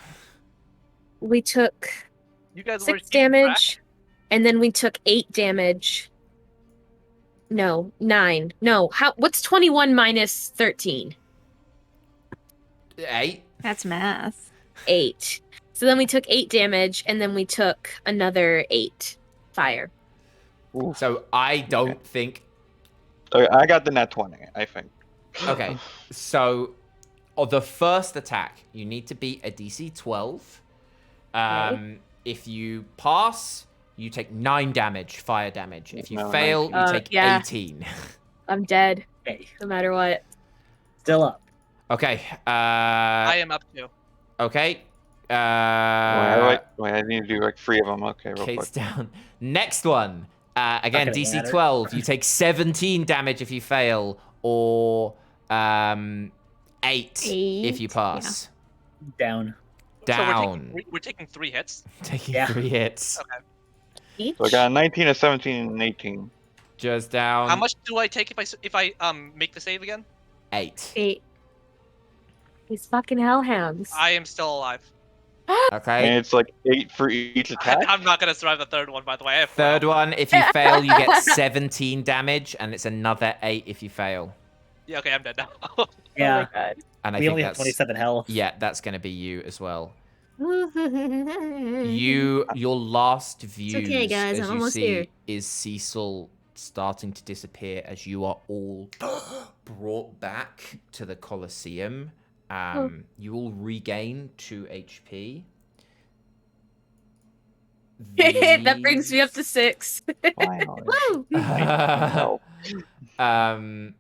We took You guys were 6 keeping track? damage, and then we took 8 damage. No, 9. No, what's 21 minus 13? 8? That's math. 8. So then we took 8 damage, and then we took another 8 fire. Oof. So I don't think... Okay, I got the nat 20, I think. Okay, so the first attack, you need to beat a DC 12. If you pass, you take 9 damage, fire damage. If you No, fail, you 19. take Yeah. 18. I'm dead, Okay. no matter what. Still up. Okay, I am up too. okay. Wait, I need to do like 3 of them. Okay, real Kate's quick. down. Next one. Again, gonna DC matter. 12. You take 17 damage if you fail, or 8 if you Eight, pass. Down. Down. So we're taking 3 hits. Taking Yeah. 3 hits. Each? So I got a 19, a 17, and an 18. Just down. How much do I take if I make the save again? 8. 8. These fucking hellhounds. I am still alive. Okay. And it's like 8 for each attack. I'm not gonna survive the third one, by the way. I have Third 12. one, if you fail, you get 17 damage, and it's another 8 if you fail. Yeah, okay, I'm dead now. Yeah. Oh my god. And I We think only have that's 27 health. yeah, that's gonna be you as well. You. Your last views, okay, guys, as I'm you almost see, here. is Cecil starting to disappear as you are all brought back to the Colosseum. You will regain 2 HP. That brings me up to 6. Finally. Woo! No. um.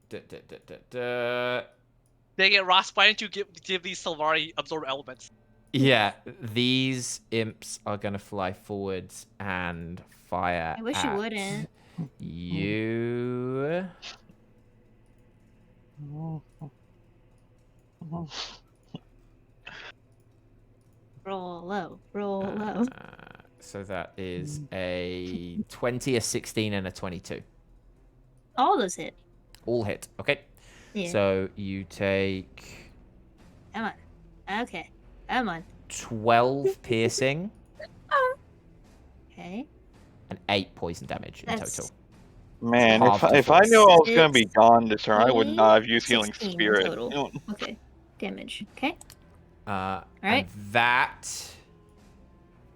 Da, da, da, da, da. Dang it, Ross, why didn't you give these Sylvari absorb elements? Yeah, these imps are gonna fly forwards and fire. I wish you wouldn't. You. Roll low. Roll low. So that is a 20, a 16, and a 22. All those hit. All hit. Okay. Yeah. So you take Come on. Okay. Come on. 12 piercing Okay. and 8 poison damage in That's total. Man, Half if to I knew I was gonna be It's gone this turn, I would not have used healing 16 in spirit. total. You know, Okay. Damage. Okay. And Alright. that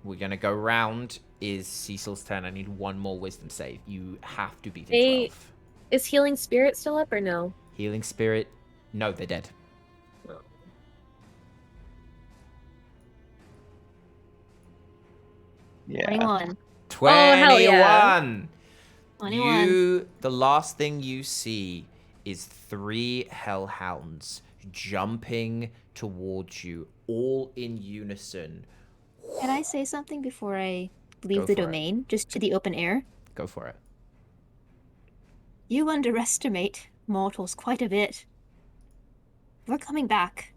we're gonna go round is Cecil's turn. I need one more wisdom save. You have to beat a Hey. 12. Is Healing Spirit still up or no? Healing spirit. No, they're dead. yeah. 21. 21. hell yeah. 21. The last thing you see is 3 hellhounds jumping towards you, all in unison. Can I say something before I leave Go the for it. domain, just to the open air? Go for it. You underestimate mortals quite a bit. We're coming back.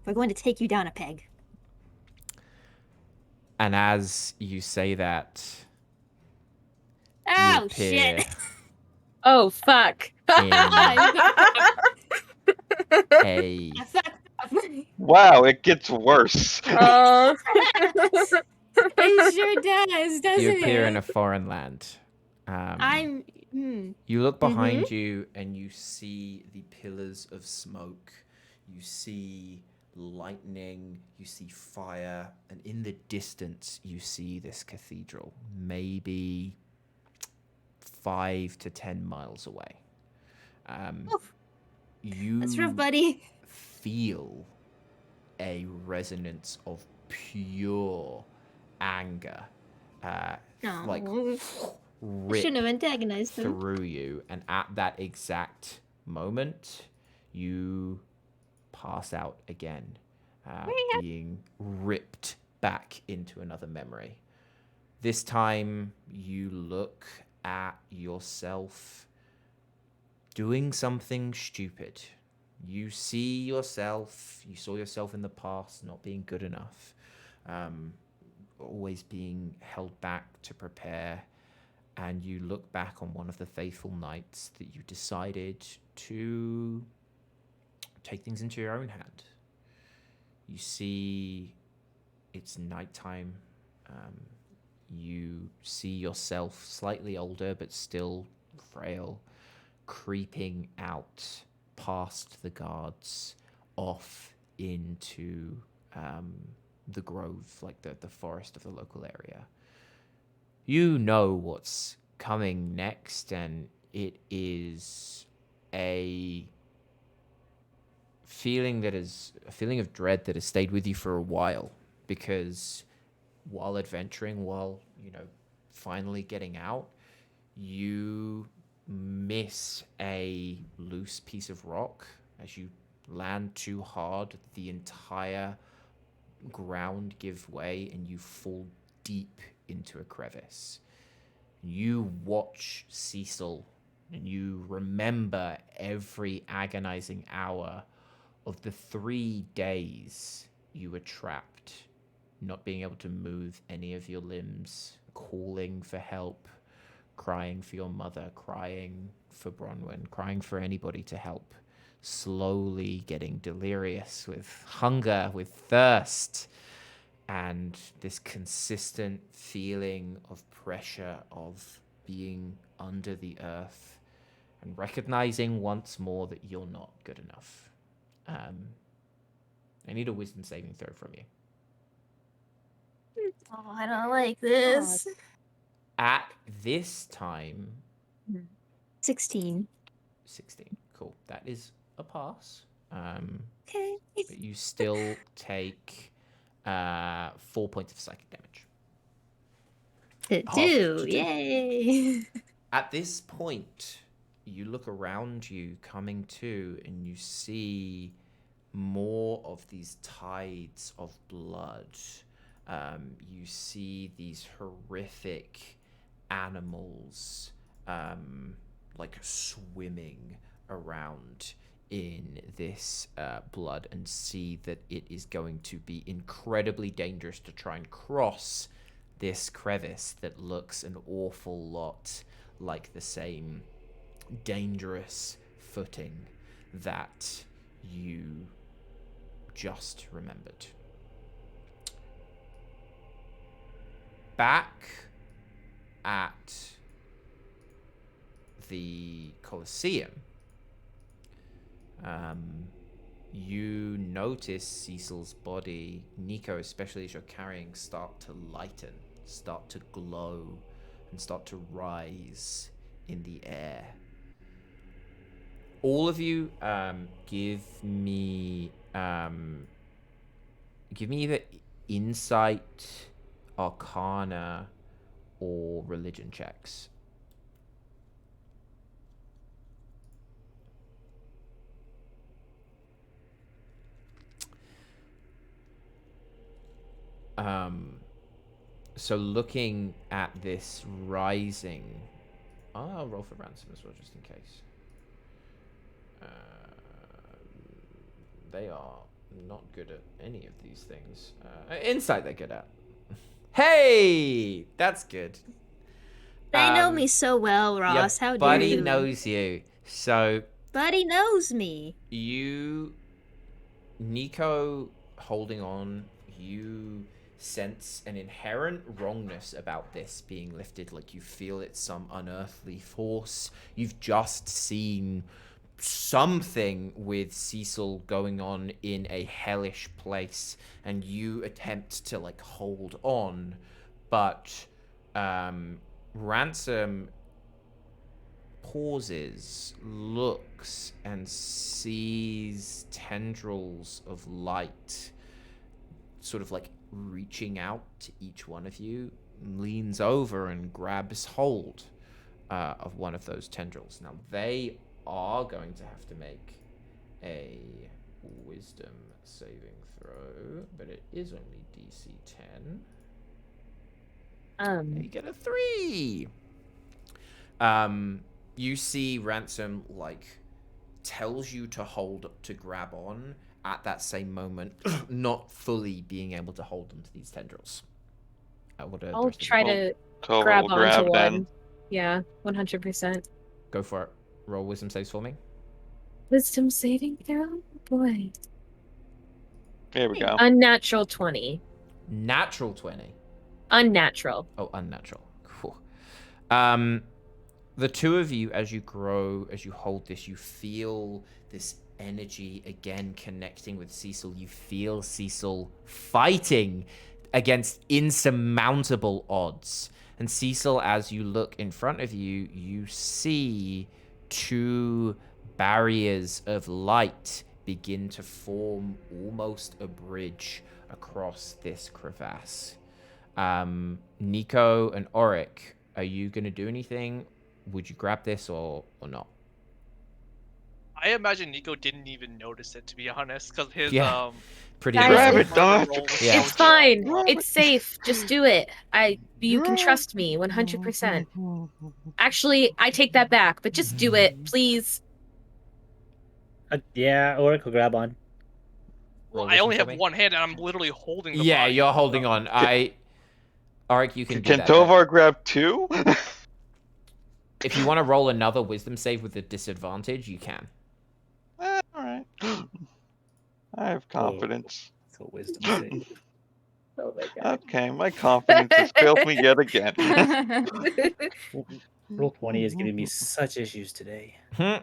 We're going to take you down a peg. And as you say that, you Oh, appear shit! Oh, fuck. in a Wow, it gets worse. Oh. It sure does, doesn't you it? appear in a foreign land. You look behind you and you see the pillars of smoke. You see lightning, you see fire, and in the distance you see this cathedral, maybe 5 to 10 miles away. You That's rough, buddy. feel a resonance of pure anger, like I rip shouldn't have antagonized them. through you, and at that exact moment, you pass out again, being ripped back into another memory. This time, you look at yourself doing something stupid. You see yourself, you saw yourself in the past not being good enough, always being held back to prepare, and you look back on one of the faithful nights that you decided to take things into your own hand. You see it's nighttime. You see yourself slightly older but still frail, creeping out past the guards off into the grove, like the forest of the local area. You know what's coming next, and it is a feeling of dread that has stayed with you for a while, because while adventuring, while finally getting out, you miss a loose piece of rock. As you land too hard, the entire ground gives way and you fall deep into a crevice. You watch Cecil and you remember every agonizing hour of the 3 days you were trapped, not being able to move any of your limbs, calling for help, crying for your mother, crying for Bronwyn, crying for anybody to help, slowly getting delirious with hunger, with thirst, and this consistent feeling of pressure of being under the earth and recognizing once more that you're not good enough. I need a wisdom saving throw from you. Oh, I don't like this. At this time, 16. 16. Cool. That is a pass. Okay. But you still take 4 points of psychic damage. It Half do. to do. Yay. At this point, you look around you coming to, and you see more of these tides of blood. You see these horrific animals like swimming around in this blood, and see that it is going to be incredibly dangerous to try and cross this crevice that looks an awful lot like the same dangerous footing that you just remembered. Back at the Colosseum, you notice Cecil's body, Nico, especially as you're carrying, start to lighten, start to glow, and start to rise in the air. All of you, give me either insight, arcana, or religion checks. So looking at this rising, I'll roll for ransom as well, just in case. They are not good at any of these things. Insight they're good at. Hey, that's good. They know me so well, Ross. How dare Buddy you? knows you. So Buddy knows me. you, Nico, holding on, you sense an inherent wrongness about this being lifted. Like you feel it's some unearthly force. You've just seen something with Cecil going on in a hellish place, and you attempt to like hold on, but Ransom pauses, looks, and sees tendrils of light sort of like reaching out to each one of you, leans over and grabs hold of one of those tendrils. Now they are going to have to make a wisdom saving throw, but it is only DC 10. You get a 3. You see Ransom like tells you to grab on at that same moment, not fully being able to hold onto these tendrils. I'll try to Tova grab will onto grab one. then. Yeah, 100%. Go for it. Roll wisdom saves for me. Wisdom saving throw? Boy. Here we go. Unnatural 20. Natural 20. Unnatural. Oh, unnatural. Cool. The two of you, as you grow, as you hold this, you feel this energy again connecting with Cecil. You feel Cecil fighting against insurmountable odds. And Cecil, as you look in front of you, you see 2 barriers of light begin to form almost a bridge across this crevasse. Nico and Auric, are you going to do anything? Would you grab this or not? I imagine Nico didn't even notice it, to be honest, because his Pretty Guys, Grab aggressive. it, dog. roll was Yeah. It's fine. Grab It's safe. Just do it. You can trust me 100%. Actually, I take that back, but just do it, please. Yeah, or I could grab on. Well, Roll I only wisdom have for me. one hand, and I'm literally holding the Yeah, body. you're holding on. Auric, you can do Can that. Tovar grab 2? If you want to roll another wisdom save with a disadvantage, you can. Alright. I have confidence. So wisdom save. Oh my god. Okay, my confidence has failed me yet again. Roll 20 is giving me such issues today. I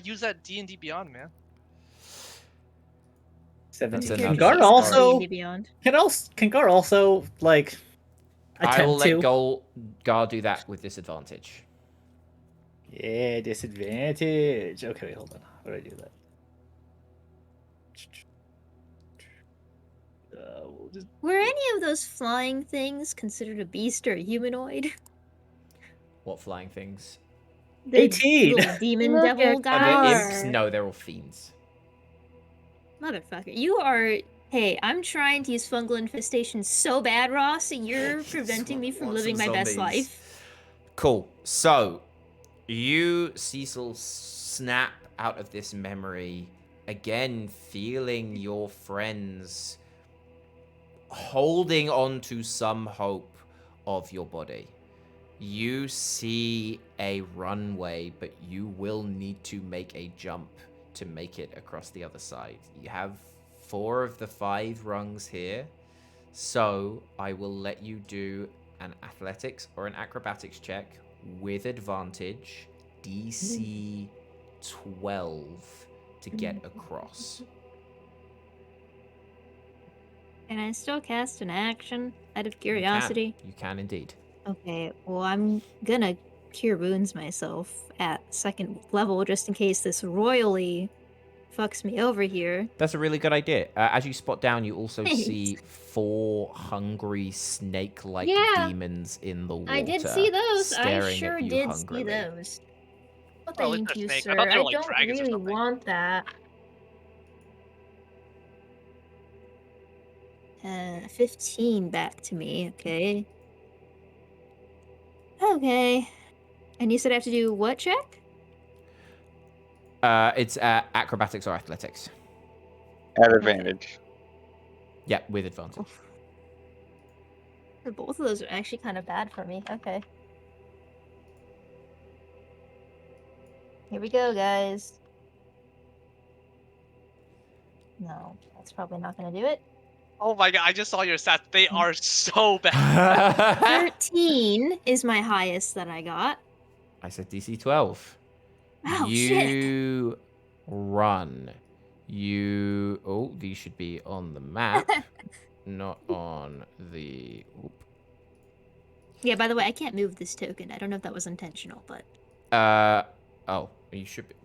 use that D&D Beyond, man. 17. That's Can enough. Gar also? D&D Beyond. Can Gar also like I will attempt let to? Gar do that with disadvantage. Yeah, disadvantage. Okay, wait, hold on. How do I do that? we'll just... Were any of those flying things considered a beast or a humanoid? What flying things? The 18. little demon Look devil at Are guy. they Gar. imps? No, they're all fiends. Motherfucker, you are. Hey, I'm trying to use fungal infestation so bad, Ross, and you're preventing me from Want living some my best zombies. life. Cool. So, you, Cecil, snap out of this memory, again feeling your friends holding on to some hope of your body. You see a runway, but you will need to make a jump to make it across the other side. You have 4 of the 5 rungs here, so I will let you do an athletics or an acrobatics check with advantage, DC 12, to get across. Can I still cast an action out of curiosity? You can indeed. Okay, well, I'm gonna cure wounds myself at 2nd level just in case this royally fucks me over here. That's a really good idea. As you spot down, you also Thanks. see 4 hungry snake-like Yeah. demons in the water. I did see those. I staring sure at you did hungrily. see those. Well, Oh, at least thank they're you, snakes. I sir. thought they I were like don't dragons or really something. want that. 15 back to me. Okay. Okay. And you said I have to do what check? It's acrobatics or athletics. At advantage. Yeah, with advantage. Both of those are actually kind of bad for me. Okay. Here we go, guys. No, that's probably not going to do it. Oh my god, I just saw your stats. They are so bad. 13 is my highest that I got. I said DC 12. Oh, shit. You run. You... Oh, these should be on the map. Not on the... Oop. Yeah, by the way, I can't move this token. I don't know if that was intentional, but Oh, you should be...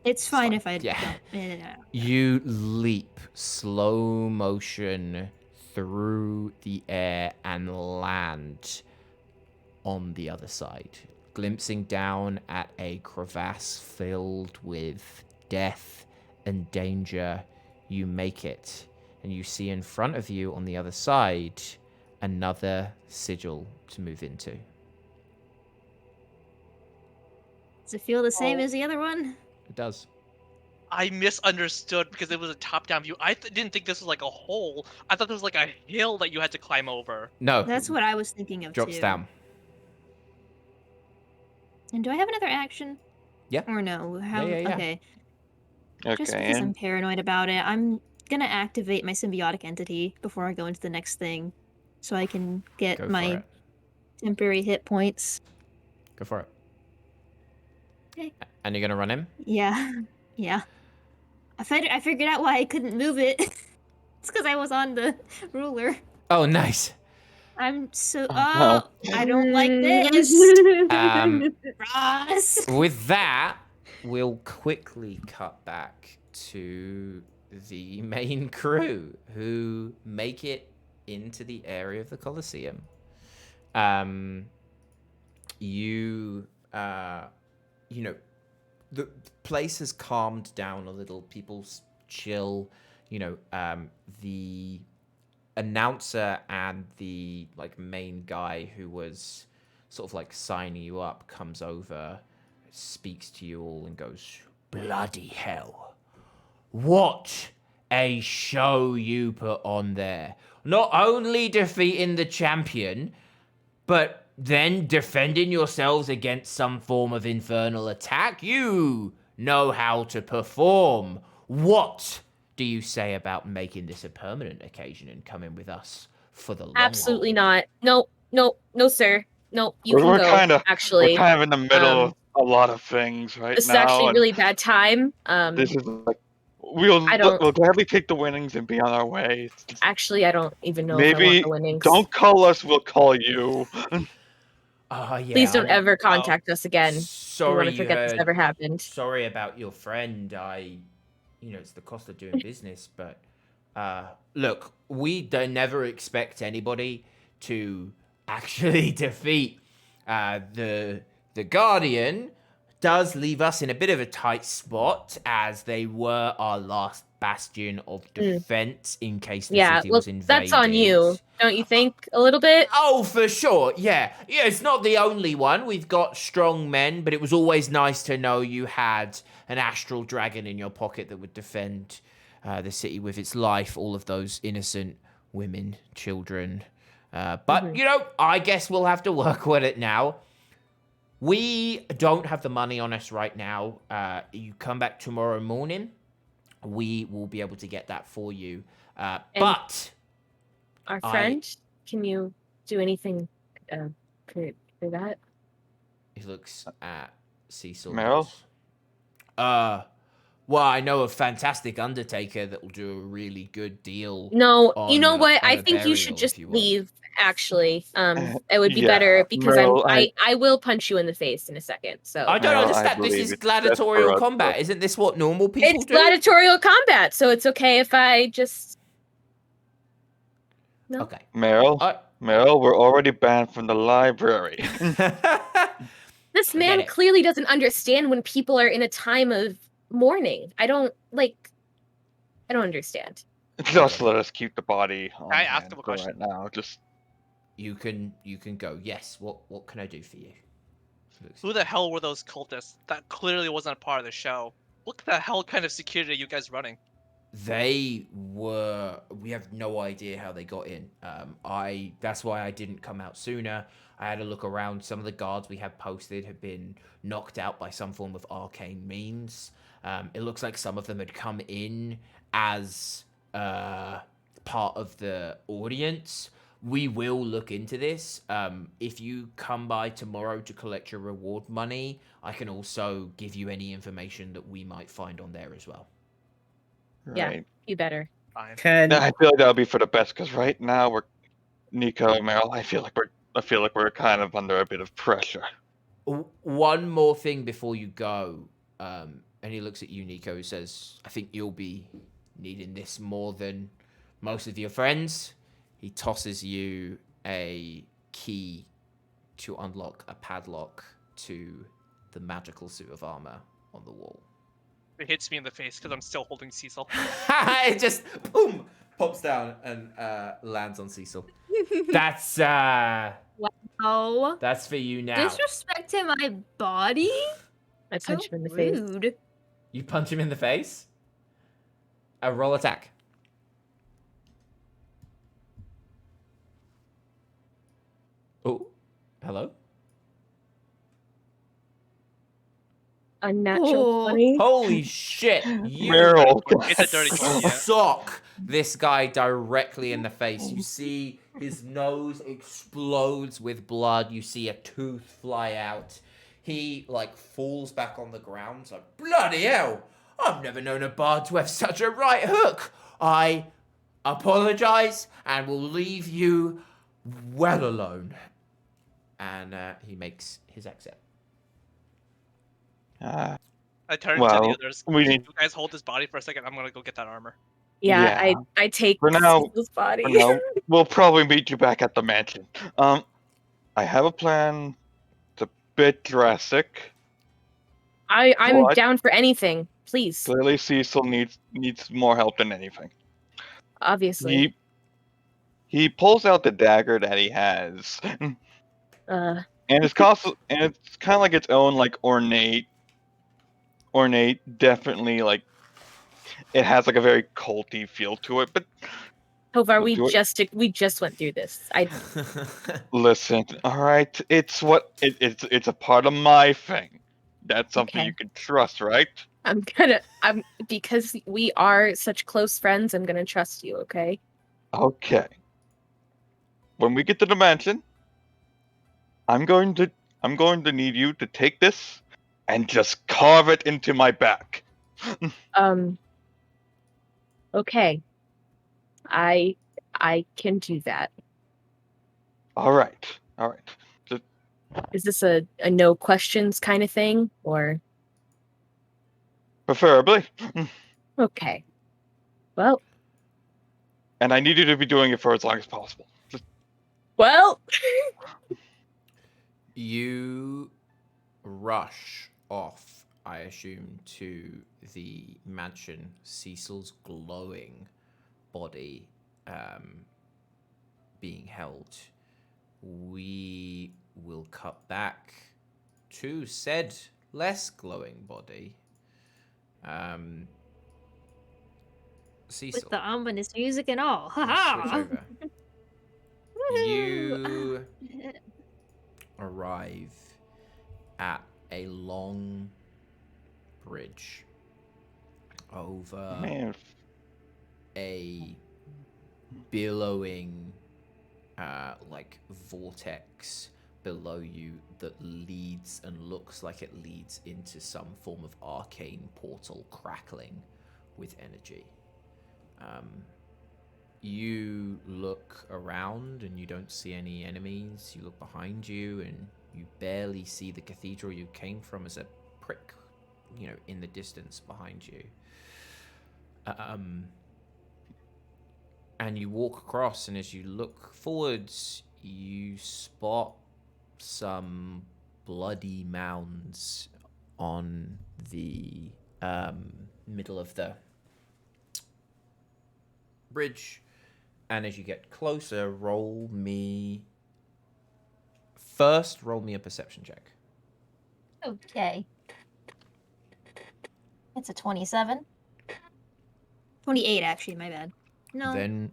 it's fine if I Yeah. don't. You leap slow motion through the air and land on the other side, glimpsing down at a crevasse filled with death and danger. You make it, and you see in front of you on the other side another sigil to move into. Does it feel the same Oh. as the other one? It does. I misunderstood because it was a top-down view. I didn't think this was like a hole. I thought there was like a hill that you had to climb over. No. That's what I was thinking of drops too. down. And do I have another action? Yeah. Or no? How? yeah. Okay. Okay, Just because I'm and paranoid about it, I'm gonna activate my symbiotic entity before I go into the next thing, so I can get Go for my it. temporary hit points. Go for it. Okay. And you're gonna run him? Yeah, yeah. I figured out why I couldn't move it. It's because I was on the ruler. Oh, nice. I'm so. Oh, Oh, I don't like this. Ross. With that, we'll quickly cut back to the main crew who make it into the area of the Colosseum. You know, the place has calmed down a little. People chill. You know, the announcer and the like main guy who was sort of like signing you up comes over, speaks to you all, and goes, "Bloody hell! What a show you put on there! Not only defeating the champion, but then defending yourselves against some form of infernal attack. You know how to perform. What do you say about making this a permanent occasion and coming with us for the long Absolutely haul?" not. No, sir. No, you can we're go. kind of Actually, we're kind of in the middle um, of a lot of things right this is now. actually and really bad time. This is like we'll I don't- we'll gladly take the winnings and be on our way. Actually, I don't even know if I want Maybe the winnings. don't call us. We'll call you. Oh, yeah. Please don't I'm ever contact us again. We sorry want to you forget this heard. ever happened. Sorry about your friend. It's the cost of doing business, but Look, we don't never expect anybody to actually defeat the Guardian. Does leave us in a bit of a tight spot, as they were our last bastion of defense in case the Yeah, city well, was invaded. that's on you, don't you think? A little bit. Oh, for sure. Yeah, it's not the only one. We've got strong men, but it was always nice to know you had an astral dragon in your pocket that would defend the city with its life, all of those innocent women, children. But, I guess we'll have to work with it now. We don't have the money on us right now. You come back tomorrow morning, we will be able to get that for you. But our friend, can you do anything for that? He looks at Cecil. Meryl? Well, I know a fantastic undertaker that will do a really good deal. No, you know on what? a I think you should burial, just if you want. leave. Actually, it would be Yeah, better because Meryl, I will punch you in the face in a second. So I don't Meryl, I understand. This believe is it's best gladiatorial for us combat. to- Isn't this what normal people it's do? gladiatorial combat, so it's okay if I just. No. Okay. Meryl, we're already banned from the library. This man it. clearly doesn't understand when people are in a time of mourning. I don't understand. Just let us keep the body on I ask hand him a for question? right now. Just You can go. Yes. What can I do for you? Who the hell were those cultists? That clearly wasn't a part of the show. What the hell kind of security are you guys running? We have no idea how they got in. That's why I didn't come out sooner. I had a look around. Some of the guards we had posted had been knocked out by some form of arcane means. It looks like some of them had come in as part of the audience. We will look into this. If you come by tomorrow to collect your reward money, I can also give you any information that we might find on there as well. Yeah. right. You better. Fine. I feel like that would be for the best because right now we're Nico, Meryl. I feel like we're kind of under a bit of pressure. One more thing before you go, and he looks at you, Nico, says, I think you'll be needing this more than most of your friends. He tosses you a key to unlock a padlock to the magical suit of armor on the wall. It hits me in the face because I'm still holding Cecil. It just, boom, pops down and lands on Cecil. That's Oh, that's for you now. disrespect to my body? I So punch him in the face. rude. You punch him in the face? A roll attack. Oh, hello? Unnatural Oh. 20. Holy shit! You Meryl, It's a dirty 20, yeah. sock this guy directly in the face. You see his nose explodes with blood. You see a tooth fly out. He, falls back on the ground. It's like, bloody hell! I've never known a bard to have such a right hook. I apologize and will leave you well alone. And he makes his exit. I turn to Well, the others. we Can need- you guys hold this body for a second? I'm gonna go get that armor. Yeah, Yeah. I take For now- Cecil's body. we'll probably meet you back at the mansion. I have a plan. It's a bit drastic. I'm What? down for anything. Please. Clearly, Cecil needs more help than anything. Obviously. He pulls out the dagger that he has, and it's it's kind of like its own ornate. Definitely it has a very culty feel to it. But Hovar, do it. we just went through this. listen, all right, it's a part of my thing. That's something Okay. you can trust, right? I'm because we are such close friends, I'm gonna trust you, okay? Okay. When we get to the mansion, I'm going to need you to take this and just carve it into my back. Okay. I can do that. All right. Is this a no questions kind of thing? Or Preferably. okay. Well, And I need you to be doing it for as long as possible. Just Well, You rush off, I assume, to the mansion. Cecil's glowing body being held. We will cut back to said less glowing body. Cecil. With the ominous music and all. Ha I'll switch ha! over. You arrive at a long bridge over man, a billowing like vortex below you that leads and looks like it leads into some form of arcane portal crackling with energy. You look around and you don't see any enemies. You look behind you and you barely see the cathedral you came from as a prick, in the distance behind you. And you walk across, and as you look forwards, you spot some bloody mounds on the middle of the bridge. And as you get closer, roll me a perception check. Okay. It's a 27. 28, actually, my bad. No. Then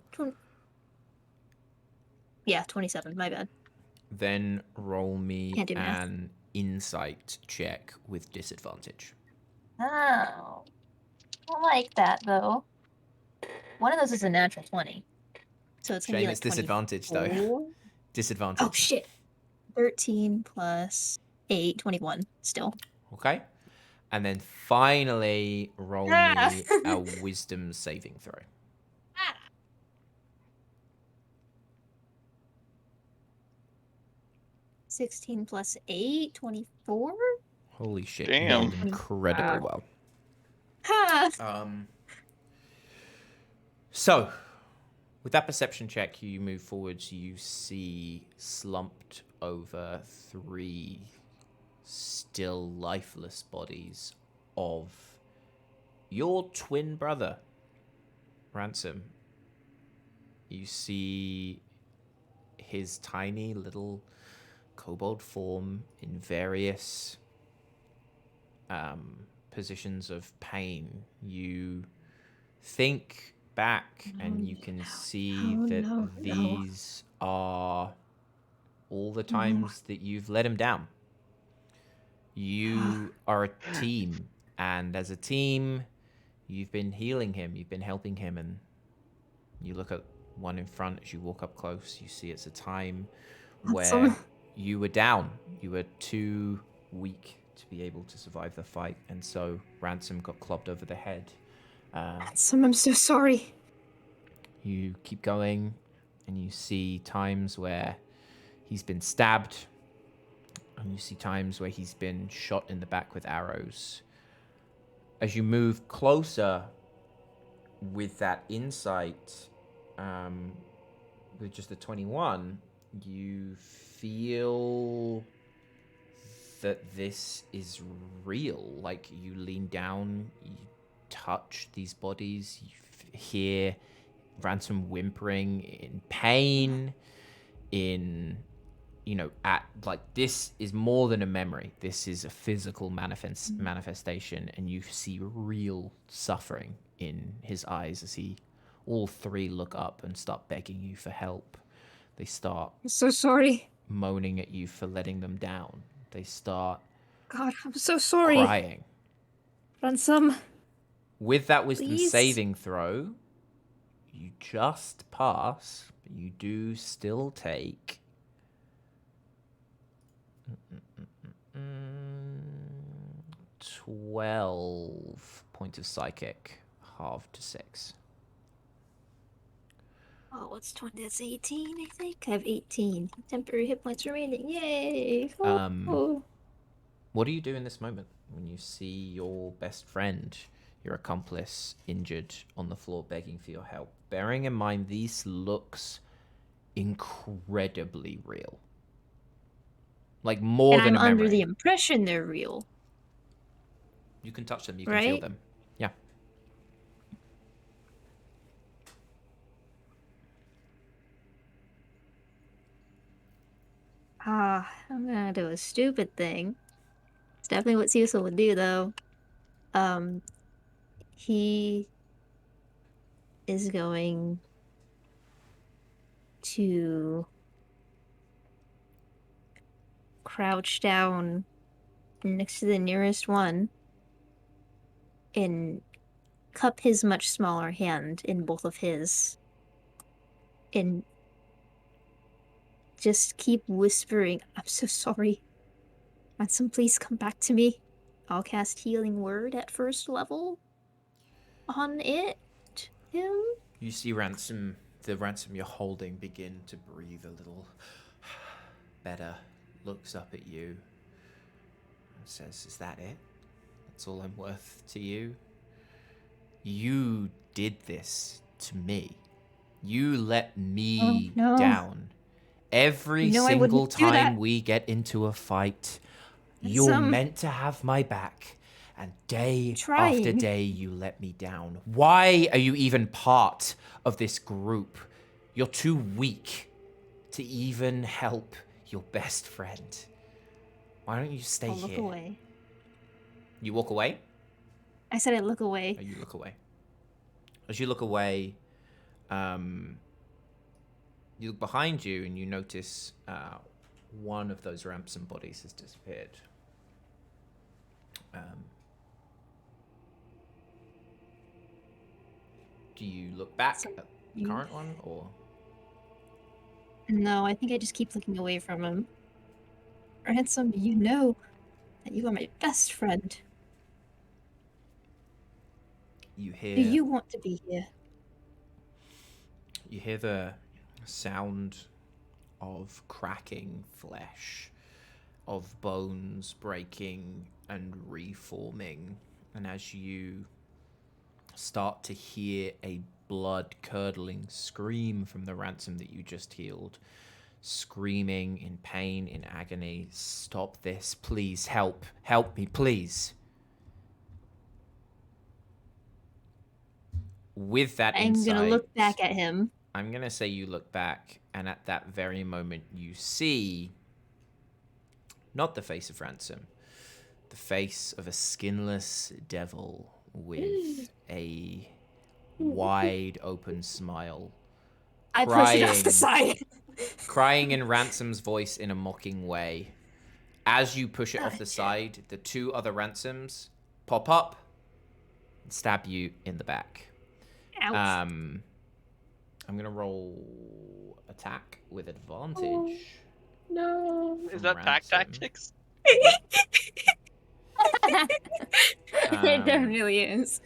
27, my bad. Then roll me Can't do math. an insight check with disadvantage. Oh. I like that, though. One of those is a natural 20. So it's going to Shame be like it's disadvantage, though. 24? Disadvantage. Oh, shit. 13 plus 8, 21 still. Okay. And then finally, roll Ah. me a wisdom saving throw. 16 plus 8, 24? Holy shit. Damn. You rolled incredibly well. Ha! So, with that perception check, you move forwards. You see slumped over 3 still lifeless bodies of your twin brother, Ransom. You see his tiny little kobold form in various positions of pain. You think back and you can see that these are all the times that you've let him down. You are a team, and as a team, you've been healing him, you've been helping him, and you look at one in front as you walk up close. You see it's a time where you were down. You were too weak to be able to survive the fight, and so Ransom got clubbed over the head. Ransom, I'm so sorry. You keep going, and you see times where he's been stabbed, and you see times where he's been shot in the back with arrows. As you move closer with that insight, with just the 21, you feel that this is real. Like, you lean down, you touch these bodies, you hear Ransom whimpering in pain, this is more than a memory. This is a physical manifestation, and you see real suffering in his eyes as all 3 look up and start begging you for help. They start I'm so sorry. moaning at you for letting them down. They start God, I'm so sorry. crying. Ransom. With that wisdom Please? saving throw, you just pass, but you do still take 12 points of psychic, halved to 6. Oh, what's 20? That's 18, I think. I have 18 temporary hit points remaining. Yay! What do you do in this moment when you see your best friend, your accomplice injured on the floor begging for your help. Bearing in mind these looks incredibly real. Like more And than I'm a under memory. the impression they're real. You can touch them, you can feel Right? them. Yeah. I'm gonna do a stupid thing. It's definitely what Cecil would do, though. He is going to crouch down next to the nearest one and cup his much smaller hand in both of his and just keep whispering, "I'm so sorry. Ransom, please come back to me." I'll cast Healing Word at first level on him. You see Ransom, the Ransom you're holding, begin to breathe a little better, looks up at you, and says, "Is that it? That's all I'm worth to you? You did this to me. You let me no. down. Every You know I single wouldn't do that. time we get into a fight, you're meant to have my back. And day after Trying. day, you let me down. Why are you even part of this group? You're too weak to even help your best friend. Why don't you stay I'll look here?" away. You walk away? I said I'd look away. Oh, you look away. As you look away, you look behind you and you notice one of those Ransom bodies has disappeared. Do you look back So at the current one, or? No, I think I just keep looking away from him. Ransom, you know that you are my best friend. You Do hear you want to be here? you hear the sound of cracking flesh, of bones breaking and reforming, and as you start to hear a blood-curdling scream from the Ransom that you just healed, screaming in pain, in agony, "Stop this, please, help me, please." With that I'm insight, gonna look back at him. I'm gonna say you look back, and at that very moment, you see not the face of Ransom, the face of a skinless devil with a wide open smile, I push it off the crying- side. crying in Ransom's voice in a mocking way. As you push it off the side, the two other Ransoms pop up and stab you in the back. Ouch. I'm gonna roll attack with advantage. No. Is from that pack Ransom. tactics? It definitely is.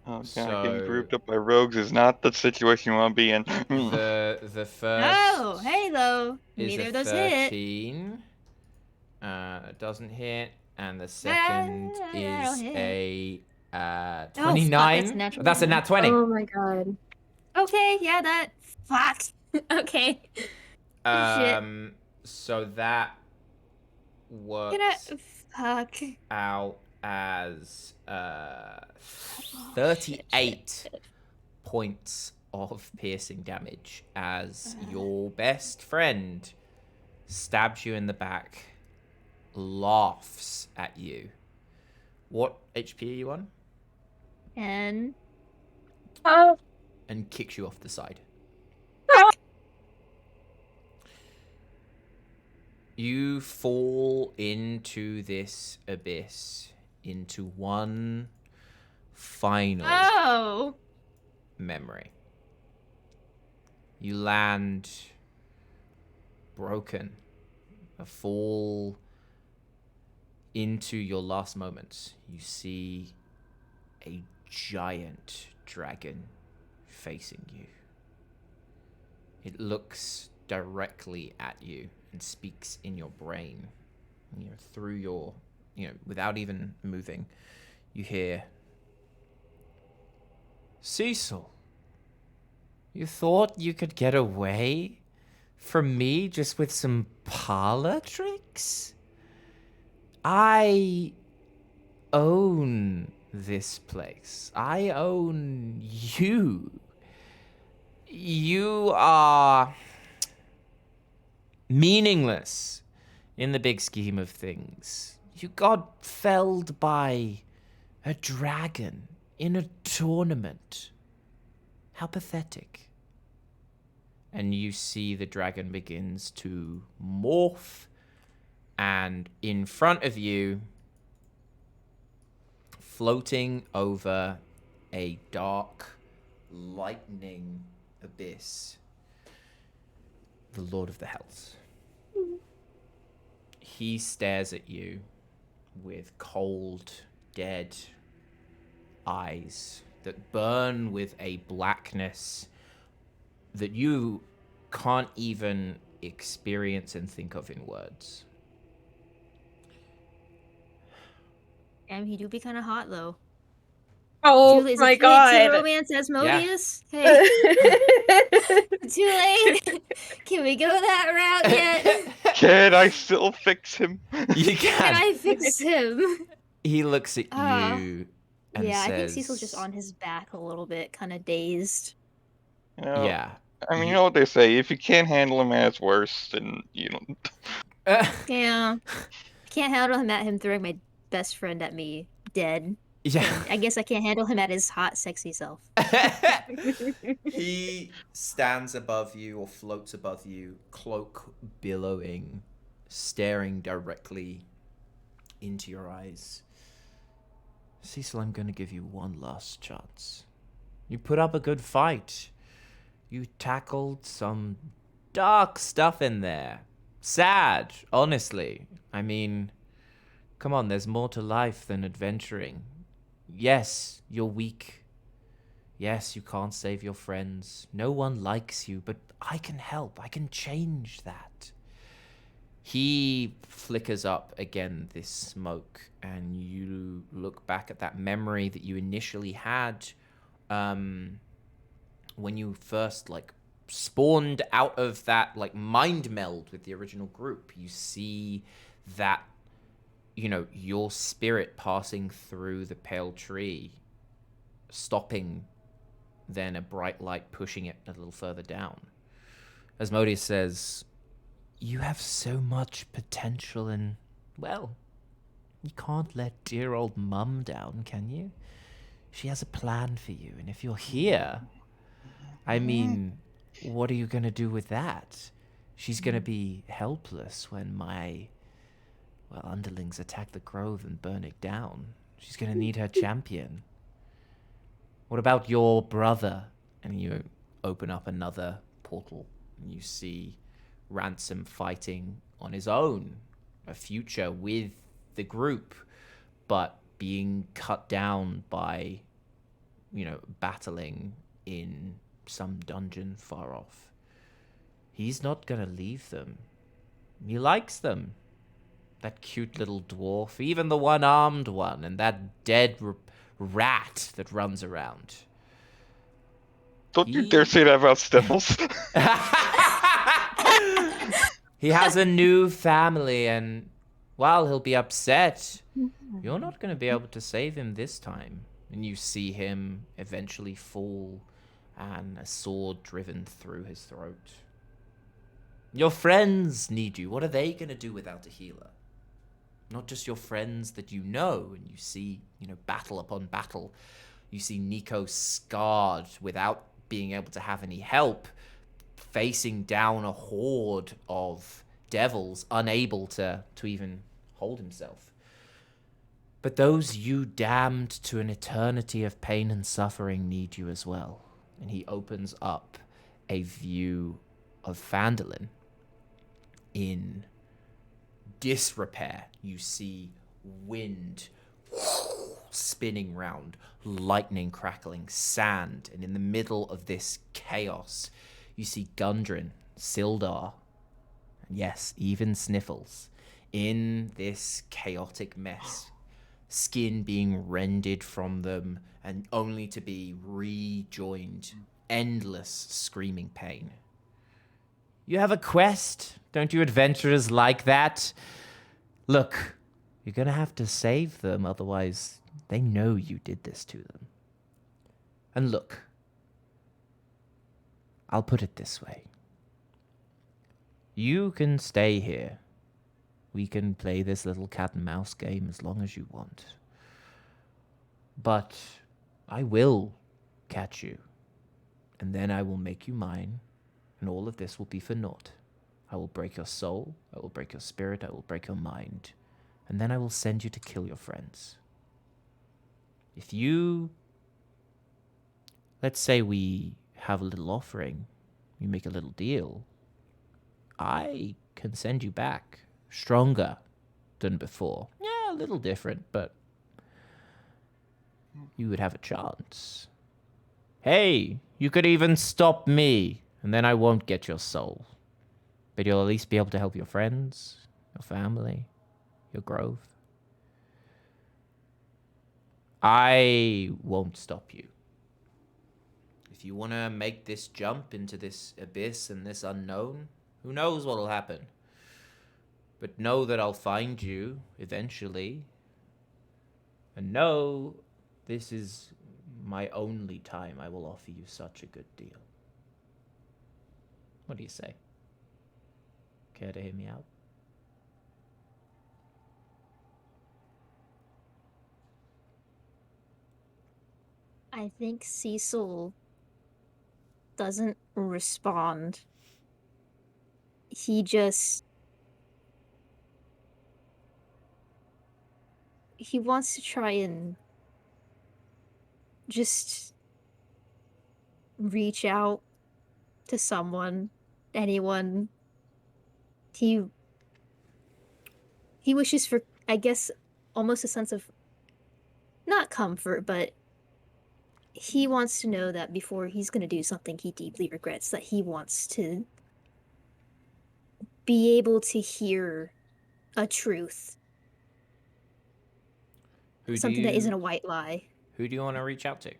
Oh god, So- getting grouped up by rogues is not the situation you want to be in. The first Oh, hey though. is Neither a of those hit. 13. It doesn't hit, and the second that'll is hit. a fuck, 29. that's a natural That's a nat 20. Oh my god. Okay, yeah, that. Fuck. Okay. So that works Gonna. Fuck. out as 38 points of piercing damage as your best friend stabs you in the back, laughs at you. What HP are you on? And. Oh. And kicks you off the side. You fall into this abyss, into one final Oh! memory. You land broken, a fall into your last moments. You see a giant dragon facing you. It looks directly at you and speaks in your brain. Through your, without even moving, you hear, Cecil, you thought you could get away from me just with some parlor tricks? I own this place. I own you. You are meaningless in the big scheme of things. You got felled by a dragon in a tournament. How pathetic. And you see the dragon begins to morph, and in front of you, floating over a dark, lightning abyss, the Lord of the Hells. He stares at you with cold, dead eyes that burn with a blackness that you can't even experience and think of in words. Damn, he do be kind of hot though. Oh Is my it too late to god. romance Asmodeus? Hey, too late. Can we go that route yet? Can I still fix him? You Can can. I fix him? He looks at Uh, you and Yeah, says, I think Cecil's just on his back a little bit, kind of dazed. You know, Yeah. I mean, you know what they say. If you can't handle him at his worst, then you don't. Yeah. Can't handle him throwing my best friend at me dead. Yeah. I guess I can't handle him at his hot, sexy self. He stands above you or floats above you, cloak billowing, staring directly into your eyes. Cecil, I'm going to give you one last chance. You put up a good fight. You tackled some dark stuff in there. Sad, honestly. I mean, come on, there's more to life than adventuring. Yes, you're weak. Yes, you can't save your friends. No one likes you, but I can help. I can change that. He flickers up again this smoke, and you look back at that memory that you initially had when you first spawned out of that mind meld with the original group. You see that, your spirit passing through the pale tree, stopping, then a bright light pushing it a little further down. Asmodeus says, you have so much potential, and, well, you can't let dear old Mum down, can you? She has a plan for you, and if you're here, I mean, what are you going to do with that? She's going to be helpless when my, underlings attack the grove and burn it down. She's going to need her champion. What about your brother? And you open up another portal, and you see Ransom fighting on his own, a future with the group, but being cut down by, battling in some dungeon far off. He's not gonna leave them. He likes them. That cute little dwarf, even the one-armed one, and that dead rat that runs around. Don't you dare say that about Sniffles. He has a new family, and while he'll be upset, you're not going to be able to save him this time. And you see him eventually fall, and a sword driven through his throat. Your friends need you. What are they going to do without a healer? Not just your friends that you know, and you see, battle upon battle. You see Nico scarred without being able to have any help, facing down a horde of devils, unable to even hold himself. But those you damned to an eternity of pain and suffering need you as well. And he opens up a view of Phandalin in disrepair. You see wind spinning round, lightning crackling, sand, and in the middle of this chaos, you see Gundren, Sildar, and yes, even Sniffles, in this chaotic mess, skin being rended from them, and only to be rejoined. Endless screaming pain. You have a quest? Don't you adventurers like that? Look, you're gonna have to save them, otherwise they know you did this to them. And look, I'll put it this way. You can stay here. We can play this little cat and mouse game as long as you want. But I will catch you. And then I will make you mine, and all of this will be for naught. I will break your soul, I will break your spirit, I will break your mind, and then I will send you to kill your friends. If you... Let's say we have a little offering, we make a little deal, I can send you back stronger than before. Yeah, a little different, but you would have a chance. Hey, you could even stop me, and then I won't get your soul. But you'll at least be able to help your friends, your family, your growth. I won't stop you. If you want to make this jump into this abyss and this unknown, who knows what'll happen. But know that I'll find you eventually. And know this is my only time I will offer you such a good deal. What do you say? Care to hear me out? I think Cecil doesn't respond. He wants to try and just reach out to someone, anyone. He wishes for, I guess, almost a sense of not comfort, but he wants to know that before he's going to do something he deeply regrets, that he wants to be able to hear a truth. Something that isn't a white lie. Who do you want to reach out to?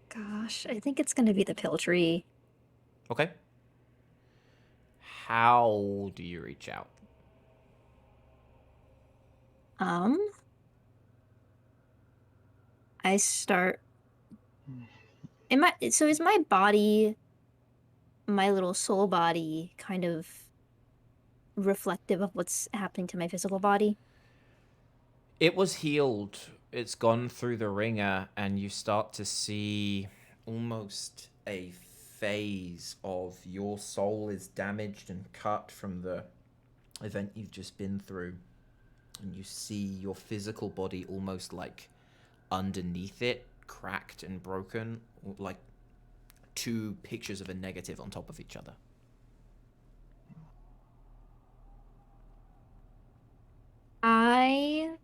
Gosh, I think it's gonna be the pill tree. Okay. How do you reach out? I start. Is my body, my little soul body, kind of reflective of what's happening to my physical body? It was healed. It's gone through the ringer, and you start to see almost a phase of your soul is damaged and cut from the event you've just been through. And you see your physical body almost like underneath it, cracked and broken, like two pictures of a negative on top of each other. I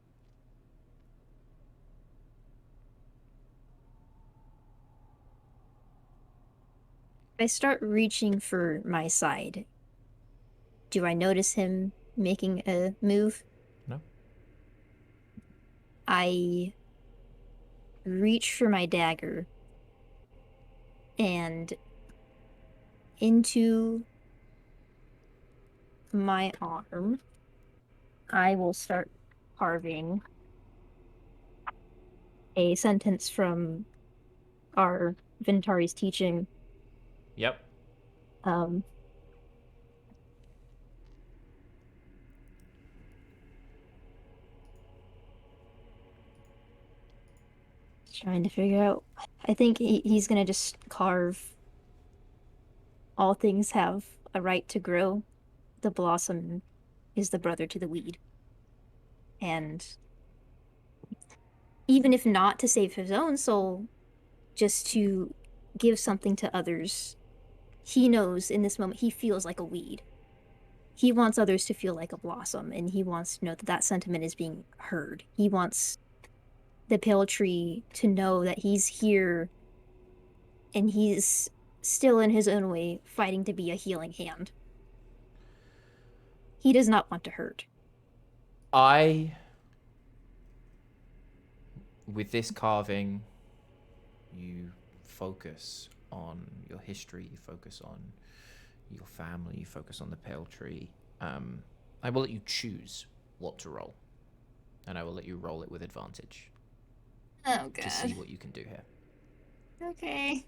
start reaching for my side. Do I notice him making a move? No. I reach for my dagger and into my arm, I will start carving a sentence from our Vintari's teaching. Yep. Trying to figure out. I think he's gonna just carve. All things have a right to grow. The blossom is the brother to the weed. And even if not to save his own soul, just to give something to others, he knows in this moment he feels like a weed. He wants others to feel like a blossom, and he wants to know that that sentiment is being heard. He wants the Pale Tree to know that he's here and he's still in his own way fighting to be a healing hand. He does not want to hurt. With this carving, you focus on your history, you focus on your family, you focus on the Pale Tree. I will let you choose what to roll, and I will let you roll it with advantage Oh, to see what you can do here. Okay.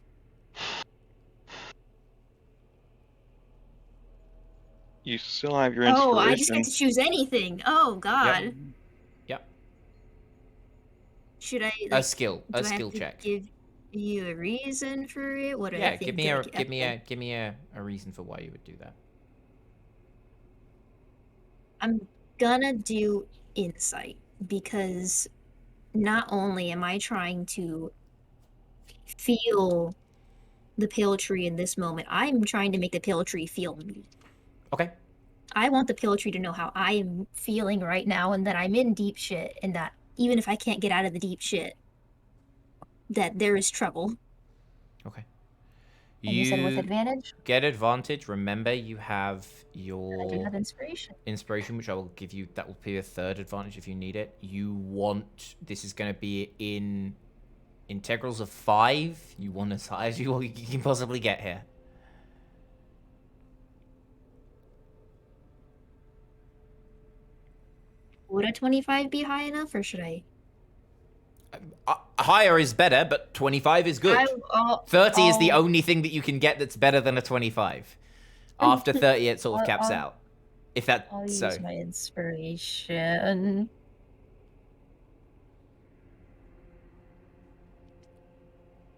You still have your Oh, inspiration. I just get to choose anything. Oh, God. Yep. Should I, A like, skill do I have skill to check. give you a reason for it? What do I Yeah, think? give me a reason for why you would do that. I'm gonna do insight because not only am I trying to feel the Pale Tree in this moment, I'm trying to make the Pale Tree feel me. Okay. I want the Pale Tree to know how I am feeling right now and that I'm in deep shit and that even if I can't get out of the deep shit, that there is trouble. Okay. And you said with advantage? Get advantage. Remember, you have I do your have inspiration. inspiration, which I will give you. That will be a third advantage if you need it. This is going to be in integrals of 5. You want as high as you can possibly get here. Would a 25 be high enough or should I? Higher is better, but 25 is good. 30 is the I'll- only thing that you can get that's better than a 25. After 30, it sort of caps out. If that I'll so. use my inspiration.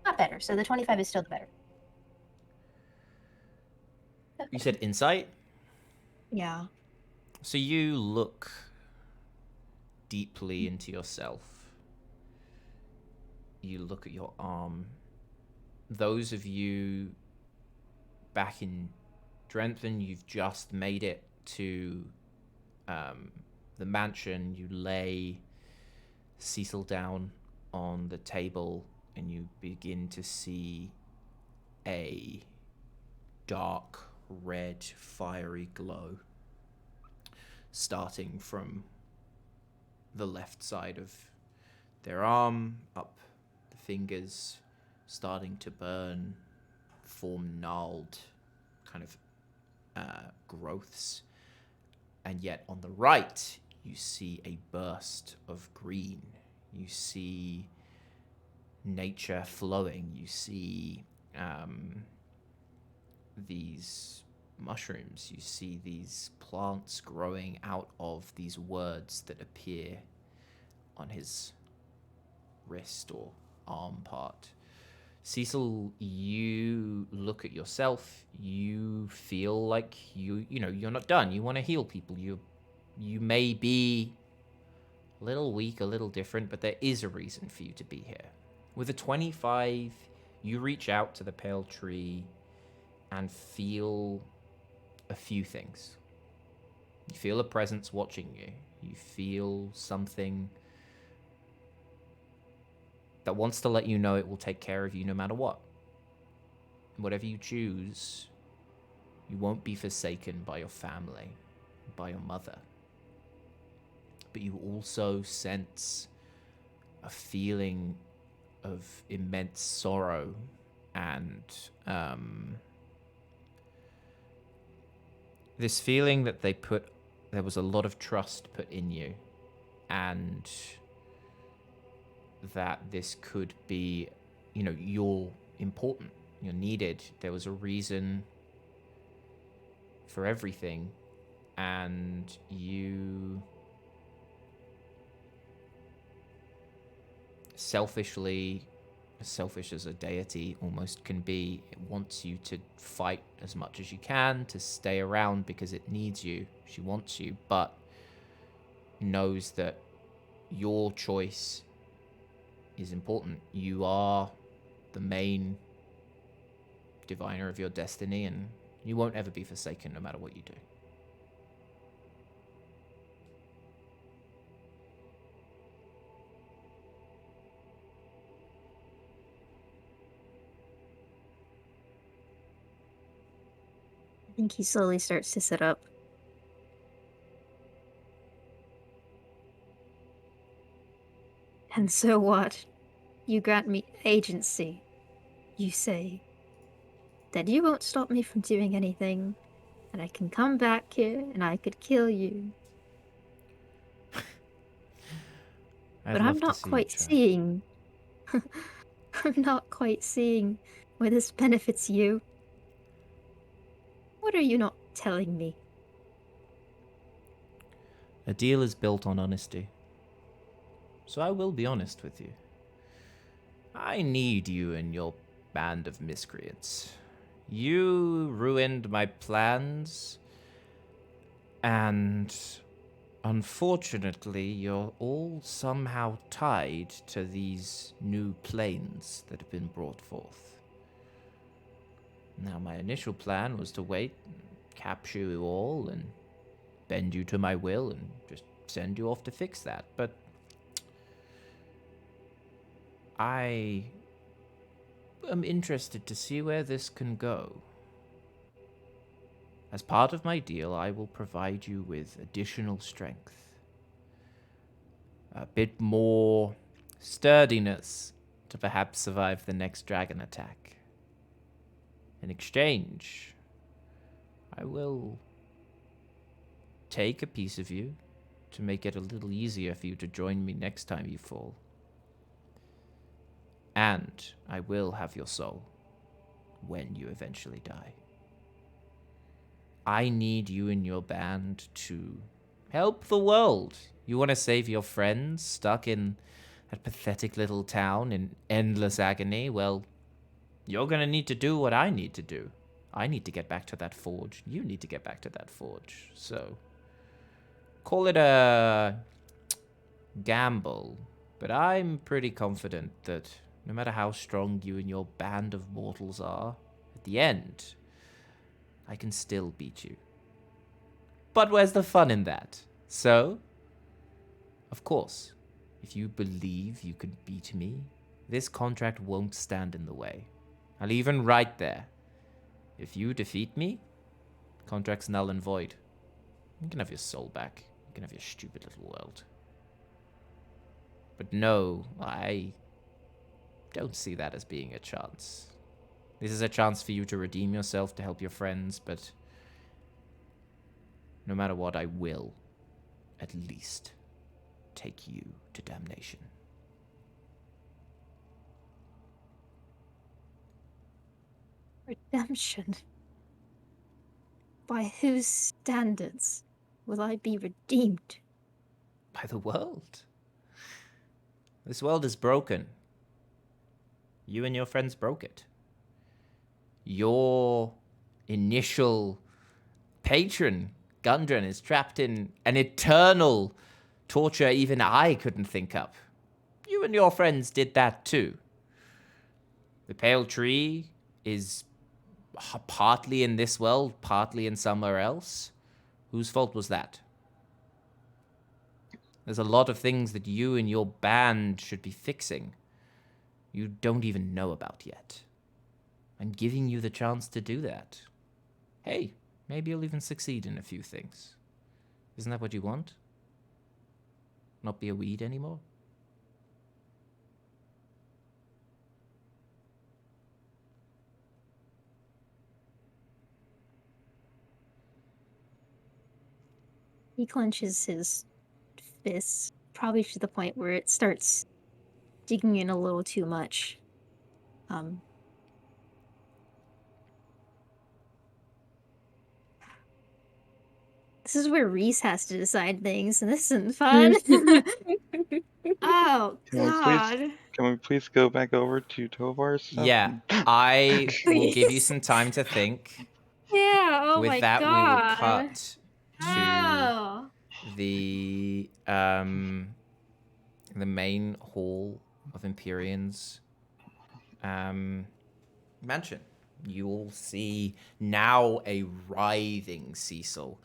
Not better, so the 25 is still the better. You said insight? Yeah. So you look deeply into yourself. You look at your arm. Those of you back in Drentham, you've just made it to the mansion. You lay Cecil down on the table and you begin to see a dark red fiery glow starting from the left side of their arm, up the fingers, starting to burn, form gnarled kind of growths. And yet on the right, you see a burst of green. You see nature flowing. You see these mushrooms. You see these plants growing out of these words that appear on his wrist or arm part. Cecil, you look at yourself. You feel like you're not done. You want to heal people. You may be a little weak, a little different, but there is a reason for you to be here. With a 25, you reach out to the Pale Tree and feel a few things. You feel a presence watching you. You feel something that wants to let you know it will take care of you no matter what. Whatever you choose, you won't be forsaken by your family, by your mother. But you also sense a feeling of immense sorrow and this feeling that there was a lot of trust put in you, and that this could be, you're important, you're needed. There was a reason for everything, and you selfishly, as selfish as a deity almost can be, it wants you to fight as much as you can, to stay around because it needs you. She wants you, but knows that your choice is important. You are the main diviner of your destiny, and you won't ever be forsaken no matter what you do. think he slowly starts to sit up. And so what? You grant me agency. You say that you won't stop me from doing anything, and I can come back here and I could kill you. I'd But I'm love to not see you quite try. seeing. I'm not quite seeing where this benefits you. What are you not telling me? A deal is built on honesty. So I will be honest with you. I need you and your band of miscreants. You ruined my plans, and unfortunately, you're all somehow tied to these new planes that have been brought forth. Now, my initial plan was to wait, capture you all, and bend you to my will, and just send you off to fix that. But I am interested to see where this can go. As part of my deal, I will provide you with additional strength. A bit more sturdiness to perhaps survive the next dragon attack. In exchange, I will take a piece of you to make it a little easier for you to join me next time you fall. And I will have your soul when you eventually die. I need you and your band to help the world. You want to save your friends stuck in that pathetic little town in endless agony? Well, you're going to need to do what I need to do. I need to get back to that forge. You need to get back to that forge. So, call it a gamble, but I'm pretty confident that no matter how strong you and your band of mortals are, at the end, I can still beat you. But where's the fun in that? So, of course, if you believe you can beat me, this contract won't stand in the way. I'll even write there. If you defeat me, contract's null and void. You can have your soul back. You can have your stupid little world. But no, I don't see that as being a chance. This is a chance for you to redeem yourself, to help your friends, but no matter what, I will, at least, take you to damnation. Redemption? By whose standards will I be redeemed? By the world. This world is broken. You and your friends broke it. Your initial patron, Gundren, is trapped in an eternal torture even I couldn't think up. You and your friends did that too. The Pale Tree is partly in this world, partly in somewhere else. Whose fault was that? There's a lot of things that you and your band should be fixing you don't even know about yet. I'm giving you the chance to do that. Hey, maybe you'll even succeed in a few things. Isn't that what you want? Not be a weed anymore? He clenches his fists, probably to the point where it starts digging in a little too much. This is where Reese has to decide things, and this isn't fun. Oh, God. Can we please go back over to Tovar's stuff? Yeah, I will give you Please. some time to think. Yeah, oh With my that, God. we will cut to Oh. the main hall of Empyrean's mansion. You will see now a writhing Cecil,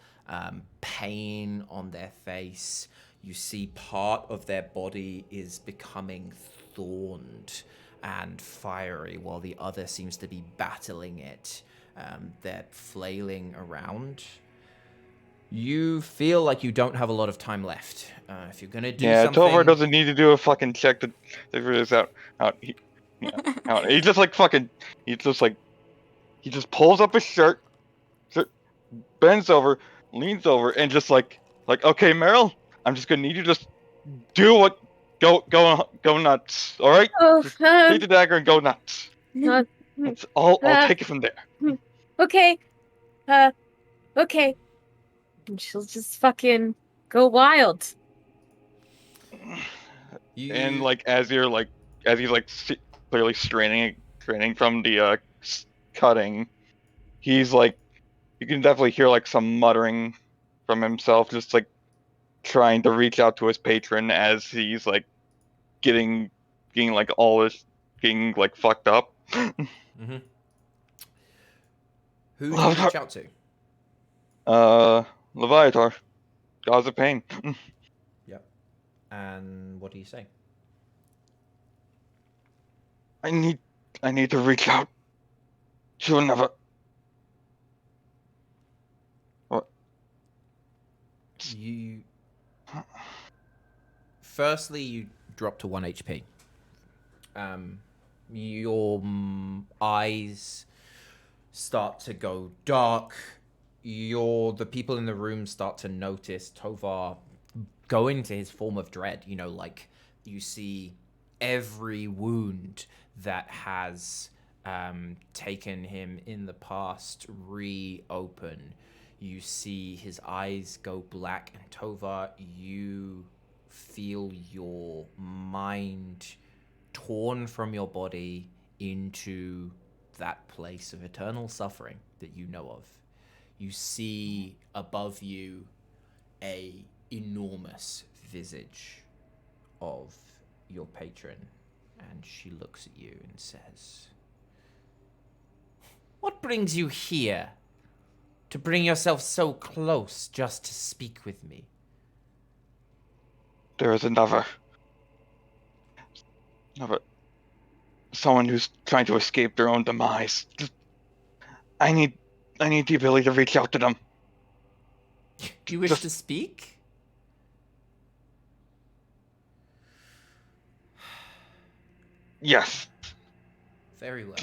pain on their face. You see part of their body is becoming thorned, and fiery, while the other seems to be battling it. They're flailing around. You feel like you don't have a lot of time left. If you're gonna do something, Tovar doesn't need to do a fucking check to figure this out. He just like fucking. He just pulls up his shirt, bends over, leans over, and just like okay, Meryl, I'm just gonna need you to just do what go nuts. All right, Oh, just take the dagger and go nuts. That's all. I'll take it from there. okay. Okay. And she'll just fucking go wild. And like as he's like clearly straining from the cutting, he's like, you can definitely hear like some muttering from himself, just like trying to reach out to his patron as he's like getting like all this getting like fucked up. Mm-hmm. Who do you reach out to? Leviatar, Gods of Pain. Yep. And what do you say? I need to reach out to another. What? You. Firstly, you drop to 1 HP. Your eyes start to go dark. The people in the room start to notice Tovar go into his form of dread. You know, like you see every wound that has taken him in the past reopen. You see his eyes go black, and Tovar, you feel your mind torn from your body into that place of eternal suffering that you know of. You see above you a enormous visage of your patron, and she looks at you and says, "What brings you here? To bring yourself so close just to speak with me?" There is another. Someone who's trying to escape their own demise. I need the ability to reach out to them. Do you wish to speak? Yes. Very well.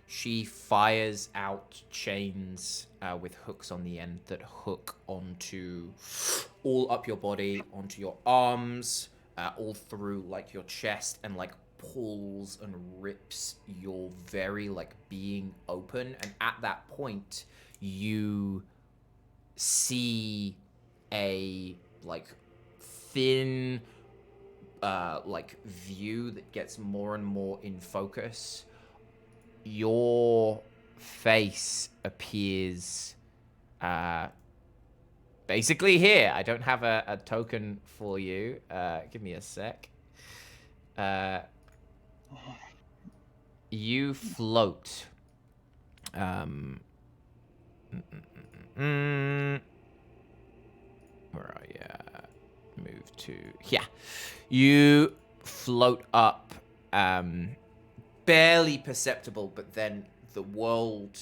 She fires out chains with hooks on the end that hook onto all up your body, onto your arms, all through like your chest, and like pulls and rips your very like being open. And at that point, you see a like thin like view that gets more and more in focus. Your face appears basically here. I don't have a token for you. Give me a sec. You float. Where are you? Move to here. You float up, barely perceptible, but then the world,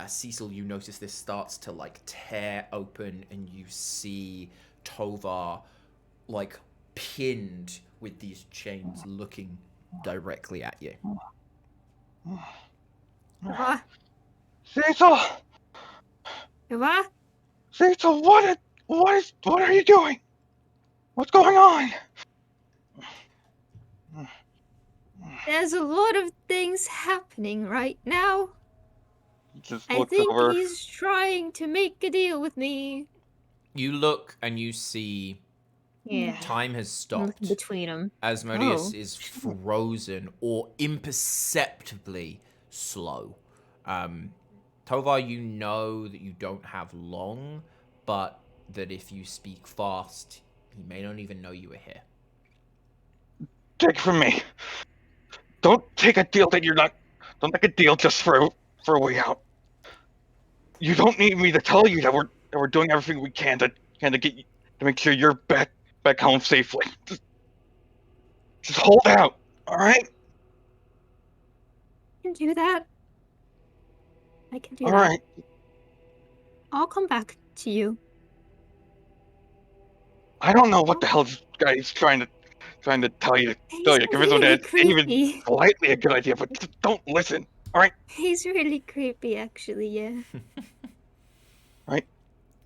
Cecil, you notice this starts to like tear open, and you see Tovar like pinned with these chains, looking directly at you. Eva? Cecil! Eva? Cecil, what are you doing? What's going on? There's a lot of things happening right now. He just I looks think over. he's trying to make a deal with me. You look and you see Yeah. time has stopped. Between them. Asmodeus Oh. is frozen or imperceptibly slow. Tovar, you know that you don't have long, but that if you speak fast, he may not even know you are here. Take from me. Don't take a deal that you're not. Don't take a deal just for a way out. You don't need me to tell you that we're doing everything we can to get you, to make sure you're back home safely. Just hold out, all right? can do that. I can do All that. right. I'll come back to you. I don't know what the hell this guy's trying to tell you. He's Convince him really that it's even creepy. slightly a good idea, but just don't listen. All right. He's really creepy, actually, yeah.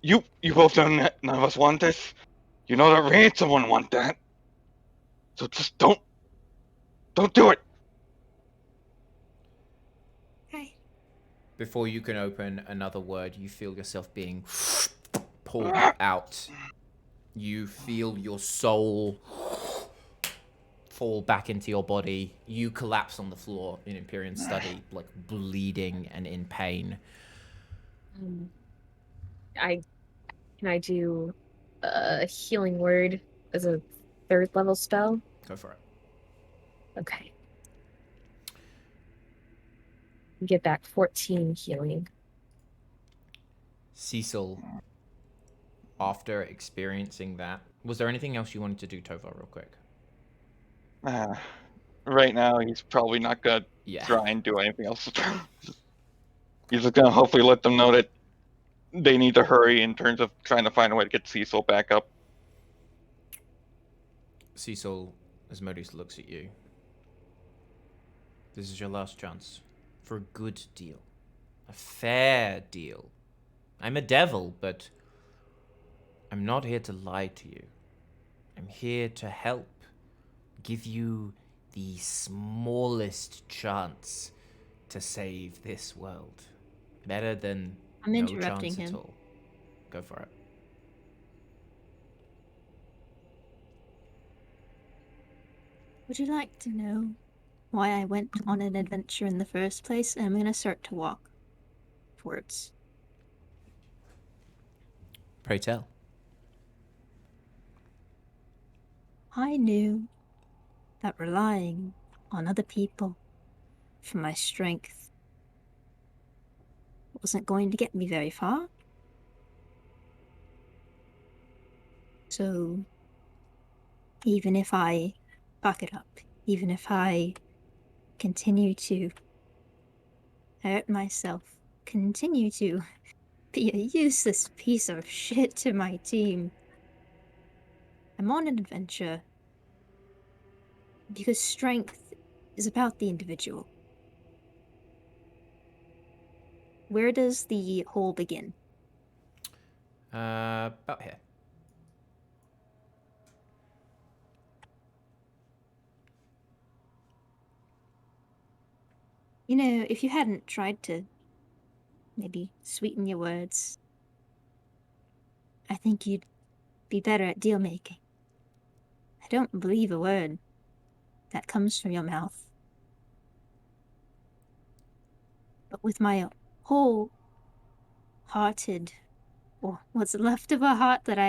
You both know none of us want this. You know that Ransom wouldn't want that. So just don't do it. Okay. Before you can open another word, you feel yourself being pulled out. You feel your soul fall back into your body. You collapse on the floor in Empyrean Study, like bleeding and in pain. Can I do a healing word as a 3rd level spell? Go for it. Okay. Get back 14 healing. Cecil, after experiencing that, was there anything else you wanted to do, Tova, real quick? Right now, he's probably not gonna Yeah. try and do anything else. He's just gonna hopefully let them know that they need to hurry in terms of trying to find a way to get Cecil back up. Cecil, Asmodeus looks at you. This is your last chance for a good deal. A fair deal. I'm a devil, but I'm not here to lie to you. I'm here to help. Give you the smallest chance to save this world. Better than I'm no interrupting chance him. at all. Go for it. Would you like to know why I went on an adventure in the first place? I'm gonna start to walk towards. Pray tell. I knew that relying on other people for my strength wasn't going to get me very far. So, even if I fuck it up, even if I continue to hurt myself, continue to be a useless piece of shit to my team, I'm on an adventure because strength is about the individual. Where does the hole begin? About here. You know, if you hadn't tried to maybe sweeten your words, I think you'd be better at deal making. I don't believe a word that comes from your mouth. But with my whole-hearted, or what's left of a heart that I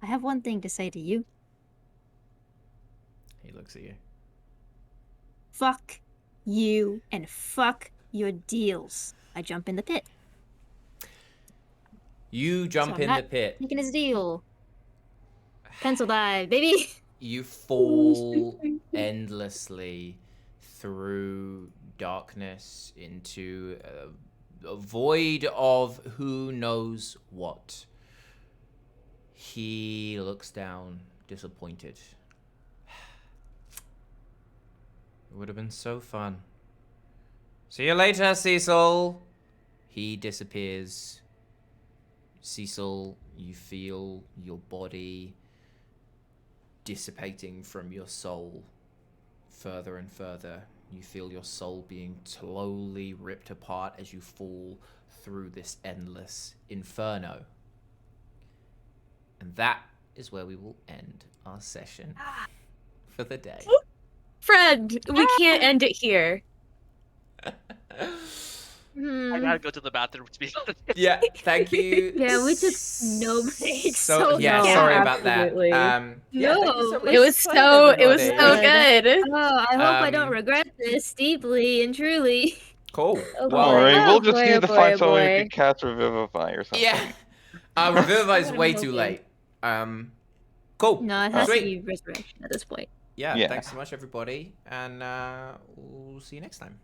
have one thing to say to you. He looks at you. Fuck you and fuck your deals. I jump in the pit. You jump I'm in not the pit. making his deal. Pencil dive, baby. You fall endlessly through darkness into a void of who knows what. He looks down, disappointed. It would have been so fun. See you later, Cecil. He disappears. Cecil, you feel your body dissipating from your soul further and further. You feel your soul being slowly ripped apart as you fall through this endless inferno. And that is where we will end our session for the day. Fred, we can't end it here. I gotta go to the bathroom to be honest. Yeah, thank you. Yeah, we took no breaks. So yeah, no, sorry about absolutely. that. Yeah, thank you so much It was for so everybody. good. Oh, I hope I don't Um, regret this deeply and truly. Cool. Oh, Well, boy. Alright, we'll Oh, just boy, need oh, to boy, find oh, someone who boy. can cast Revivify or something. yeah. Revivify is way too late. Cool. No, it has Sweet. to be resurrection at this point. yeah, Yeah. thanks so much, everybody, and we'll see you next time.